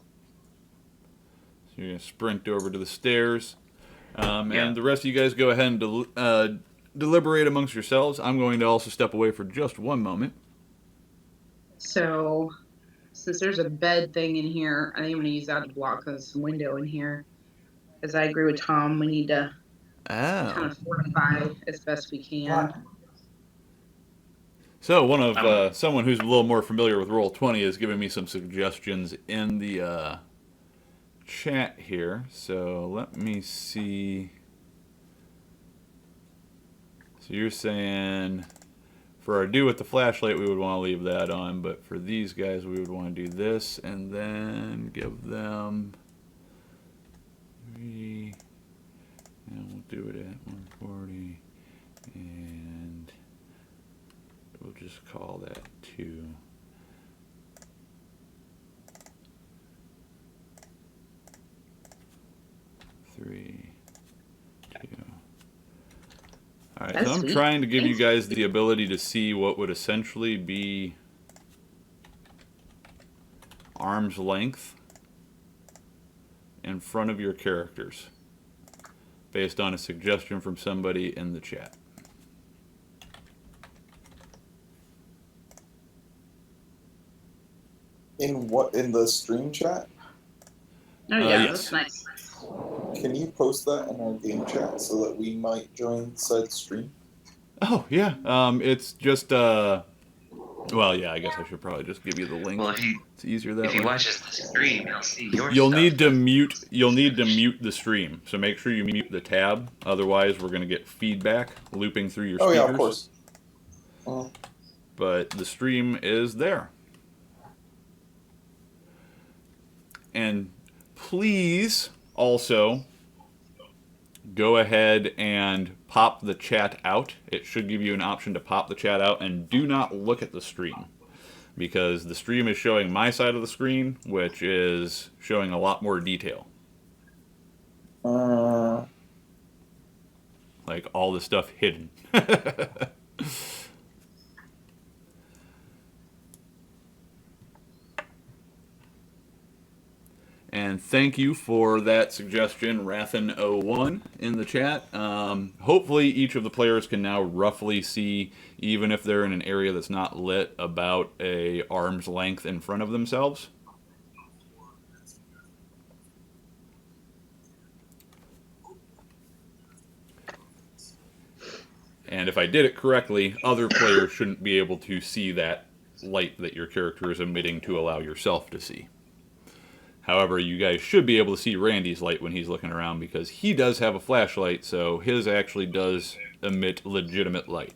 A: So you're going to sprint over to the stairs.
C: Yeah.
A: And the rest of you guys go ahead and deliberate amongst yourselves. I'm going to also step away for just one moment.
E: So, since there's a bed thing in here, I think I'm going to use that to block this window in here. Because I agree with Tom, we need to kind of fortify as best we can.
A: So one of someone who's a little more familiar with Roll20 is giving me some suggestions in the chat here. So let me see. So you're saying for our dude with the flashlight, we would want to leave that on, but for these guys, we would want to do this and then give them 3, and we'll do it at 140, and we'll just call that 2. Three, 2. All right,
E: That's
A: so I'm
E: sweet.
A: trying to give you
E: Thanks.
A: guys the ability to see what would essentially be arm's length in front of your characters, based on a suggestion from somebody in the chat.
D: In the stream chat?
E: Oh, yeah,
A: Yes.
E: that's nice.
D: Can you post that in our game chat so that we might join said stream?
A: Oh, yeah. It's just, well, yeah, I guess I should probably just give you the link.
C: Well, if
A: It's easier that
C: he
A: way.
C: watches the stream, he'll see your
A: You'll
C: stuff.
A: need to mute the stream. So make sure you mute the tab. Otherwise, we're going to get feedback looping through your
D: Oh
A: speakers.
D: yeah, of course.
A: But the stream is there. And please also go ahead and pop the chat out. It should give you an option to pop the chat out, and do not look at the stream, because the stream is showing my side of the screen, which is showing a lot more detail. Like all the stuff hidden. And thank you for that suggestion, Rathin01, in the chat. Hopefully each of the players can now roughly see, even if they're in an area that's not lit, about a arm's length in front of themselves. And if I did it correctly, other players shouldn't be able to see that light that your character is emitting to allow yourself to see. However, you guys should be able to see Randy's light when he's looking around, because he does have a flashlight, so his actually does emit legitimate light.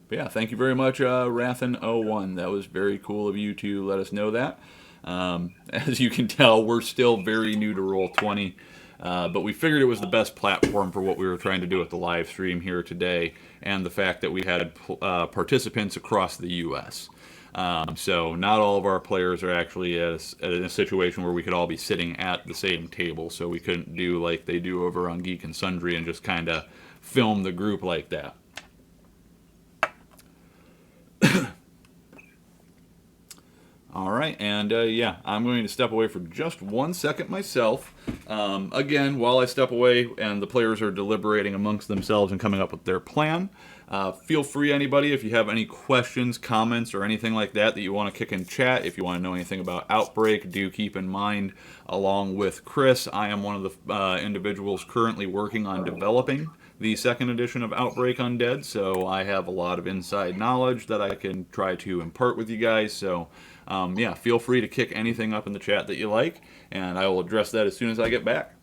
A: But yeah, thank you very much, Rathin01. That was very cool of you to let us know that. As you can tell, we're still very new to Roll20, but we figured it was the best platform for what we were trying to do with the live stream here today, and the fact that we had participants across the U.S. So not all of our players are actually in a situation where we could all be sitting at the same table, so we couldn't do like they do over on Geek and Sundry and just kind of film the group like that. All right, and yeah, I'm going to step away for just 1 second myself. Again, while I step away and the players are deliberating amongst themselves and coming up with their plan, feel free, anybody, if you have any questions, comments, or anything like that that you want to kick in chat. If you want to know anything about Outbreak, do keep in mind, along with Chris, I am one of the individuals currently working on developing the second edition of Outbreak Undead, so I have a lot of inside knowledge that I can try to impart with you guys. So yeah, feel free to kick anything up in the chat that you like, and I will address that as soon as I get back.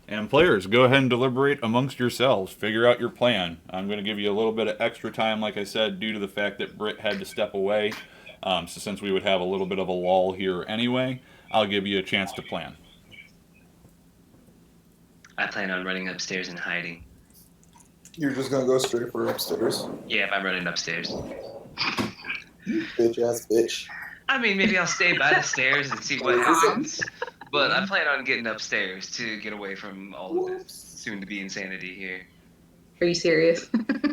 A: And players, go ahead and deliberate amongst yourselves. Figure out your plan. I'm going to give you a little bit of extra time, like I said, due to the fact that Britt had to step away. So since we would have a little bit of a lull here anyway, I'll give you a chance to plan.
C: I plan on running upstairs and hiding.
D: You're just gonna go straight for upstairs.
C: Yeah, if I'm running upstairs.
D: Bitch ass bitch.
C: I mean, maybe I'll stay by the stairs and see what happens. But I plan on getting upstairs to get away from all of this soon-to-be insanity here.
E: Are you serious?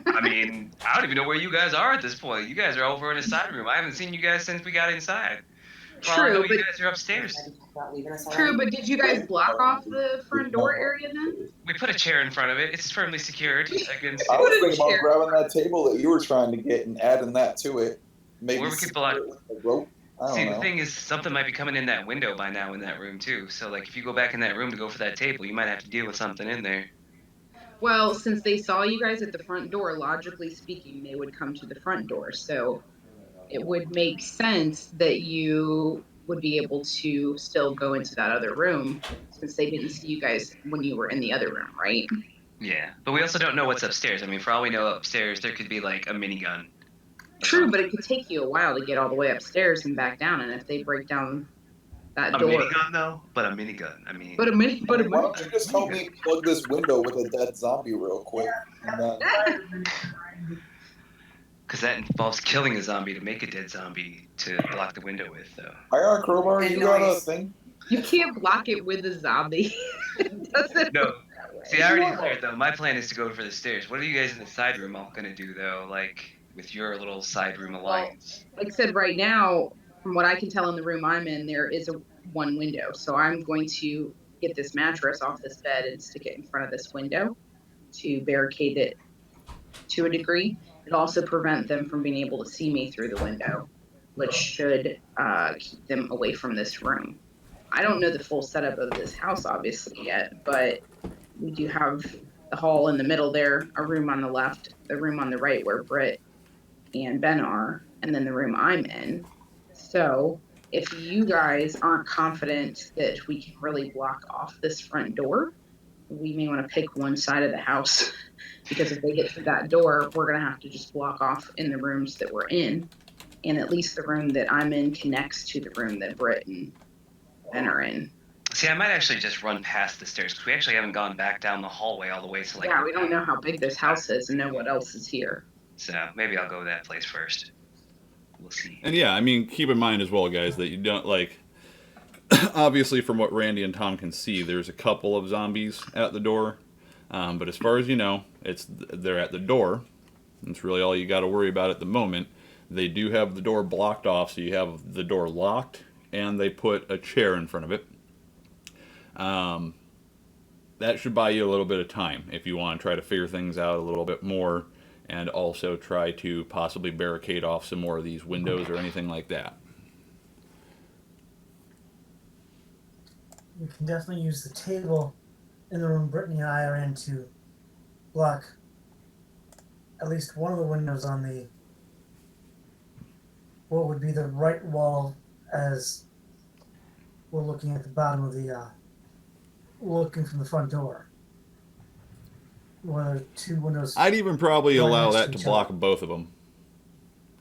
C: I mean, I don't even know where you guys are at this point. You guys are over in the side room. I haven't seen you guys since we got inside. Well, I know you guys are upstairs.
E: True, but did you guys block off the front door area then?
C: We put a chair in front of it. It's firmly secured against.
D: I was thinking about grabbing that table that you were trying to get and adding that to it. Maybe
C: Or we could block.
D: with a rope. I don't
C: See,
D: know.
C: the thing is, something might be coming in that window by now in that room too. So, like, if you go back in that room to go for that table, you might have to deal with something in there.
E: Well, since they saw you guys at the front door, logically speaking, they would come to the front door. So it would make sense that you would be able to still go into that other room since they didn't see you guys when you were in the other room, right?
C: Yeah, but we also don't know what's upstairs. I mean, for all we know, upstairs there could be like a minigun.
E: True, but it could take you a while to get all the way upstairs and back down. And if they break down that
C: A
E: door,
C: minigun, though? But a minigun. I mean.
E: but a
D: Why don't you just help me plug this window with a dead zombie real quick? And then...
C: Because that involves killing a zombie to make a dead zombie to block the window with, though.
D: I got a crowbar. You got a thing?
E: You can't block it with a zombie. It doesn't.
C: No. See, I already cleared, though. My plan is to go for the stairs. What are you guys in the side room all going to do, though? Like, with your little side room alliance?
E: Like I said, right now, from what I can tell in the room I'm in, there is one window. So I'm going to get this mattress off this bed and stick it in front of this window to barricade it to a degree. It'll also prevent them from being able to see me through the window, which should keep them away from this room. I don't know the full setup of this house, obviously, yet, but we do have the hall in the middle there, a room on the left, the room on the right where Britt and Ben are, and then the room I'm in. So if you guys aren't confident that we can really block off this front door, we may want to pick one side of the house because if they get through that door, we're going to have to just block off in the rooms that we're in. And at least the room that I'm in connects to the room that Britt and Ben are in.
C: See, I might actually just run past the stairs because we actually haven't gone back down the hallway all the way to like.
E: Yeah, we don't know how big this house is and know what else is here.
C: So maybe I'll go to that place first. We'll see.
A: And yeah, I mean, keep in mind as well, guys, that you don't, like, obviously from what Randy and Tom can see, there's a couple of zombies at the door. But as far as you know, they're at the door. That's really all you got to worry about at the moment. They do have the door blocked off, so you have the door locked, and they put a chair in front of it. That should buy you a little bit of time if you want to try to figure things out a little bit more, and also try to possibly barricade off some more of these windows or anything like that.
B: We can definitely use the table in the room Brittany and I are in to block at least one of the windows on the what would be the right wall as we're looking at the bottom of the looking from the front door. One of the two windows.
A: I'd even probably
B: right
A: allow
B: next
A: that
B: to
A: to
B: each
A: block
B: other.
A: both of them.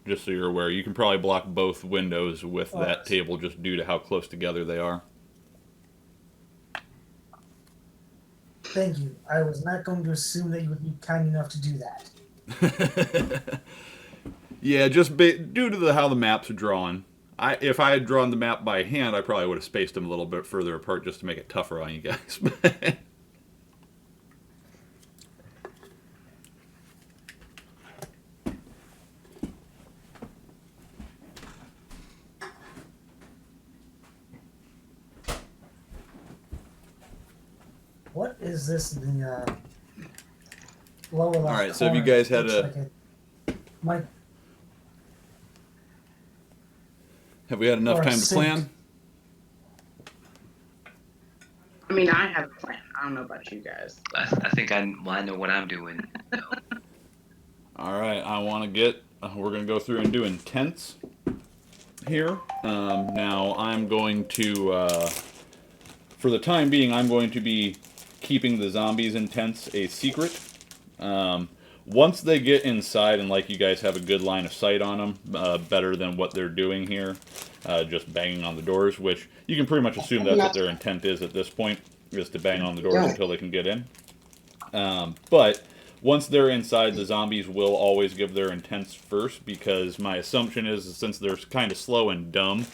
A: Just so you're aware, you can probably block both windows with that table just due to how close together they are.
B: Thank you. I was not going to assume that you would be kind enough to do that.
A: Yeah, just due to how the maps are drawn. If I had drawn the map by hand, I probably would have spaced them a little bit further apart just to make it tougher on you guys.
B: is this in the lower left
A: All right, so have you
B: corner?
A: guys had
B: Looks like it might
A: have we had enough
B: Or a
A: time to
B: sink.
A: plan?
E: I mean, I have a plan. I don't know about you guys.
C: I think I know what I'm doing. So.
A: All right, I want to get. We're going to go through and do intents here. Now I'm going to, for the time being, I'm going to be keeping the zombies' intents a secret. Once they get inside, and like you guys have a good line of sight on them, better than what they're doing here, just banging on the doors, which you can pretty much assume that's what their intent is at this point, is to bang on the doors until they can get in. But once they're inside, the zombies will always give their intents first, because my assumption is, since they're kind of slow and dumb,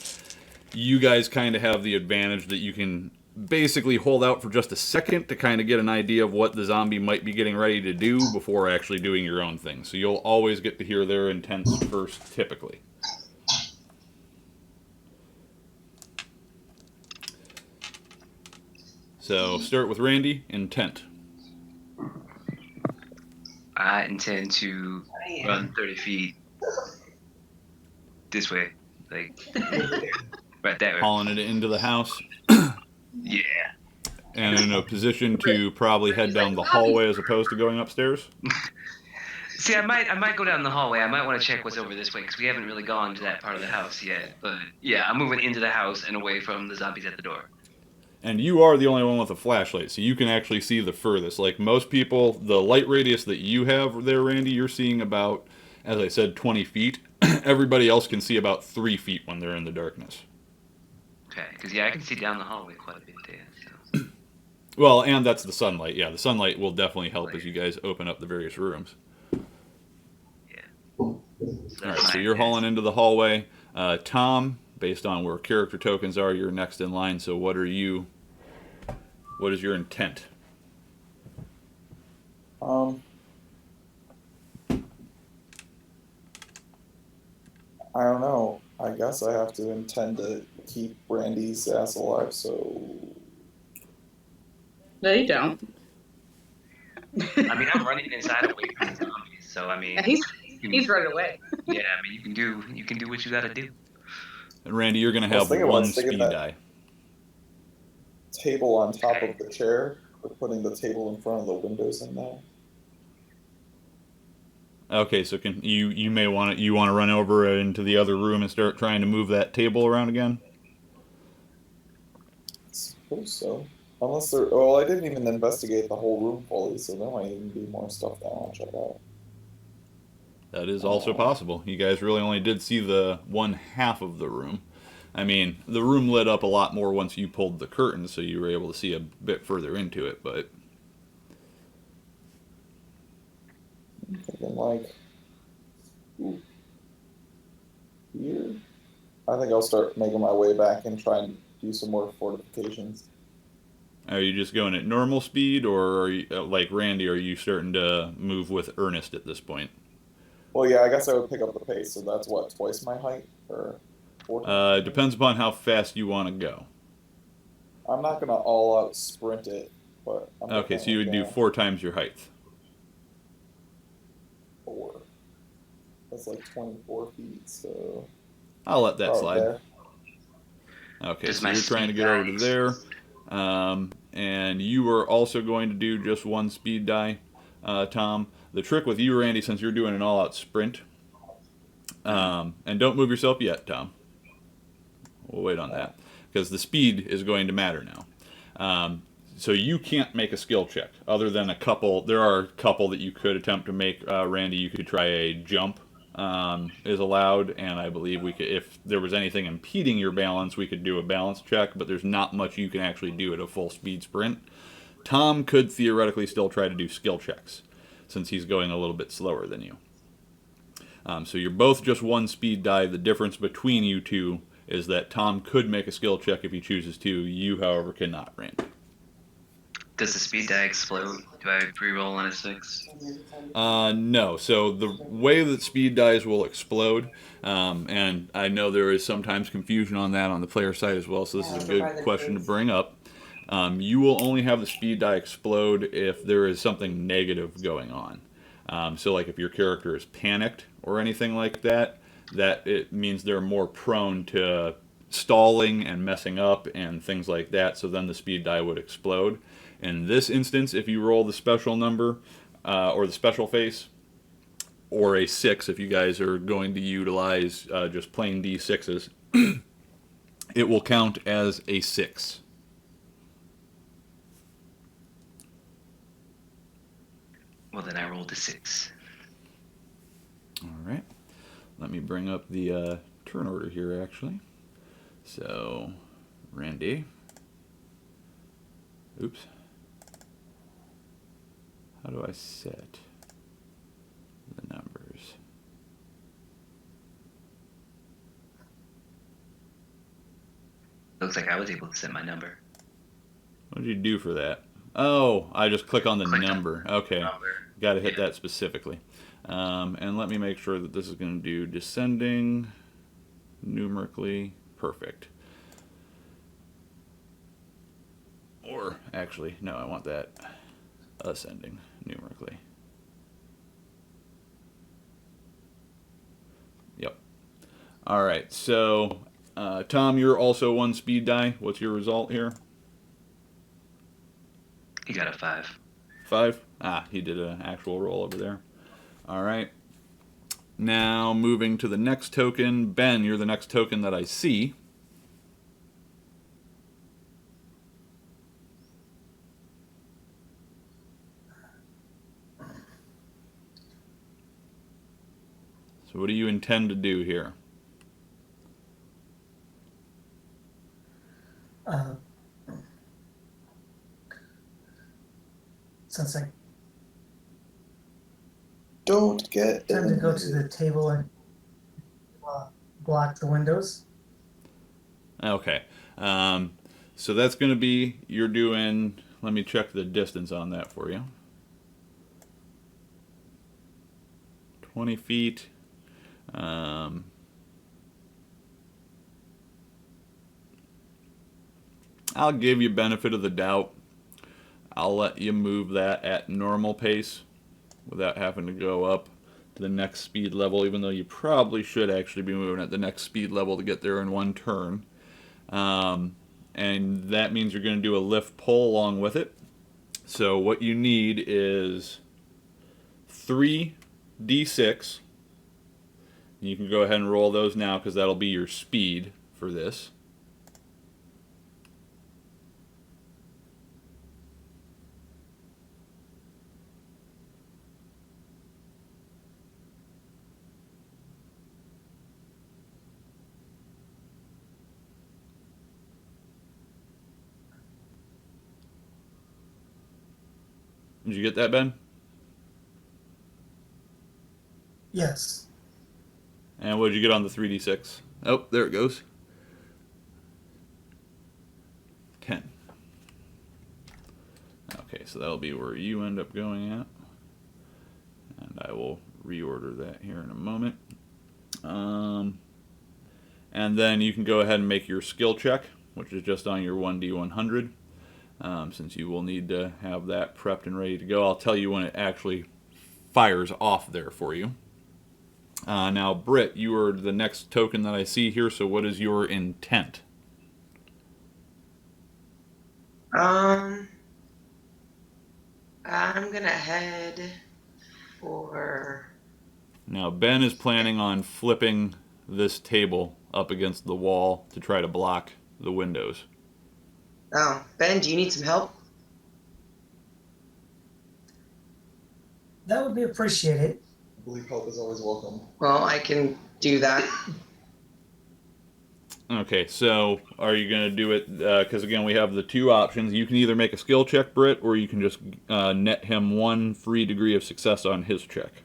A: you guys kind of have the advantage that you can basically hold out for just a second to kind of get an idea of what the zombie might be getting ready to do before actually doing your own thing. So you'll always get to hear their intents first, typically. So start with Randy. Intent.
C: I intend to run 30 feet this way, like right there.
A: Hauling it into the house.
C: Yeah.
A: And in a position to probably head down the hallway as opposed to going upstairs.
C: See, I might go down the hallway. I might want to check what's over this way because we haven't really gone to that part of the house yet. But yeah, I'm moving into the house and away from the zombies at the door.
A: And you are the only one with a flashlight, so you can actually see the furthest. Like most people, the light radius that you have there, Randy, you're seeing about, as I said, 20 feet. Everybody else can see about 3 feet when they're in the darkness.
C: Okay, because yeah, I can see down the hallway quite a bit there. So.
A: Well, and that's the sunlight. Yeah, the sunlight will definitely help as you guys open up the various rooms.
C: Yeah.
A: All right, so you're hauling into the hallway. Tom, based on where character tokens are, you're next in line. So what is your intent?
D: I don't know. I guess I have to intend to keep Randy's ass alive, so...
E: No, you don't.
C: I mean, I'm running inside away from the zombies, so I mean...
E: He's running away.
C: Yeah, I mean, you can do what you gotta do.
A: And Randy, you're going to have one speed die.
D: Table on top of the chair, or putting the table in front of the windows in there.
A: Okay, so you may want to run over into the other room and start trying to move that table around again?
D: I suppose so. Unless there... Well, I didn't even investigate the whole room fully, so there might even be more stuff that I want to check out.
A: That is also possible. You guys really only did see the one half of the room. I mean, the room lit up a lot more once you pulled the curtain, so you were able to see a bit further into it, but...
D: I'm thinking like... here? I think I'll start making my way back and try and do some more fortifications.
A: Are you just going at normal speed, or are you, like Randy, are you starting to move with earnest at this point?
D: Well, yeah, I guess I would pick up the pace, so that's what, twice my height? Or 4
A: Depends upon how fast you want to go.
D: I'm not going to all-out sprint it, but...
A: Okay, so you would do 4 times your height.
D: 4. That's like 24 feet, so...
A: I'll let that slide.
D: There.
A: Okay, so you're trying to get over to there. And you are also going to do just 1 speed die, Tom. The trick with you, Randy, since you're doing an all-out sprint, and don't move yourself yet, Tom. We'll wait on that, because the speed is going to matter now. So you can't make a skill check, other than a couple. There are a couple that you could attempt to make, Randy. You could try a jump, is allowed, and I believe we could, if there was anything impeding your balance, we could do a balance check, but there's not much you can actually do at a full speed sprint. Tom could theoretically still try to do skill checks, since he's going a little bit slower than you. So you're both just 1 speed die. The difference between you two is that Tom could make a skill check if he chooses to. You, however, cannot, Randy.
C: Does the speed die explode? Do I pre-roll on a 6?
A: No. So the way that speed dies will explode, and I know there is sometimes confusion on that on the player side as well, so this is a good question to bring up. You will only have the speed die explode if there is something negative going on. So like if your character is panicked or anything like that, that it means they're more prone to stalling and messing up and things like that, so then the speed die would explode. In this instance, if you roll the special number or the special face, or a 6 if you guys are going to utilize just plain D6s, it will count as a 6.
C: Well, then I rolled a 6.
A: All right. Let me bring up the turn order here, actually. So, Randy. Oops. How do I set the numbers?
C: Looks like I was able to set my number.
A: What did you do for that? Oh, I just click on the
C: Click on
A: number. Okay.
C: Number.
A: Got to hit
C: Yeah.
A: that specifically. And let me make sure that this is going to do descending numerically. Perfect. Or, actually, no, I want that ascending numerically. Yep. All right, so Tom, you're also 1 speed die. What's your result here?
C: He got a 5.
A: 5? Ah, he did an actual roll over there. All right. Now, moving to the next token. Ben, you're the next token that I see. So what do you intend to do here?
B: Since I
D: Don't get
B: tend to go to
D: eliminated.
B: the table and block the windows.
A: Okay. So that's going to be, you're doing, let me check the distance on that for you. 20 feet. I'll give you benefit of the doubt. I'll let you move that at normal pace without having to go up to the next speed level, even though you probably should actually be moving at the next speed level to get there in 1 turn. And that means you're going to do a lift pull along with it. So what you need is 3 D6. You can go ahead and roll those now because that'll be your speed for this. Did you get that, Ben?
B: Yes.
A: And what did you get on the 3d6? Oh, there it goes. 10. Okay, so that'll be where you end up going at. And I will reorder that here in a moment. And then you can go ahead and make your skill check, which is just on your 1d100. Since you will need to have that prepped and ready to go. I'll tell you when it actually fires off there for you. Now, Britt, you are the next token that I see here, so what is your intent?
F: I'm gonna head for.
A: Now, Ben is planning on flipping this table up against the wall to try to block the windows.
F: Oh, Ben, do you need some help?
B: That would be appreciated.
D: I believe help is always welcome.
F: Well, I can do that.
A: Okay, so are you going to do it, because again, we have the 2 options. You can either make a skill check, Britt, or you can just net him 1 free degree of success on his check.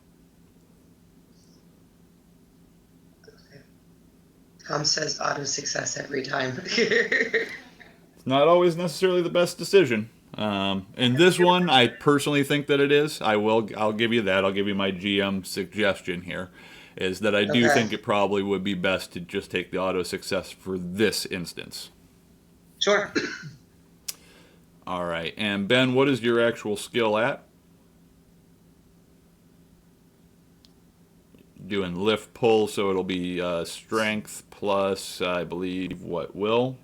F: Tom says auto success every time.
A: It's not always necessarily the best decision. In this one, I personally think that it is. I'll give you that. I'll give you my GM suggestion here, is that I do
F: Okay.
A: think it probably would be best to just take the auto success for this instance.
F: Sure.
A: All right. And Ben, what is your actual skill at? Doing lift pull, so it'll be strength plus, I believe, what, will?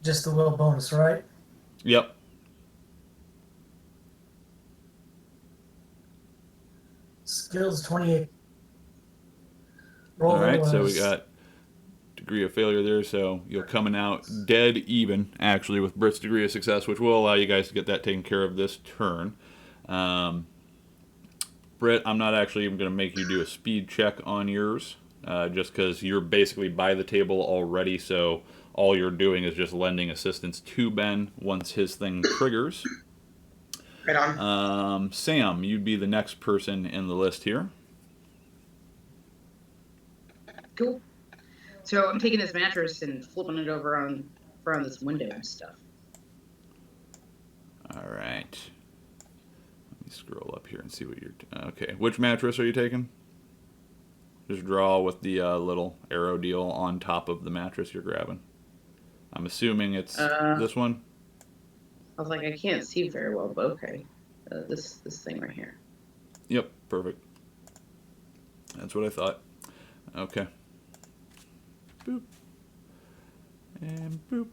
B: Just the will bonus, right?
A: Yep.
B: Skills 28. Roll
A: All right, so we
B: was-
A: got degree of failure there, so you're coming out dead even, actually, with Britt's degree of success, which will allow you guys to get that taken care of this turn. Britt, I'm not actually even going to make you do a speed check on yours, just because you're basically by the table already, so all you're doing is just lending assistance to Ben once his thing triggers.
F: Right on.
A: Sam, you'd be the next person in the list here.
E: Cool. So I'm taking this mattress and flipping it over on this window and stuff.
A: All right. Let me scroll up here and see what you're... okay, which mattress are you taking? Just draw with the little arrow deal on top of the mattress you're grabbing. I'm assuming it's this one?
E: I was like, I can't see very well, but okay. This thing right here.
A: Yep, perfect. That's what I thought. Okay. Boop. And boop.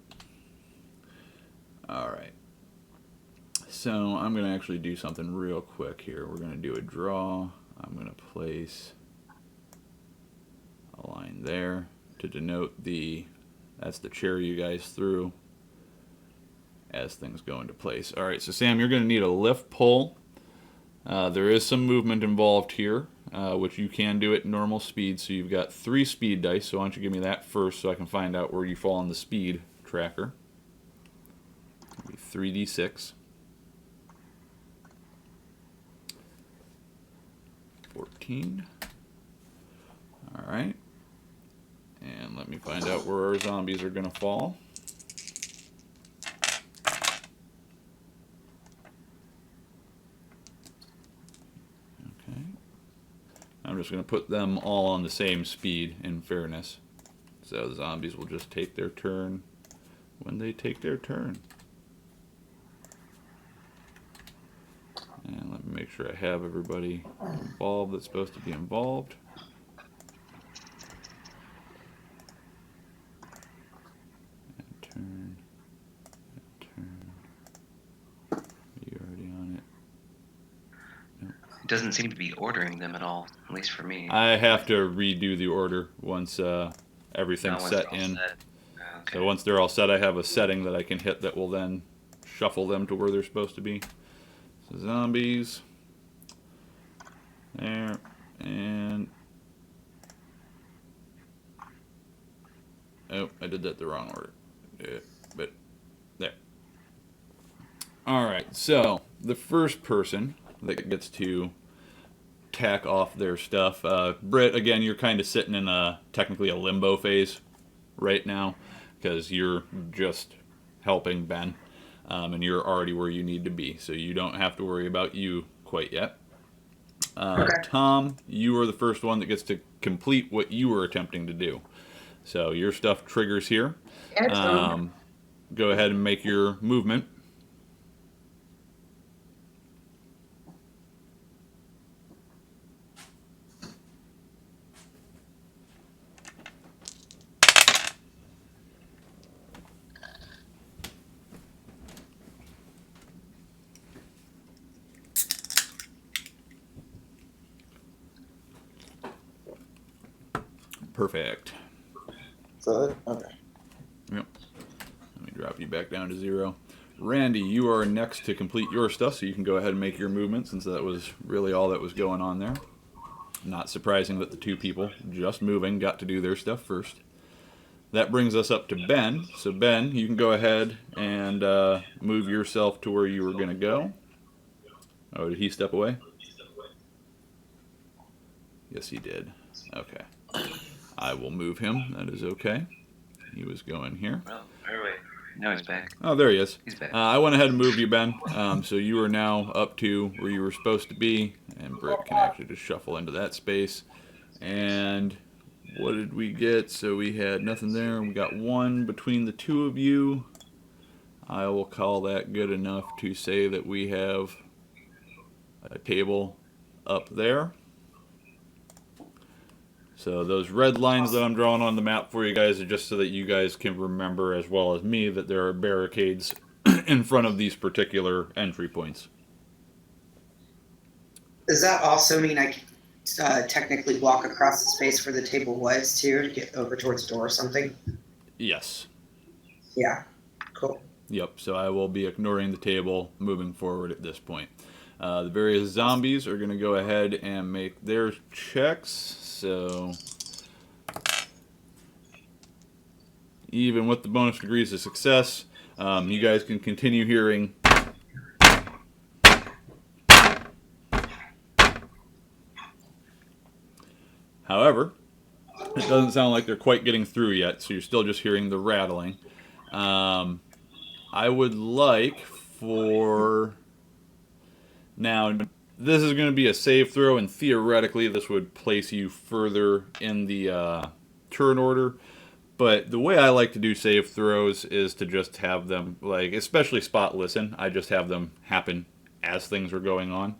A: Alright. So I'm going to actually do something real quick here. We're going to do a draw. I'm going to place a line there to denote that's the chair you guys threw as things go into place. Alright, so Sam, you're going to need a lift pull. There is some movement involved here, which you can do at normal speed. So you've got 3 speed dice, so why don't you give me that first so I can find out where you fall on the speed tracker. 3d6. 14. Alright. And let me find out where our zombies are going to fall. Okay. I'm just going to put them all on the same speed, in fairness. So the zombies will just take their turn when they take their turn. And let me make sure I have everybody involved that's supposed to be involved. And turn. And turn. Are you already on it? Nope.
C: It doesn't seem to be ordering them at all, at least for me.
A: I have to redo the order once everything's
C: Once
A: set
C: they're all
A: in.
C: set. Okay.
A: So once they're all set, I have a setting that I can hit that will then shuffle them to where they're supposed to be. So zombies. There. And... oh, I did that the wrong order. But there. Alright, so the first person that gets to tack off their stuff. Britt, again, you're kind of sitting in technically a limbo phase right now because you're just helping Ben. And you're already where you need to be, so you don't have to worry about you quite yet.
F: Okay.
A: Tom, you are the first one that gets to complete what you were attempting to do. So your stuff triggers here.
E: Excellent.
A: Go ahead and make your movement. Perfect.
D: Is that it? Okay.
A: Yep. Let me drop you back down to 0. Randy, you are next to complete your stuff, so you can go ahead and make your movement, since that was really all that was going on there. Not surprising that the 2 people just moving got to do their stuff first. That brings us up to Ben. So Ben, you can go ahead and move yourself to where you were going to go. Oh, did he step away? Yes, he did. Okay. I will move him. That is okay. He was going here.
C: Well, wait. Now he's back.
A: Oh, there he is.
C: He's back.
A: I went ahead and moved you, Ben. So you are now up to where you were supposed to be. And Britt can actually just shuffle into that space. And what did we get? So we had nothing there. We got one between the two of you. I will call that good enough to say that we have a table up there. So those red lines that I'm drawing on the map for you guys are just so that you guys can remember, as well as me, that there are barricades in front of these particular entry points.
F: Does that also mean I can technically walk across the space where the table was too to get over towards the door or something?
A: Yes.
F: Yeah. Cool.
A: Yep, so I will be ignoring the table moving forward at this point. The various zombies are going to go ahead and make their checks. So even with the bonus degrees of success, you guys can continue hearing However, it doesn't sound like they're quite getting through yet, so you're still just hearing the rattling. I would like for... Now, this is going to be a save throw, and theoretically this would place you further in the turn order. But the way I like to do save throws is to just have them, like, especially spot listen, I just have them happen as things are going on.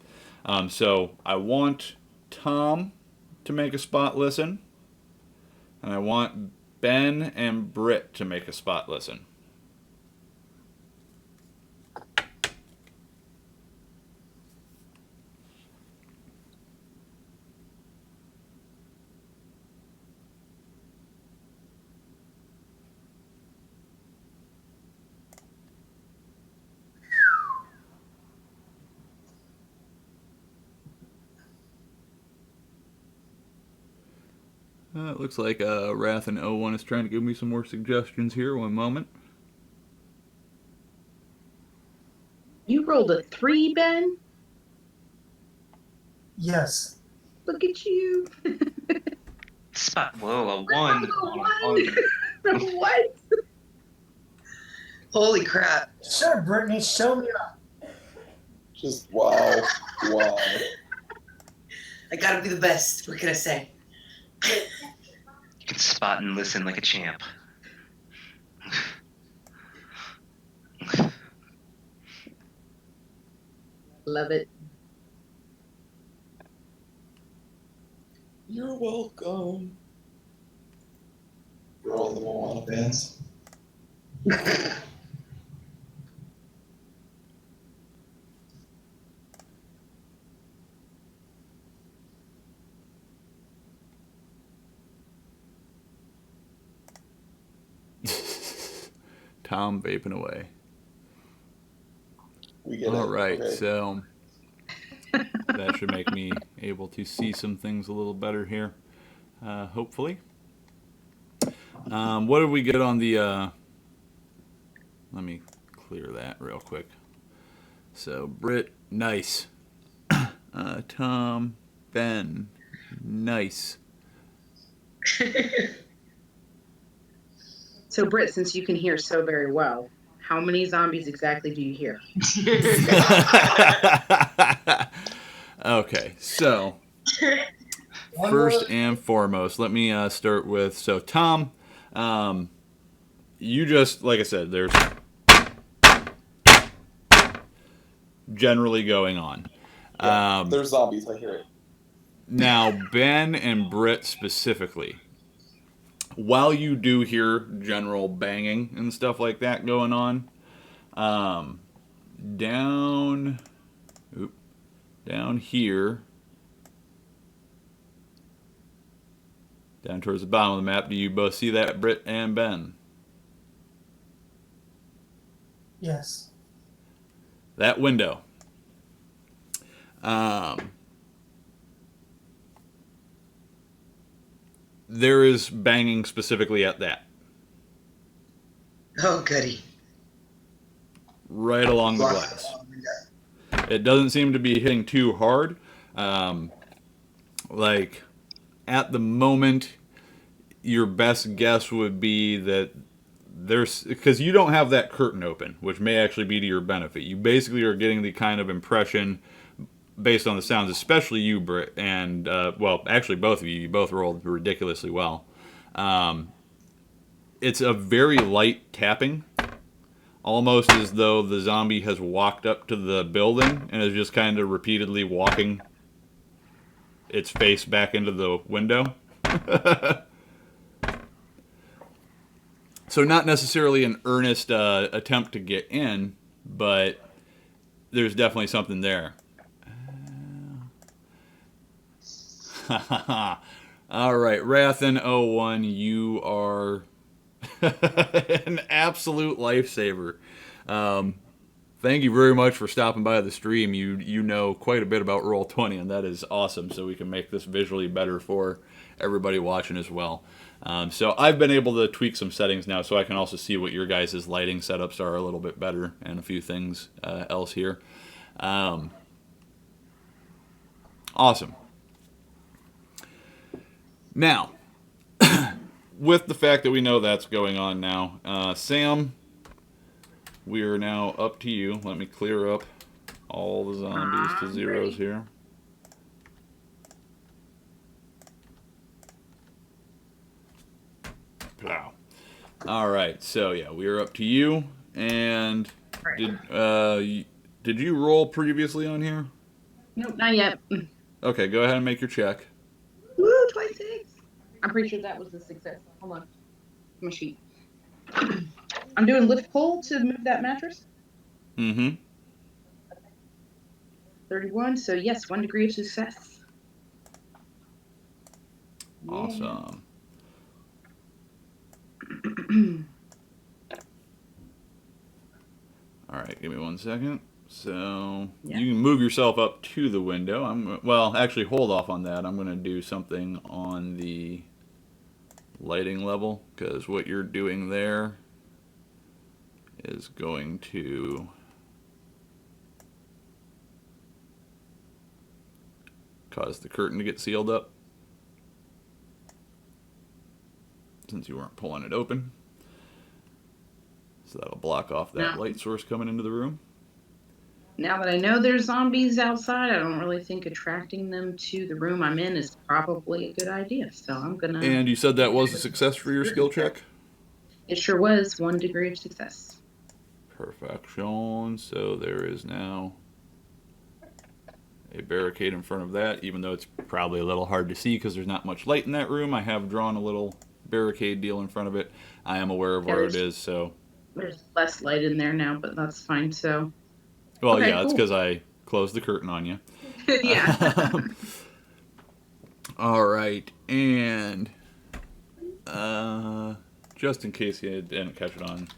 A: So I want Tom to make a spot listen, and I want Ben and Britt to make a spot listen. It looks like Wrath and O1 is trying to give me some more suggestions here. One moment.
E: You rolled a 3, Ben?
B: Yes.
E: Look at you.
C: Spot. Whoa, a 1.
E: What?
F: Holy crap.
B: Sure, Brittany, show me up.
D: Just wow. Wow.
F: I gotta be the best. What can I say?
C: You can spot and listen like a champ.
E: Love it.
D: You're welcome. For all the Moana fans.
A: Tom vaping away.
D: We get
A: All
D: it.
A: right,
D: Okay.
A: so that should make me able to see some things a little better here, hopefully. What did we get on the... let me clear that real quick. So, Britt, nice. Tom, Ben, nice.
E: So, Britt, since you can hear so very well, how many zombies exactly do you hear?
A: Okay, so first and foremost, let me start with, so Tom, you just, like I said, there's generally going on.
D: Yeah, there's zombies, I hear it.
A: Now, Ben and Britt specifically, while you do hear general banging and stuff like that going on, down here, down towards the bottom of the map, do you both see that, Britt and Ben?
B: Yes.
A: That window. There is banging specifically at that.
F: Oh, goody.
A: Right along the glass. It doesn't seem to be hitting too hard. Like, at the moment, your best guess would be that there's... Because you don't have that curtain open, which may actually be to your benefit. You basically are getting the kind of impression based on the sounds, especially you, Britt, and well, actually both of you. You both rolled ridiculously well. It's a very light tapping, almost as though the zombie has walked up to the building and is just kind of repeatedly walking its face back into the window. So not necessarily an earnest attempt to get in, but there's definitely something there. All right, Rathan01, you are an absolute lifesaver. Thank you very much for stopping by the stream. You know quite a bit about Roll20, and that is awesome, so we can make this visually better for everybody watching as well. So I've been able to tweak some settings now, so I can also see what your guys' lighting setups are a little bit better, and a few things else here. Awesome. Now, with the fact that we know that's going on now, Sam, we are now up to you. Let me clear up all the zombies to zeros here. Plow. All right, so yeah, we are up to you. And did you roll previously on here?
E: Nope, not yet.
A: Okay, go ahead and make your check.
E: Woo, 26. I'm pretty sure that was a success. Hold on. My sheet. I'm doing lift pull to move that mattress.
A: Mm-hmm.
E: 31, so yes, 1 degree of success.
A: Awesome. All right, give me 1 second. So you can move yourself up to the window. Well, actually, hold off on that. I'm going to do something on the lighting level, because what you're doing there is going to cause the curtain to get sealed up, since you weren't pulling it open. So that'll block off that light source coming into the room.
E: Now that I know there's zombies outside, I don't really think attracting them to the room I'm in is probably a good idea. So I'm gonna.
A: And you said that was a success for your skill check?
E: It sure was. 1 degree of success.
A: Perfection. So there is now a barricade in front of that, even though it's probably a little hard to see because there's not much light in that room. I have drawn a little barricade deal in front of it. I am aware of where it is, so.
E: There's less light in there now, but that's fine. So.
A: Well,
E: okay,
A: yeah, it's
E: cool.
A: because I closed the curtain on you.
E: Yeah.
A: All right, and just in case you didn't catch it on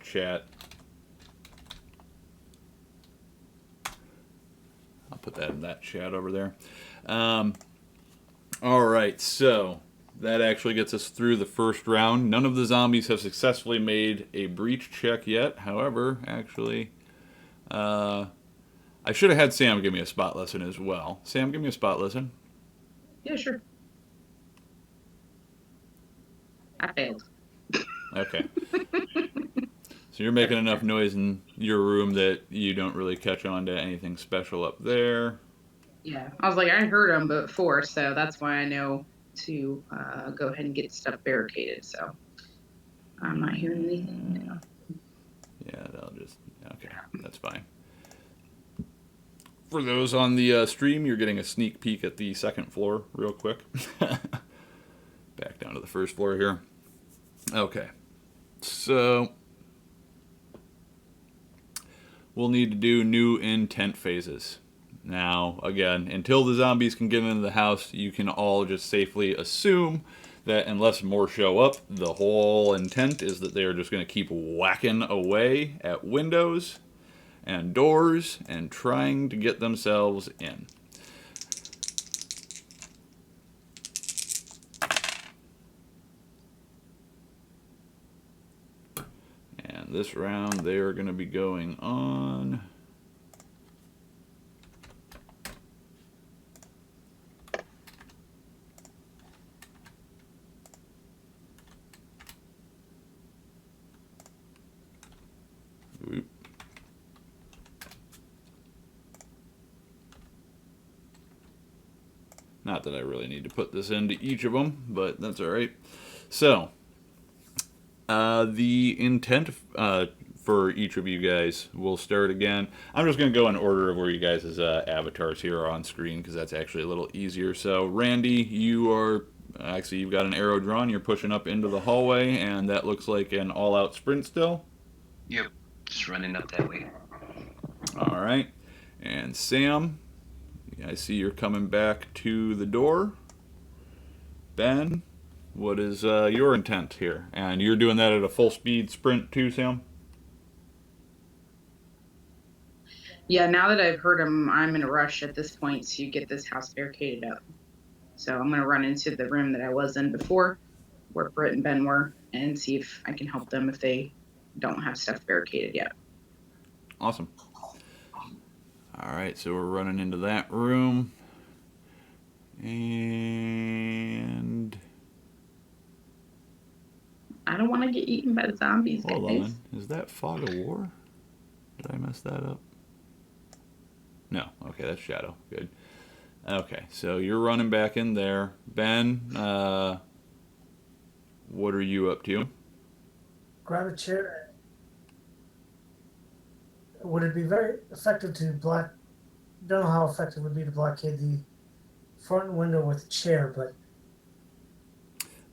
A: chat, I'll put that in that chat over there. All right, so that actually gets us through the first round. None of the zombies have successfully made a breach check yet. However, actually, I should have had Sam give me a spot lesson as well. Sam, give me a spot lesson.
E: Yeah, sure. I failed.
A: Okay. So you're making enough noise in your room that you don't really catch on to anything special up there.
E: Yeah, I was like, I heard them before, so that's why I know to go ahead and get stuff barricaded. So I'm not hearing anything now.
A: Yeah, that'll just, okay, that's fine. For those on the stream, you're getting a sneak peek at the second floor real quick. Back down to the first floor here. Okay, so we'll need to do new intent phases. Now, again, until the zombies can get into the house, you can all just safely assume that unless more show up, the whole intent is that they are just going to keep whacking away at windows and doors and trying to get themselves in. And this round, they are going to be going on. Oop. Not that I really need to put this into each of them, but that's all right. So, the intent for each of you guys will start again. I'm just going to go in order of where you guys' avatars here are on screen because that's actually a little easier. So, Randy, you are actually, you've got an arrow drawn. You're pushing up into the hallway, and that looks like an all-out sprint still.
C: Yep. Just running up that way.
A: All right. And Sam, I see you're coming back to the door. Ben, what is your intent here? And you're doing that at a full speed sprint too, Sam?
E: Yeah, now that I've heard him, I'm in a rush at this point to get this house barricaded up. So I'm going to run into the room that I was in before, where Britt and Ben were, and see if I can help them if they don't have stuff barricaded yet.
A: Awesome. All right, so we're running into that room. And
E: I don't want to get eaten by the zombies,
A: hold
E: guys.
A: on. Is that Fog of War? Did I mess that up? No. Okay, that's Shadow. Good. Okay, so you're running back in there. Ben, what are you up to?
B: Grab a chair. Would it be very effective to don't know how effective it would be to blockade the front window with a chair, but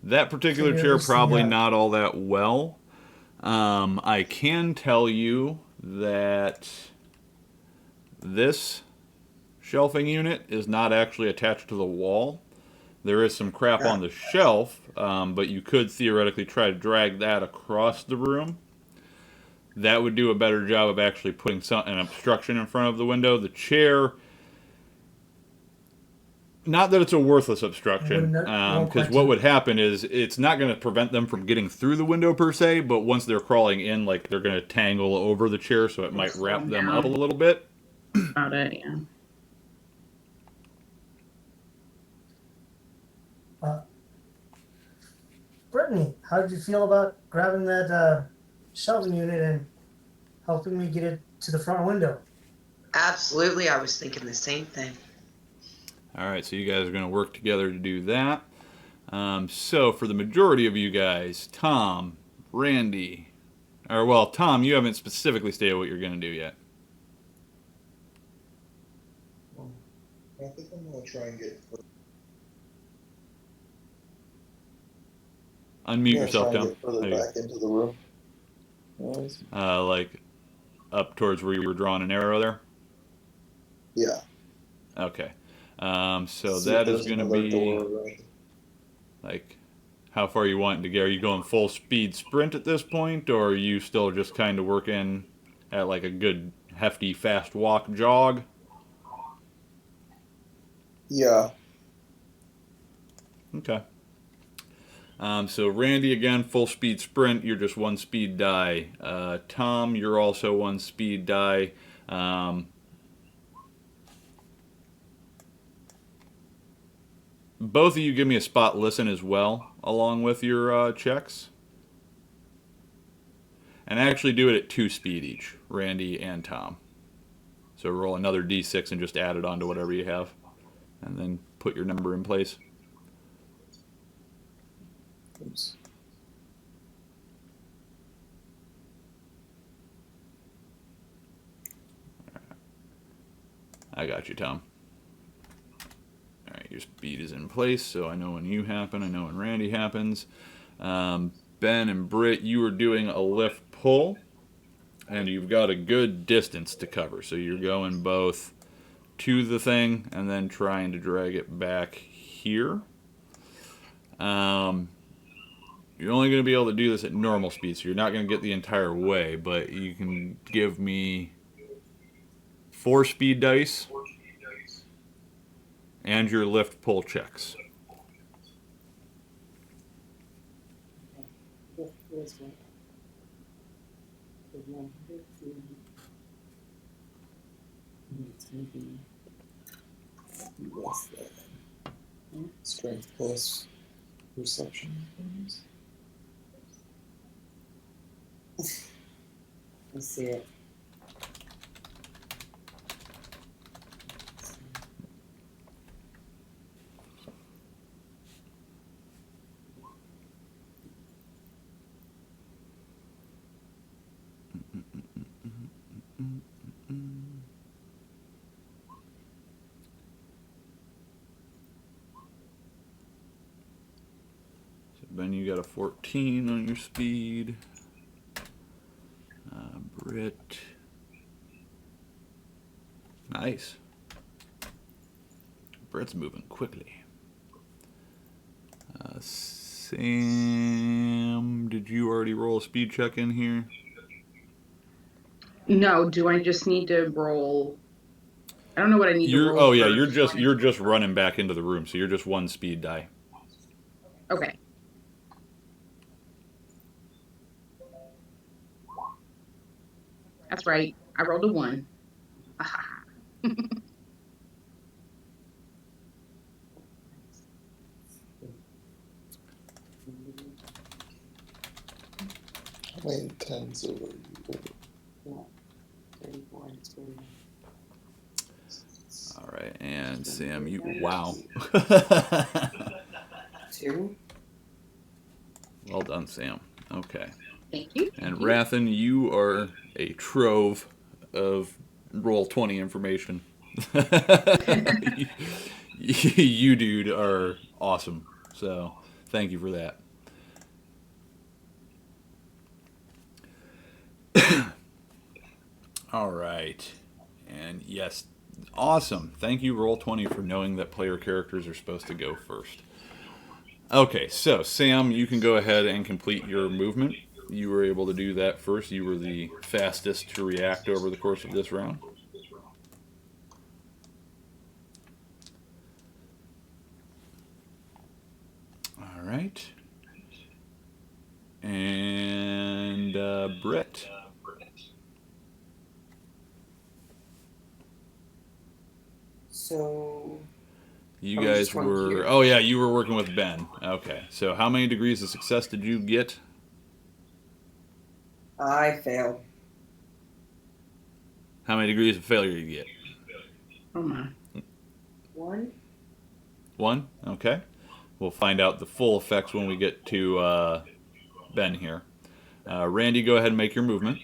A: That particular
B: Can you
A: chair,
B: ever see
A: probably
B: that?
A: not all that well. I can tell you that this shelving unit is not actually attached to the wall. There is some crap on the shelf, but you could theoretically try to drag that across the room. That would do a better job of actually putting an obstruction in front of the window. The chair, not that it's a worthless obstruction,
B: Won't
A: because
B: quite
A: what
B: do-
A: would happen is it's not going to prevent them from getting through the window per se, but once they're crawling in, like they're going to tangle over the chair, so it might wrap them up a little bit.
E: About it, yeah.
B: Brittany, how did you feel about grabbing that shelving unit and helping me get it to the front window?
F: Absolutely, I was thinking the same thing.
A: All right, so you guys are going to work together to do that. So for the majority of you guys, Tom, Randy, Tom, you haven't specifically stated what you're going to do yet.
D: I think I'm going to try and get.
A: Unmute yourself, Tom.
D: Further
A: There you
D: back into the room.
A: go. Like up towards where you were drawing an arrow there.
D: Yeah.
A: Okay. So
D: See
A: that
D: if
A: is
D: there's
A: going to
D: another
A: be
D: door, right?
A: like, how far you wanting to go? Are you going full speed sprint at this point, or are you still just kind of working at like a good hefty fast walk jog?
D: Yeah.
A: Okay. So Randy, again, full speed sprint. You're just one speed die. Tom, you're also one speed die. Both of you give me a spot listen as well, along with your checks. And actually do it at 2 speed each, Randy and Tom. So roll another d6 and just add it onto whatever you have. And then put your number in place.
D: Oops.
A: I got you, Tom. Alright, your speed is in place, so I know when you happen, I know when Randy happens. Ben and Britt, you are doing a lift pull, and you've got a good distance to cover. So you're going both to the thing and then trying to drag it back here. You're only going to be able to do this at normal speed, so you're not going to get the entire way, but you can give me 4 speed dice and your lift pull checks.
D: Strength plus perception.
G: Let's see it.
A: Ben, you got a 14 on your speed. Britt. Nice. Britt's moving quickly. Sam, did you already roll a speed check in here?
E: No, do I just need to roll? I don't know what I need to roll.
A: Oh yeah,
E: first.
A: you're just running back into the room, so you're just one speed die.
E: Okay. That's right. I rolled a 1.
D: How many 10s over you?
G: Yeah. 34 and 2.
A: All right, and Sam, you wow.
G: 2.
A: Well done, Sam. Okay.
E: Thank you.
A: And Rathan, you are a trove of Roll20 information. You, dude, are awesome. So, thank you for that. All right. And yes, awesome. Thank you, Roll20, for knowing that player characters are supposed to go first. Okay, so Sam, you can go ahead and complete your movement. You were able to do that first. You were the fastest to react over the course of this round. All right. And Britt.
G: So
A: You
G: I was
A: guys
G: just one
A: were...
G: here.
A: Oh, yeah, you were working with Ben. Okay, so how many degrees of success did you get?
G: I failed.
A: How many degrees of failure did you get?
E: Oh my.
G: 1.
A: 1? Okay. We'll find out the full effects when we get to Ben here. Randy, go ahead and make your movement.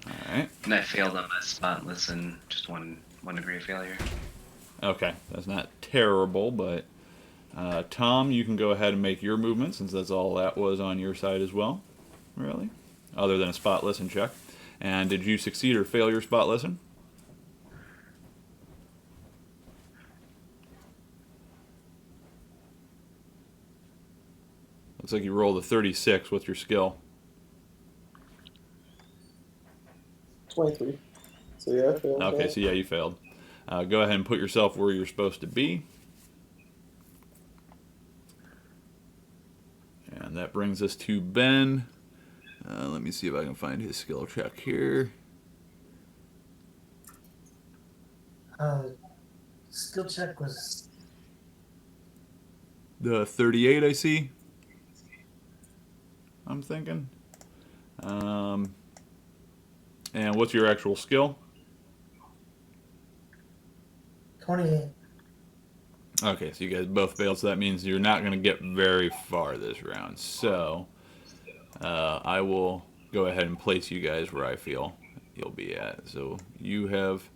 A: Alright.
C: And I failed on my spotless and just one degree of failure.
A: Okay, that's not terrible, but Tom, you can go ahead and make your movement since that's all that was on your side as well. Really? Other than a spot listen check. And did you succeed or fail your spot listen? Looks like you rolled a 36 with your skill.
D: 23. So yeah, I failed.
A: Okay,
D: that.
A: so yeah, you failed. Go ahead and put yourself where you're supposed to be. And that brings us to Ben. Let me see if I can find his skill check here.
B: Skill check was
A: The 38, I see. I'm thinking. And what's your actual skill?
B: 28.
A: Okay, so you guys both failed, so that means you're not going to get very far this round. So, I will go ahead and place you guys where I feel you'll be at. So, you have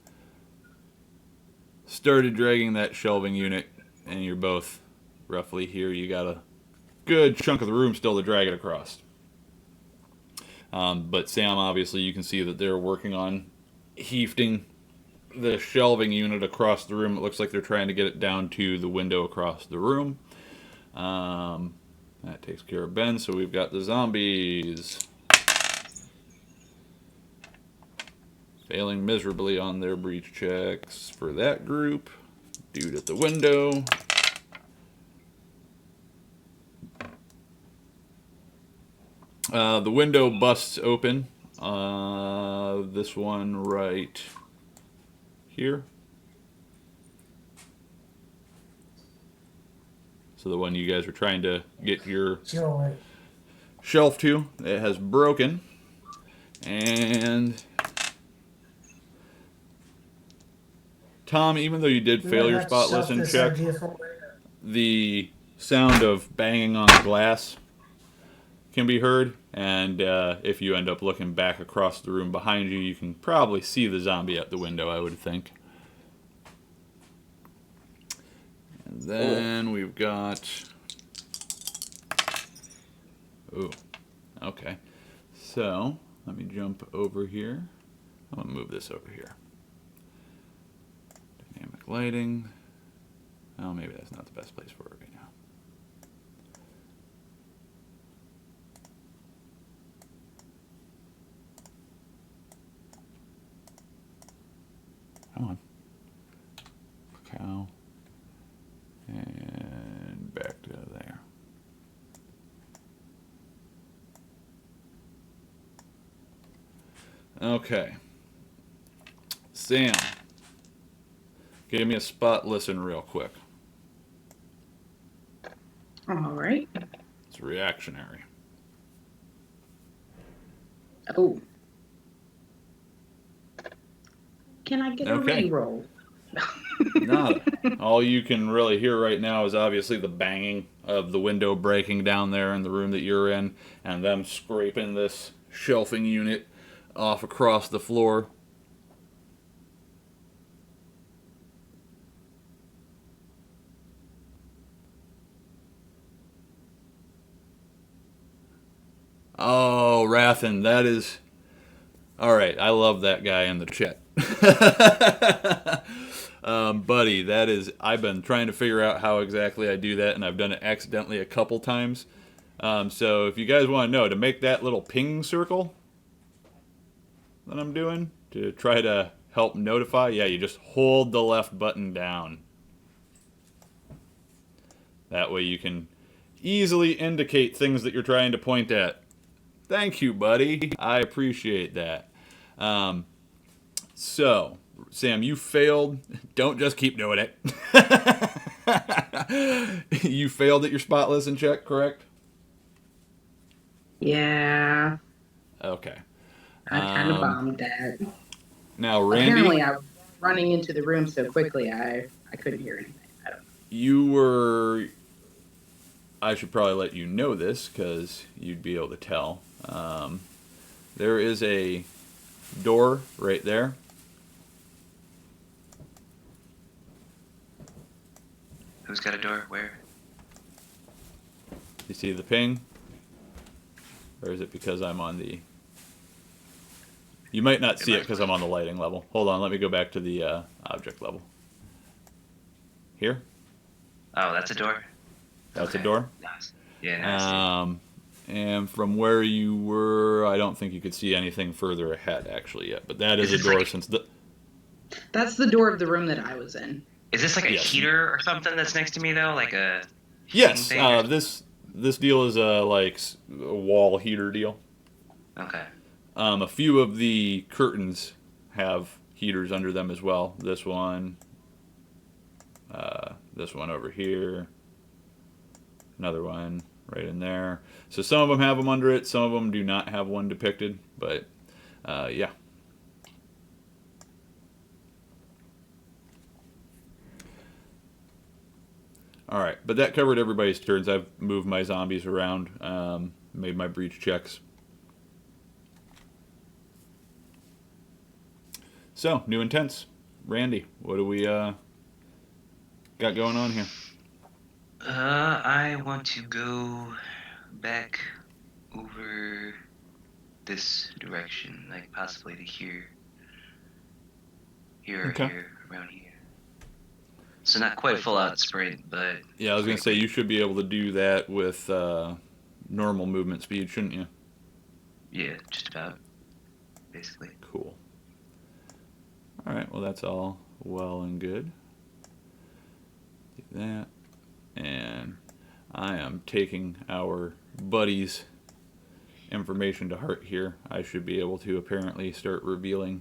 A: started dragging that shelving unit, and you're both roughly here. You got a good chunk of the room still to drag it across. But Sam, obviously, you can see that they're working on hefting the shelving unit across the room. It looks like they're trying to get it down to the window across the room. That takes care of Ben, so we've got the zombies. Failing miserably on their breach checks for that group. Dude at the window. The window busts open. This one right here. So the one you guys are trying to get your shelf to, it has broken. And Tom, even though you did fail your spot listen check, the sound of banging on glass can be heard, and if you end up looking back across the room behind you, you can probably see the zombie at the window, I would think. And then we've got... Ooh, okay. So, let me jump over here. I'm going to move this over here. Dynamic lighting. Oh, maybe that's not the best place for it right now. Come on. Cow. And back to there. Okay. Sam. Give me a spot listen real quick.
E: All right.
A: It's reactionary.
E: Oh. Can I get
A: Okay.
E: a reroll?
A: Nada. All you can really hear right now is obviously the banging of the window breaking down there in the room that you're in, and them scraping this shelving unit off across the floor. Oh, Rathan, that is... Alright, I love that guy in the chat. Buddy, that is... I've been trying to figure out how exactly I do that, and I've done it accidentally a couple times. So if you guys want to know, to make that little ping circle that I'm doing, to try to help notify, yeah, you just hold the left button down. That way you can easily indicate things that you're trying to point at. Thank you, buddy. I appreciate that. So, Sam, you failed. Don't just keep doing it. You failed at your spot listen check, correct?
E: Yeah.
A: Okay.
E: I kind of bombed that.
A: Now, Randy,
E: Apparently, I was running into the room so quickly, I couldn't hear anything. I don't know.
A: you were... I should probably let you know this, because you'd be able to tell. There is a door right there.
C: Who's got a door? Where?
A: You see the ping? Or is it because I'm on the... You might not see it because I'm on the lighting level. Hold on, let me go back to the object level. Here?
C: Oh, that's a door?
A: That's
C: Okay.
A: a door?
C: Nice. Yeah, nice.
A: And from where you were, I don't think you could see anything further ahead actually yet. But that is a
C: this
A: door
C: like-
A: since the...
E: That's the door of the room that I was in.
C: Is this like a
A: Yes.
C: heater or something that's next to me, though? Like a...
A: Yes,
C: heating thing or-
A: this deal is a wall heater deal.
C: Okay.
A: A few of the curtains have heaters under them as well. This one over here, another one right in there. So some of them have them under it, some of them do not have one depicted, but yeah. Alright, but that covered everybody's turns. I've moved my zombies around, made my breach checks. So, new intents. Randy, what do we got going on here?
C: I want to go back over this direction, like possibly to here. Here or
A: Okay.
C: here, around here. So not quite a full-out sprint, but...
A: Yeah, I was going to say, you should be able to do that with normal movement speed, shouldn't you?
C: Yeah, just about. Basically.
A: Cool. Alright, well that's all well and good. Do that. And I am taking our buddy's information to heart here. I should be able to apparently start revealing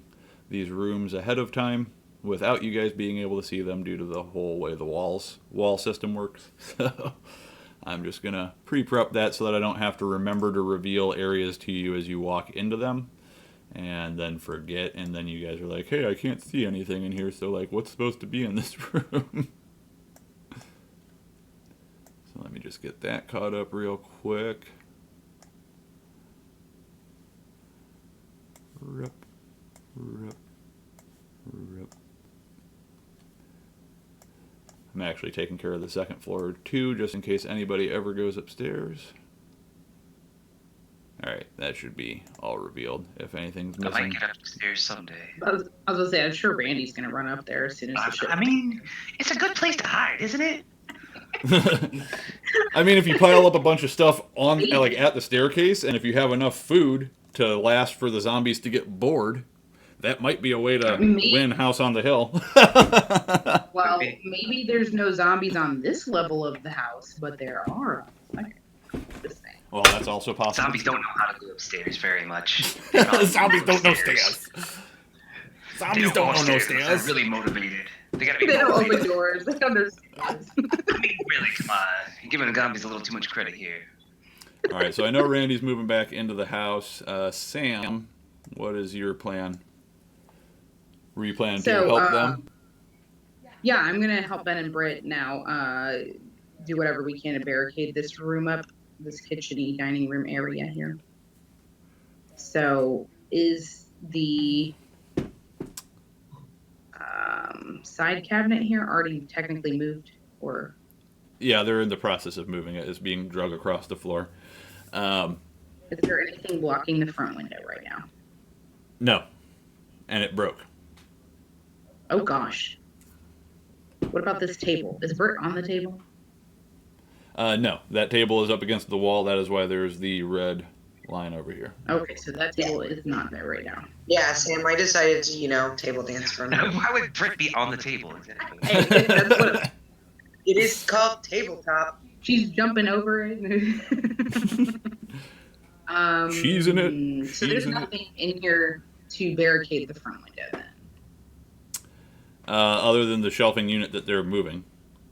A: these rooms ahead of time without you guys being able to see them due to the whole way the wall system works. So I'm just going to pre-prep that so that I don't have to remember to reveal areas to you as you walk into them. And then forget, and then you guys are like, hey, I can't see anything in here, so like, what's supposed to be in this room? So let me just get that caught up real quick. Rup, rup, rup. I'm actually taking care of the second floor too, just in case anybody ever goes upstairs. Alright, that should be all revealed. If anything's
C: I might
A: missing.
C: get upstairs someday.
E: I was gonna say, I'm sure Randy's gonna run up there as soon as the ship.
C: I mean, it's a good place to hide, isn't it?
A: I mean, if you pile up a bunch of stuff on, like, at the staircase, and if you have enough food to last for the zombies to get bored, that might be a way to win House on the Hill.
E: Well, maybe there's no zombies on this level of the house, but there are. Okay. Just saying.
A: Well, that's also possible.
C: Zombies don't know how to go upstairs very much.
A: Zombies don't know stairs. Zombies don't know no stairs.
C: They're really motivated. They gotta be
E: They don't
C: motivated.
E: open doors. They don't understand.
C: I mean, really, come on. You're giving the zombies a little too much credit here.
A: All right, so I know Randy's moving back into the house. Sam, what is your plan? Were you planning to help them?
E: Yeah, I'm gonna help Ben and Britt now. Do whatever we can to barricade this room up, this kitchen-y dining room area here. So, is the side cabinet here already technically moved, or?
A: Yeah, they're in the process of moving it. It's being drug across the floor.
E: Is there anything blocking the front window right now?
A: No, and it broke.
E: Oh gosh. What about this table? Is Britt on the table?
A: No, that table is up against the wall. That is why there's the red line over here.
E: Okay, so that table is not there right now.
F: Yeah, Sam, I decided to, table dance for a minute.
C: Why would Britt be on the table? Exactly.
F: Hey, that's what it is called tabletop.
E: She's jumping over it.
A: She's in it.
E: So there's nothing in here to barricade the front window then.
A: Other than the shelving unit that they're moving.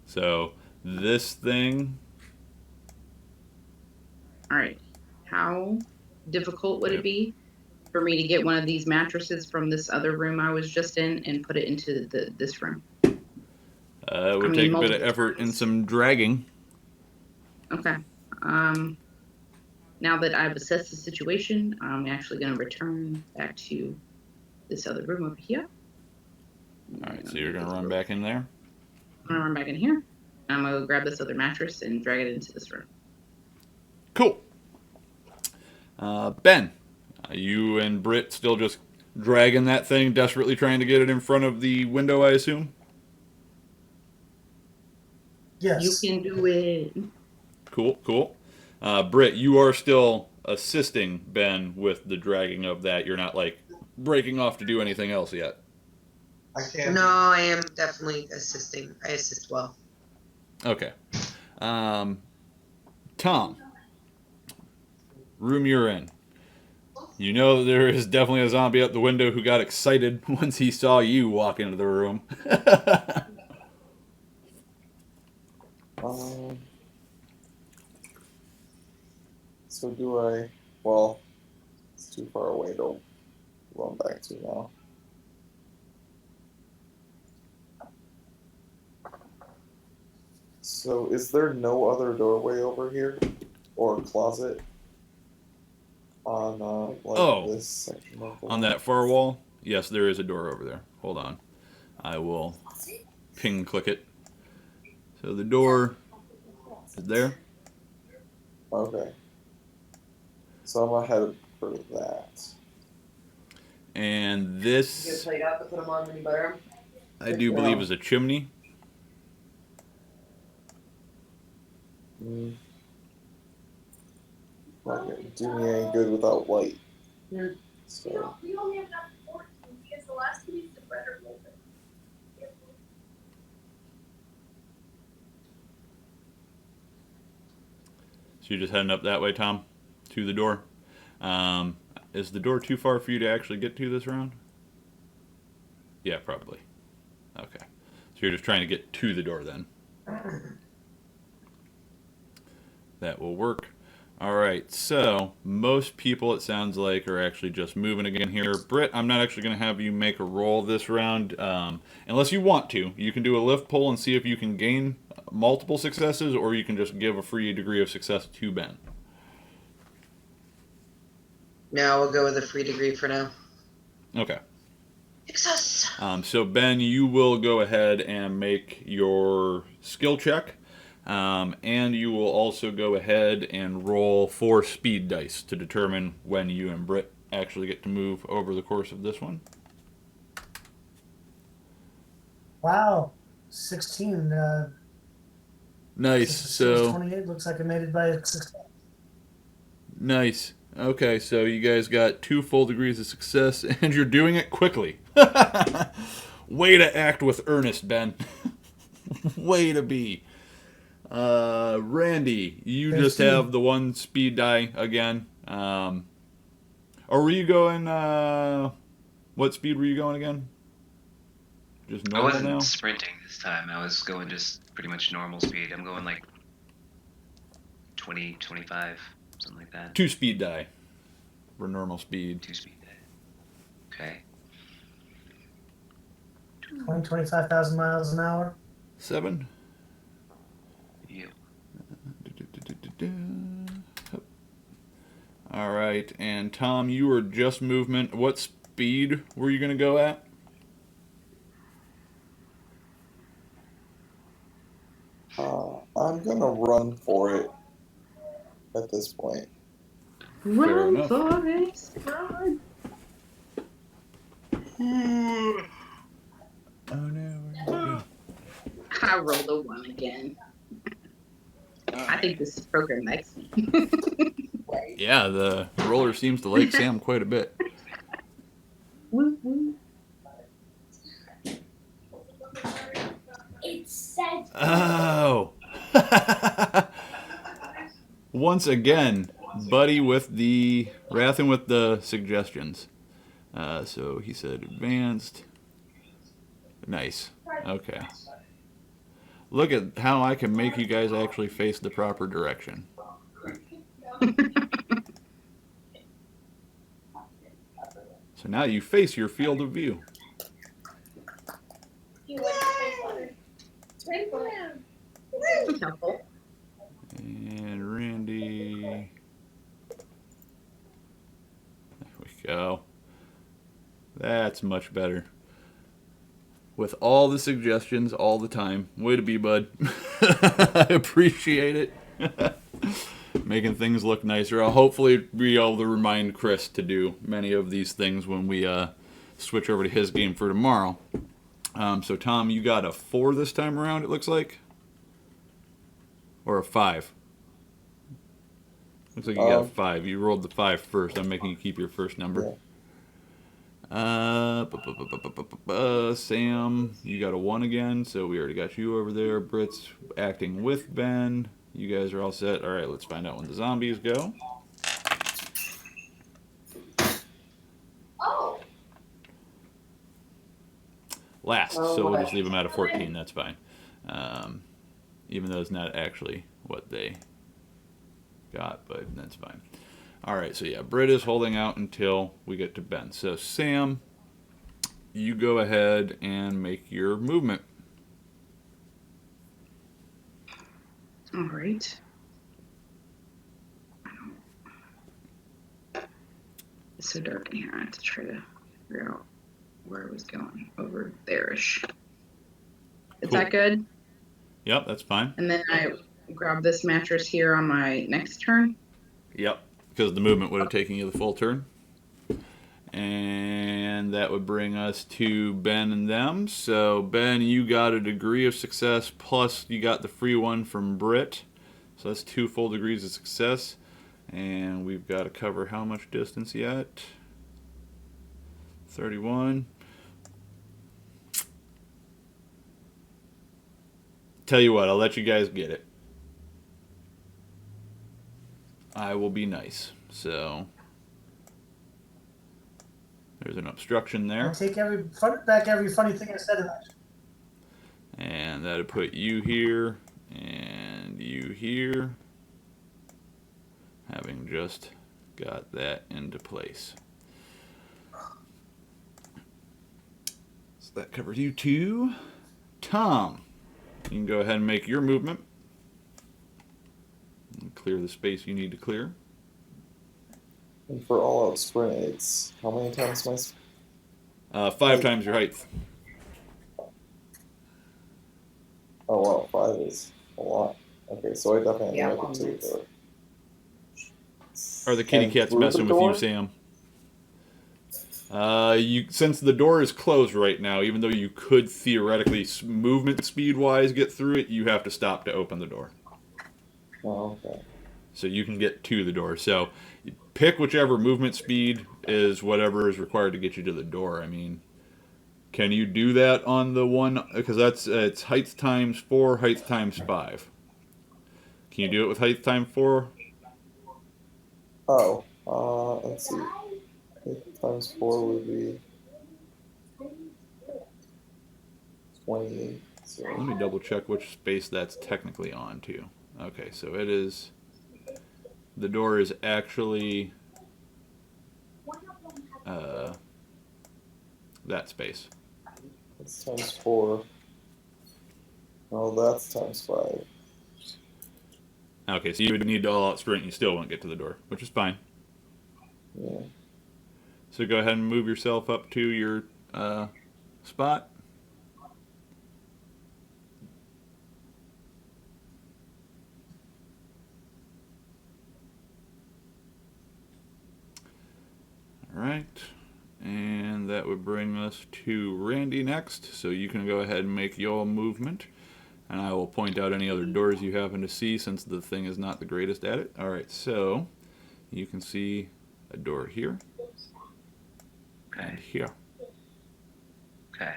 A: So this thing.
E: All right. How difficult would it be for me to get one of these mattresses from this other room I was just in and put it into this room?
A: It would take a bit of effort and some dragging.
E: Okay. Now that I've assessed the situation, I'm actually going to return back to this other room over here.
A: All right, so you're going to run back in there?
E: I'm going to run back in here. I'm going to grab this other mattress and drag it into this room.
A: Cool. Ben, you and Britt still just dragging that thing, desperately trying to get it in front of the window, I assume?
B: Yes.
E: You can do it.
A: Cool, cool. Britt, you are still assisting Ben with the dragging of that. You're not, like, breaking off to do anything else yet.
D: I can't.
F: No, I am definitely assisting. I assist well.
A: Okay. Tom, room you're in. You know that there is definitely a zombie out the window who got excited once he saw you walk into the room.
D: So do I? Well, it's too far away to run back to now. So is there no other doorway over here, or closet on this section of the
A: On that far wall? Yes, there is a door over there. Hold on. I will ping click it. So the door is there.
D: Okay. So I'm gonna head for that.
A: And
G: You
A: this,
G: plate up and put them on when you butter them?
A: I do believe, is a chimney.
D: Not gonna do me any good without light.
G: Yeah.
D: So
H: We only have enough 14 because the last two weeks the bread are open.
A: So you're just heading up that way, Tom, to the door. Is the door too far for you to actually get to this round? Yeah, probably. Okay. So you're just trying to get to the door then. That will work. All right, so most people, it sounds like, are actually just moving again here. Britt, I'm not actually going to have you make a roll this round, unless you want to. You can do a lift pull and see if you can gain multiple successes, or you can just give a free degree of success to Ben.
F: No, we'll go with a free degree for now.
A: Okay.
F: Success.
A: So Ben, you will go ahead and make your skill check, and you will also go ahead and roll 4 speed dice to determine when you and Britt actually get to move over the course of this one.
B: Wow, 16.
A: Nice. So
B: 28 looks like I made it by 16.
A: nice. Okay, so you guys got 2 full degrees of success, and you're doing it quickly. Way to act with earnest, Ben. Way to be. Randy, you just
B: 15.
A: have the 1 speed die again. Or were you going? What speed were you going again? Just
C: I
A: normal
C: wasn't
A: now.
C: sprinting this time. I was going just pretty much normal speed. I'm going like 20, 25, something like that.
A: 2 speed die for normal speed.
C: 2 speed. Okay.
B: 25,000 miles an hour.
A: 7.
C: Yep.
A: All right, and Tom, you were just movement. What speed were you going to go at?
D: I'm gonna run for it at this point.
E: Run,
A: enough.
E: Forrest, run.
A: Oh no.
E: I rolled a 1 again. I think this program likes me.
A: Yeah, the roller seems to like Sam quite a bit.
E: Woo, woo.
H: It says.
A: Oh. Once again, Buddy with the Rathin with the suggestions. So he said advanced. Nice. Okay. Look at how I can make you guys actually face the proper direction. So now you face your field of view.
H: You like space water. It's rainbow.
E: That's helpful.
A: And Randy. There we go. That's much better. With all the suggestions all the time. Way to be, bud. I appreciate it. Making things look nicer. I'll hopefully be able to remind Chris to do many of these things when we switch over to his game for tomorrow. So, Tom, you got a 4 this time around, it looks like? Or a 5? Looks like you got a 5. You rolled the 5 first. I'm making you keep your first number. Sam, you got a 1 again, so we already got you over there. Britt's acting with Ben. You guys are all set. All right, let's find out when the zombies go.
H: Oh.
A: Last, so we'll just leave them at a 14. That's fine. Even though it's not actually what they got, but that's fine. All right, so yeah, Britt is holding out until we get to Ben. So Sam, you go ahead and make your movement.
E: All right. It's so dark in here. I have to try to figure out where I was going. Over there-ish. Is
A: Cool.
E: that good?
A: Yep, that's fine.
E: And then I grab this mattress here on my next turn.
A: Yep, because the movement would have taken you the full turn. And that would bring us to Ben and them. So, Ben, you got a degree of success, plus you got the free one from Britt. So that's 2 full degrees of success. And we've got to cover how much distance yet? 31. Tell you what, I'll let you guys get it. I will be nice. So there's an obstruction there.
B: I'll take back every funny thing I said in that.
A: And that'll put you here and you here. Having just got that into place. So that covers you two. Tom, you can go ahead and make your movement. And clear the space you need to clear.
D: And for all out sprint, it's how many times
A: 5 times your height.
D: Oh wow, 5 is a lot. Okay, so I definitely
F: Yeah,
D: make
F: long
D: it to the
F: ways.
D: door.
A: Or the kitty
D: And
A: cat's
D: through the
A: messing with you,
D: door?
A: Sam. Since the door is closed right now, even though you could theoretically movement speed-wise get through it, you have to stop to open the door.
D: Oh, okay.
A: So you can get to the door. So pick whichever movement speed is whatever is required to get you to the door. I mean, can you do that on the one? Because that's it's height times 4, height times 5. Can you do it with height times 4?
D: Oh, let's see. 8 times 4 would be 28. So
A: Let me double check which space that's technically on too. Okay, so it is. The door is actually that space.
D: that's times 4. Oh, that's times 5.
A: Okay, so you would need to all out sprint. You still won't get to the door, which is fine.
D: Yeah.
A: So go ahead and move yourself up to your spot. All right. And that would bring us to Randy next. So you can go ahead and make your movement. And I will point out any other doors you happen to see since the thing is not the greatest at it. All right, so you can see a door here and
C: Okay.
A: here.
C: Okay.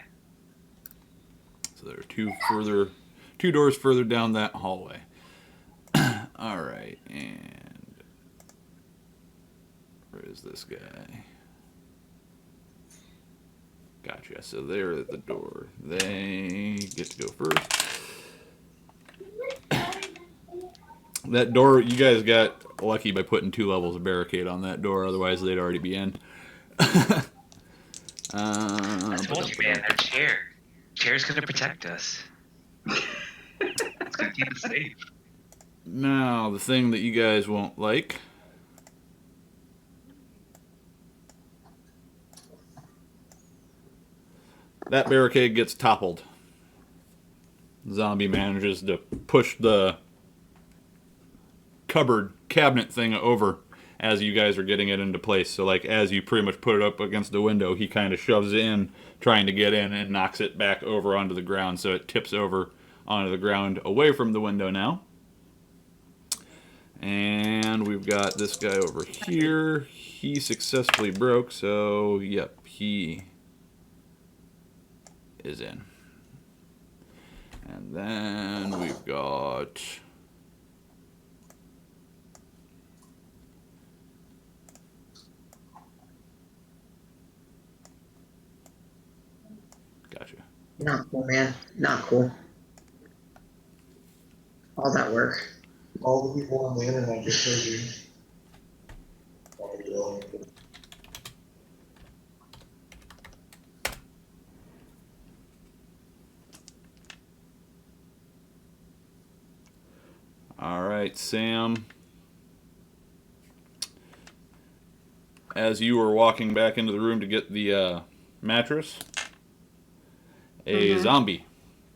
A: So there are two doors further down that hallway. All right, and where is this guy? Gotcha. So they're at the door. They get to go first. That door, you guys got lucky by putting 2 levels of barricade on that door. Otherwise, they'd already be in.
C: I told you, man, that chair. Chair's gonna protect us. It's gonna keep us safe.
A: Now, the thing that you guys won't like. That barricade gets toppled. Zombie manages to push the cupboard cabinet thing over as you guys are getting it into place. So like as you pretty much put it up against the window, he kind of shoves it in trying to get in and knocks it back over onto the ground. So it tips over onto the ground away from the window now. And we've got this guy over here. He successfully broke, so yep, he is in. And then we've got gotcha.
F: Not cool, man. Not cool. All that work.
D: All the people on the internet just heard you.
A: All right, Sam. As you were walking back into the room to get the mattress, a zombie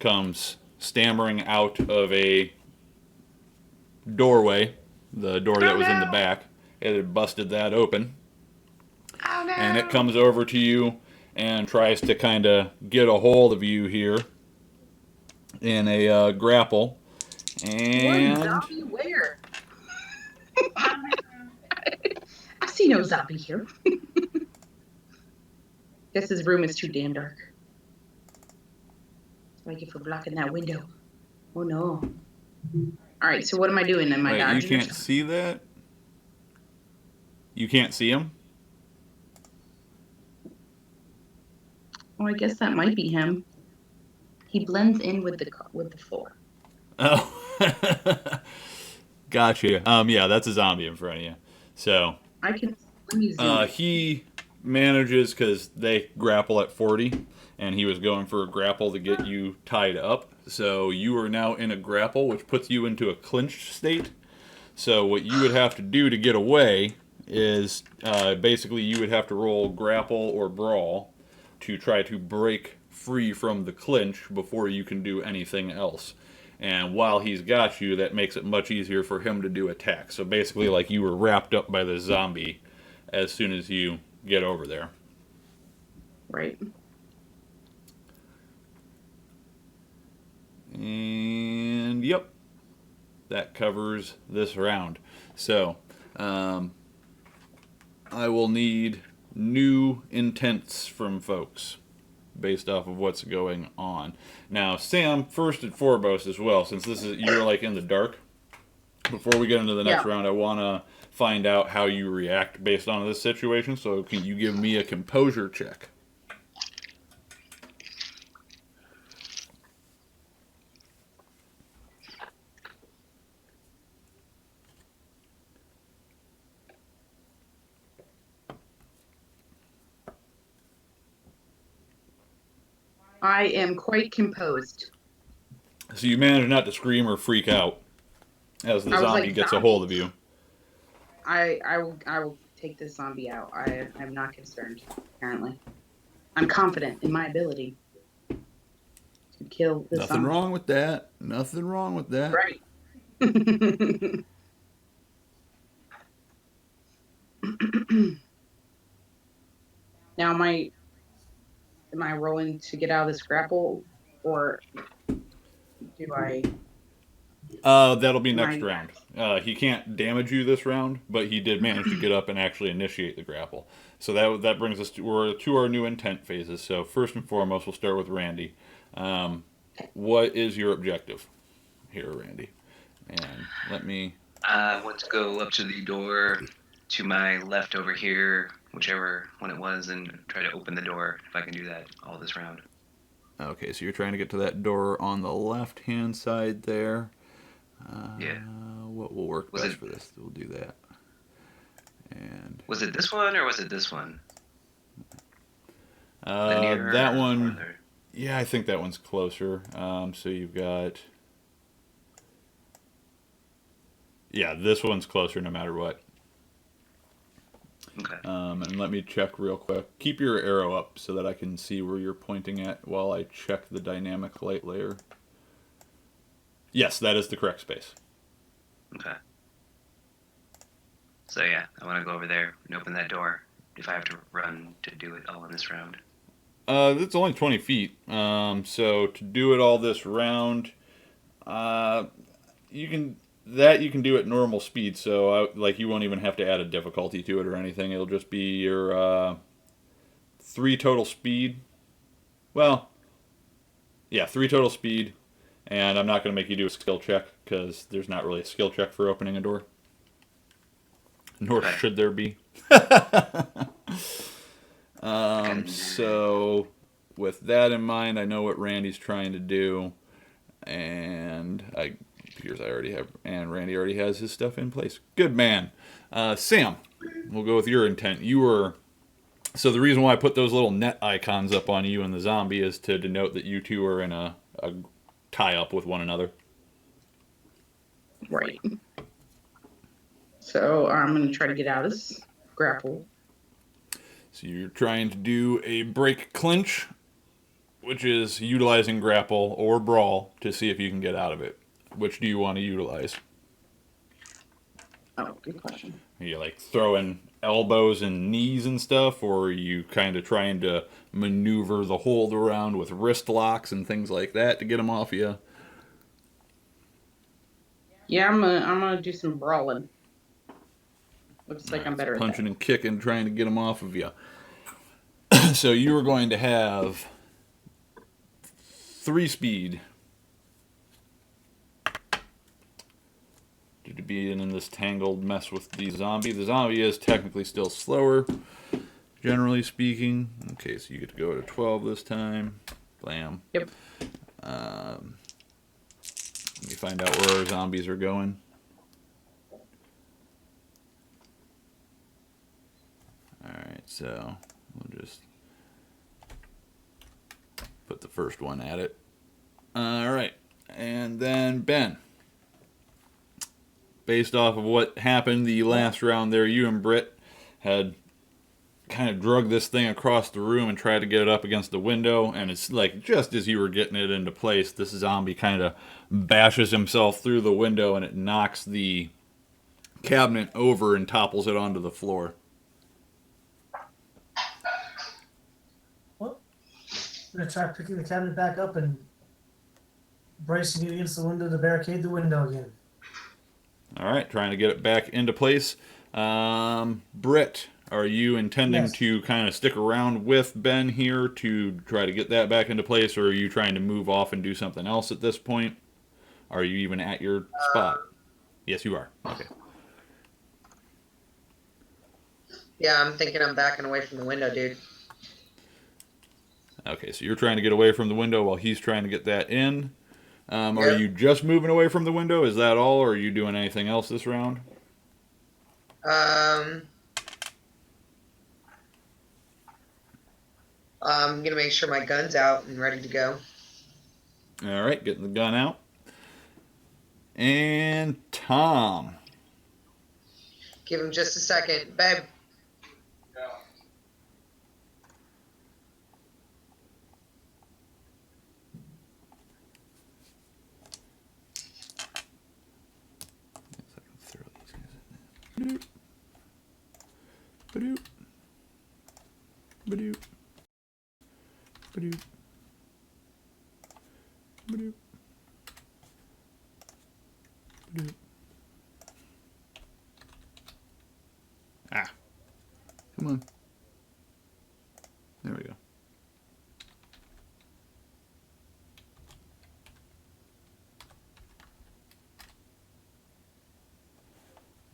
A: comes stammering out of a doorway, the door that was in the back. It had busted that open.
F: Oh no!
A: And it comes over to you and tries to kind of get a hold of you here in a grapple. And
E: Zombie where? I see no zombie here. Guess this room is too damn dark. Thank you for blocking that window. Oh no. Alright, so what am I doing? Am I
A: wait,
E: dodging?
A: you can't see that? You can't see him?
E: Oh, I guess that might be him. He blends in with the floor.
A: Oh. Gotcha. Yeah, that's a zombie in front of you. So
E: I can. Let me zoom.
A: he manages, because they grapple at 40, and he was going for a grapple to get you tied up. So you are now in a grapple, which puts you into a clinched state. So what you would have to do to get away is basically you would have to roll grapple or brawl to try to break free from the clinch before you can do anything else. And while he's got you, that makes it much easier for him to do attacks. So basically, like you were wrapped up by the zombie as soon as you get over there.
E: Right.
A: And yep, that covers this round. So I will need new intents from folks based off of what's going on. Now, Sam, first and foremost as well, since this is you're like in the dark, before we get into the next round, I want to find out how you react based on this situation. So can you give me a composure check?
E: I am quite composed.
A: So you manage not to scream or freak out as the zombie gets a hold of you.
E: I will take this zombie out. I'm not concerned, apparently. I'm confident in my ability to kill this
A: Nothing
E: zombie.
A: wrong with that. Nothing wrong with that.
E: Right. Now, am I rolling to get out of this grapple, or do I?
A: That'll be next round. He can't damage you this round, but he did manage to get up and actually initiate the grapple. So that brings us to our new intent phases. So first and foremost, we'll start with Randy. What is your objective here, Randy? And let me...
C: I want to go up to the door to my left over here, whichever one it was, and try to open the door, if I can do that all this round.
A: Okay, so you're trying to get to that door on the left-hand side there.
C: Yeah.
A: What will work best for this? We'll do that. And
C: was it this one or was it this one?
A: That one.
C: Farther?
A: Yeah, I think that one's closer. So you've got. Yeah, this one's closer no matter what.
C: Okay.
A: And let me check real quick. Keep your arrow up so that I can see where you're pointing at while I check the dynamic light layer. Yes, that is the correct space.
C: Okay. So yeah, I want to go over there and open that door if I have to run to do it all in this round.
A: It's only 20 feet. So to do it all this round, you can do at normal speed. So you won't even have to add a difficulty to it or anything. It'll just be your 3 total speed. Well, yeah, 3 total speed. And I'm not going to make you do a skill check because there's not really a skill check for opening a door. Nor should there be. So with that in mind, I know what Randy's trying to do, and Randy already has his stuff in place. Good man. Sam, we'll go with your intent. So the reason why I put those little net icons up on you and the zombie is to denote that you two are in a tie up with one another.
E: Right. So I'm going to try to get out of this grapple.
A: So you're trying to do a break clinch, which is utilizing grapple or brawl to see if you can get out of it. Which do you want to utilize?
E: Oh, good question.
A: Are you throwing elbows and knees and stuff, or are you kind of trying to maneuver the hold around with wrist locks and things like that to get them off you?
E: Yeah, I'm gonna do some brawling. Looks like I'm better at
A: punching
E: that.
A: and kicking, trying to get them off of you. So you are going to have 3 speed to be in this tangled mess with the zombie. The zombie is technically still slower, generally speaking. Okay, so you get to go to 12 this time. Blam.
E: Yep.
A: Let me find out where our zombies are going. Alright, so we'll just put the first one at it. Alright, and then Ben. Based off of what happened the last round there, you and Britt had kind of drug this thing across the room and tried to get it up against the window, and it's like just as you were getting it into place, this zombie kind of bashes himself through the window and it knocks the cabinet over and topples it onto the floor.
B: Well, I'm gonna try picking the cabinet back up and bracing it against the window to barricade the window again.
A: All right, trying to get it back into place. Britt, are you intending
B: Yes.
A: to kind of stick around with Ben here to try to get that back into place, or are you trying to move off and do something else at this point? Are you even at your spot? Yes, you are. Okay.
F: Yeah, I'm thinking I'm backing away from the window, dude.
A: Okay, so you're trying to get away from the window while he's trying to get that in. Are
F: Yep.
A: you just moving away from the window? Is that all, or are you doing anything else this round?
F: I'm gonna make sure my gun's out and ready to go.
A: All right, getting the gun out. And Tom.
F: Give him just a second, babe.
A: Badoop. Badoop. Badoop. Badoop. Badoop. Badoop. Ah. Come on. There we go.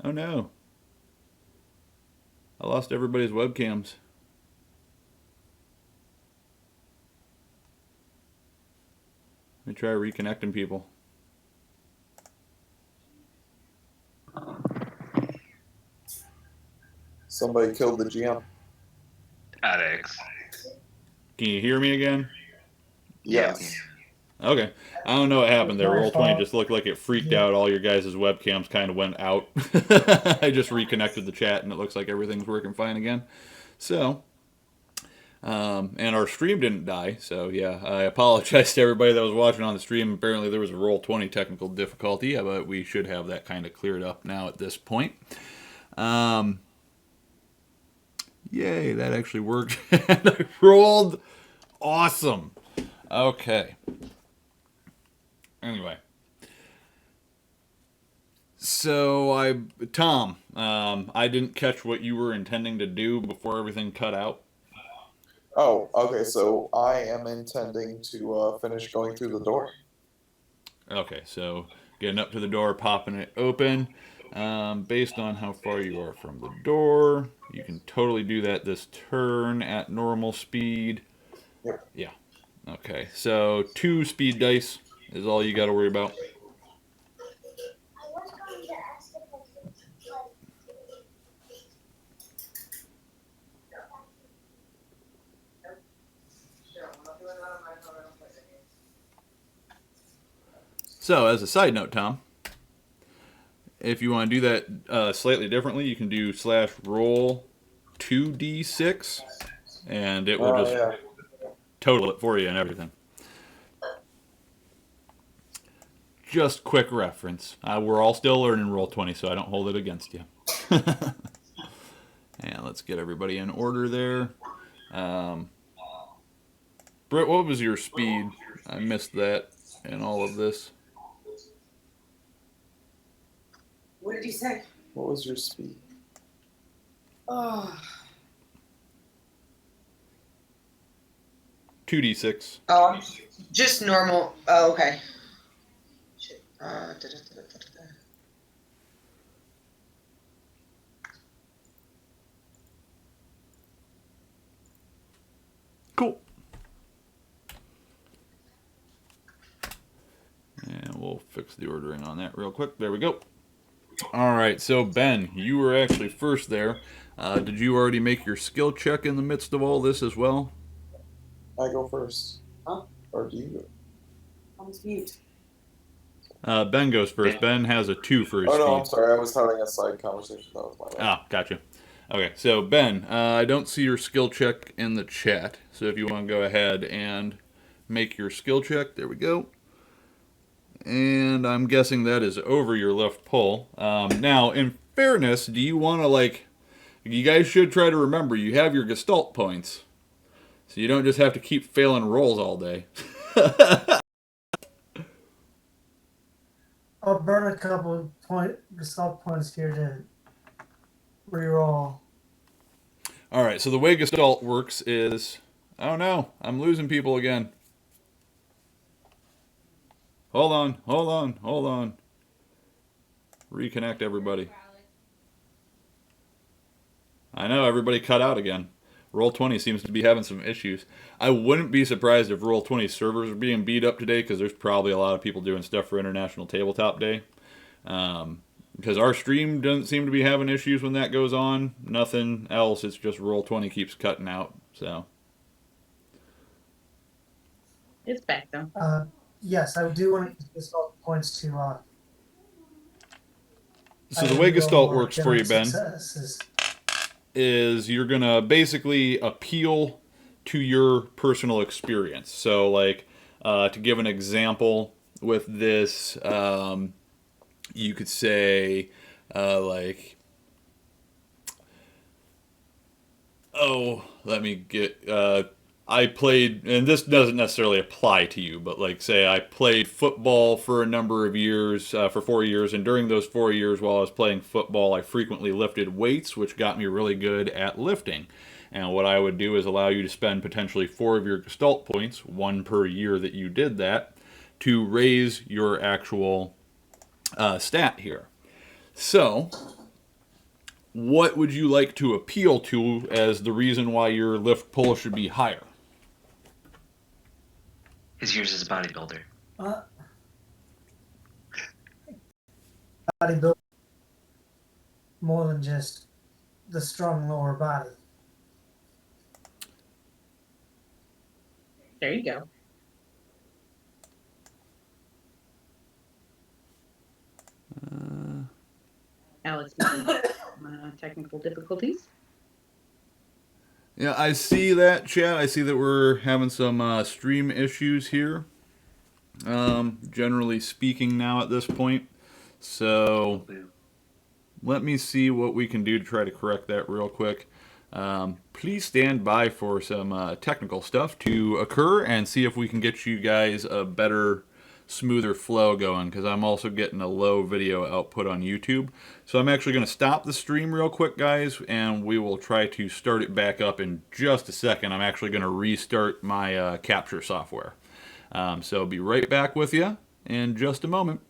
A: Oh no. I lost everybody's webcams. Let me try reconnecting people.
D: Somebody killed the GM.
C: Alex.
A: Can you hear me again?
D: Yes.
A: Okay. I don't know what happened there.
B: My
A: Roll20
B: fault.
A: just looked like it freaked out. All your guys' webcams kind of went out. I just reconnected the chat and it looks like everything's working fine again. So, and our stream didn't die. So, yeah, I apologize to everybody that was watching on the stream. Apparently there was a Roll20 technical difficulty, but we should have that kind of cleared up now at this point. Yay, that actually worked. And I rolled awesome. Okay. Anyway. So, Tom, I didn't catch what you were intending to do before everything cut out.
D: Oh, okay. So I am intending to finish going through the door.
A: Okay, so getting up to the door, popping it open. Based on how far you are from the door, you can totally do that this turn at normal speed.
D: Yep.
A: Yeah. Okay, so 2 speed dice is all you got to worry about.
H: I was going to ask if I could,
A: So, as a side note, Tom, if you want to do that slightly differently, you can do /roll 2d6, and it will just
D: Yeah.
A: total it for you and everything. Just quick reference. We're all still learning Roll20, so I don't hold it against you. And let's get everybody in order there. Britt, what was your speed? I missed that in all of this.
F: What did you say?
D: What was your speed?
F: Oh.
A: 2d6.
F: Oh, just normal. Oh, okay. Shit.
A: Cool. And we'll fix the ordering on that real quick. There we go. All right, so Ben, you were actually first there. Did you already make your skill check in the midst of all this as well?
D: I go first.
G: Huh?
D: Or do you go?
G: I was mute.
A: Ben goes first. Ben has a 2 for his
D: Oh,
A: speed.
D: no, I'm sorry. I was having a side conversation. That was my bad.
A: Ah, gotcha. Okay, so Ben, I don't see your skill check in the chat. So if you want to go ahead and make your skill check, there we go. And I'm guessing that is over your left pull. Now, in fairness, do you want to, like, you guys should try to remember you have your Gestalt points. So you don't just have to keep failing rolls all day.
B: I'll burn a couple Gestalt points here to reroll.
A: All right, so the way Gestalt works is, oh no, I'm losing people again. Hold on. Reconnect everybody. I know, everybody cut out again. Roll20 seems to be having some issues. I wouldn't be surprised if Roll20 servers are being beat up today, because there's probably a lot of people doing stuff for International Tabletop Day. Because our stream doesn't seem to be having issues when that goes on. Nothing else, it's just Roll20 keeps cutting out. So
E: It's back though.
B: Yes, I do want to use Gestalt points to.
A: So the way Gestalt works for you, Ben,
B: successes.
A: is you're going to basically appeal to your personal experience. So, like, to give an example with this, you could say, like, oh, let me get, I played, and this doesn't necessarily apply to you, but like, say I played football for a number of years, for 4 years, and during those 4 years while I was playing football, I frequently lifted weights, which got me really good at lifting. And what I would do is allow you to spend potentially 4 of your Gestalt points, 1 per year that you did that, to raise your actual stat here. So, what would you like to appeal to as the reason why your lift pull should be higher?
C: His years as a bodybuilder.
B: Bodybuilding more than just the strong lower body.
E: There you go. Alex, technical difficulties.
A: Yeah, I see that, chat. I see that we're having some stream issues here. Generally speaking now at this point. So let me see what we can do to try to correct that real quick. Please stand by for some technical stuff to occur and see if we can get you guys a better, smoother flow going, because I'm also getting a low video output on YouTube. So I'm actually going to stop the stream real quick, guys, and we will try to start it back up in just a second. I'm actually going to restart my capture software. So I'll be right back with you in just a moment.